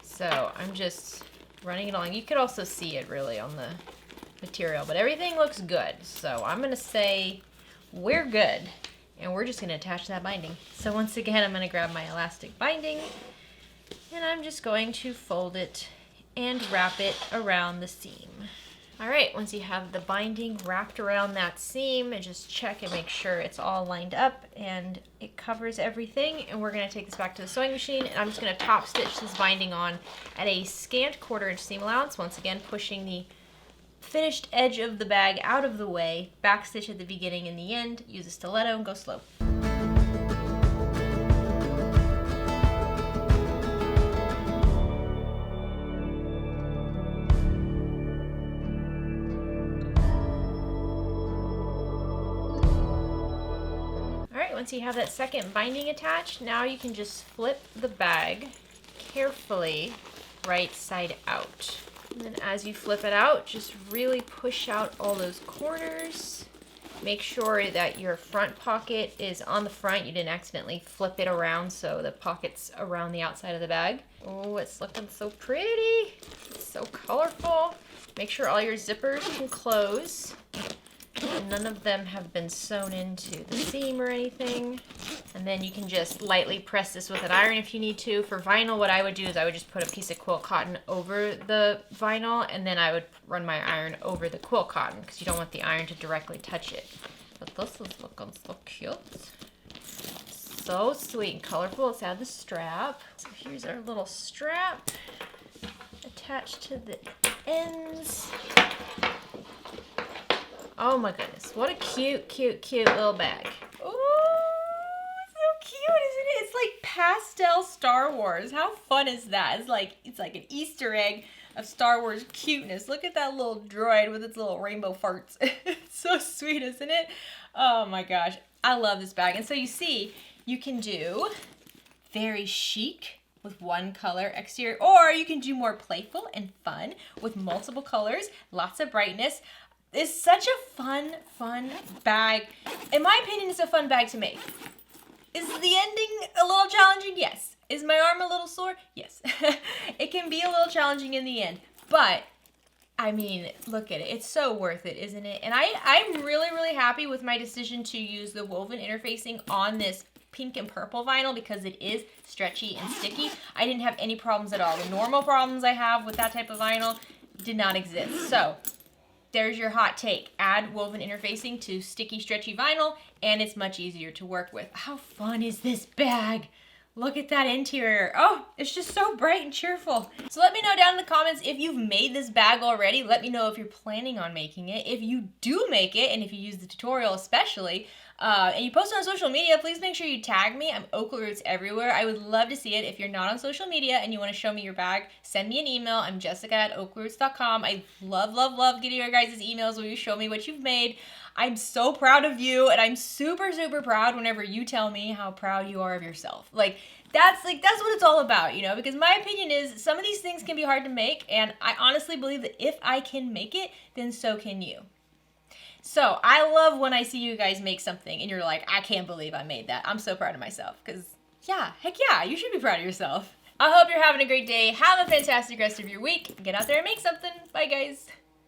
So I'm just running it along. You could also see it really on the material, but everything looks good. So I'm gonna say we're good, and we're just gonna attach that binding. So once again, I'm gonna grab my elastic binding, and I'm just going to fold it and wrap it around the seam. All right, once you have the binding wrapped around that seam, and just check and make sure it's all lined up and it covers everything. And we're gonna take this back to the sewing machine, and I'm just gonna top stitch this binding on at a scant 1/4 inch seam allowance, once again pushing the finished edge of the bag out of the way, back stitch at the beginning and the end, use a stiletto and go slow. Once you have that second binding attached, now you can just flip the bag carefully right side out. And then as you flip it out, just really push out all those corners. Make sure that your front pocket is on the front. You didn't accidentally flip it around, so the pocket's around the outside of the bag. Oh, it's looking so pretty. It's so colorful. Make sure all your zippers can close. None of them have been sewn into the seam or anything. And then you can just lightly press this with an iron if you need to. For vinyl, what I would do is I would just put a piece of quilt cotton over the vinyl, and then I would run my iron over the quilt cotton because you don't want the iron to directly touch it. But this is looking so cute. So sweet and colorful. Let's add the strap. So here's our little strap attached to the ends. Oh my goodness, what a cute, cute, cute little bag. Cute, isn't it? It's like pastel Star Wars. How fun is that? It's like an Easter egg of Star Wars cuteness. Look at that little droid with its little rainbow farts. It's so sweet, isn't it? Oh my gosh, I love this bag. And so you see, you can do very chic with one color exterior, or you can do more playful and fun with multiple colors, lots of brightness. It's such a fun bag. In my opinion, it's a fun bag to make. Is the ending a little challenging? Yes. Is my arm a little sore? Yes. It can be a little challenging in the end, but I mean, look at it. It's so worth it, isn't it? And I'm really, really happy with my decision to use the woven interfacing on this pink and purple vinyl because it is stretchy and sticky. I didn't have any problems at all. The normal problems I have with that type of vinyl did not exist. So there's your hot take. Add woven interfacing to sticky, stretchy vinyl, and it's much easier to work with. How fun is this bag? Look at that interior. Oh, it's just so bright and cheerful. So let me know down in the comments if you've made this bag already. Let me know if you're planning on making it. If you do make it, and if you use the tutorial especially, and you post it on social media, please make sure you tag me. I'm OklaRoots everywhere. I would love to see it. If you're not on social media and you want to show me your bag, send me an email. I'm Jessica@OklaRoots.com. I love, love, love getting your guys' emails where you show me what you've made. I'm so proud of you, and I'm super, super proud whenever you tell me how proud you are of yourself. That's what it's all about, you know, because my opinion is some of these things can be hard to make, and I honestly believe that if I can make it, then so can you. So I love when I see you guys make something and you're like, I can't believe I made that. I'm so proud of myself because, yeah, heck yeah, you should be proud of yourself. I hope you're having a great day. Have a fantastic rest of your week. Get out there and make something. Bye, guys.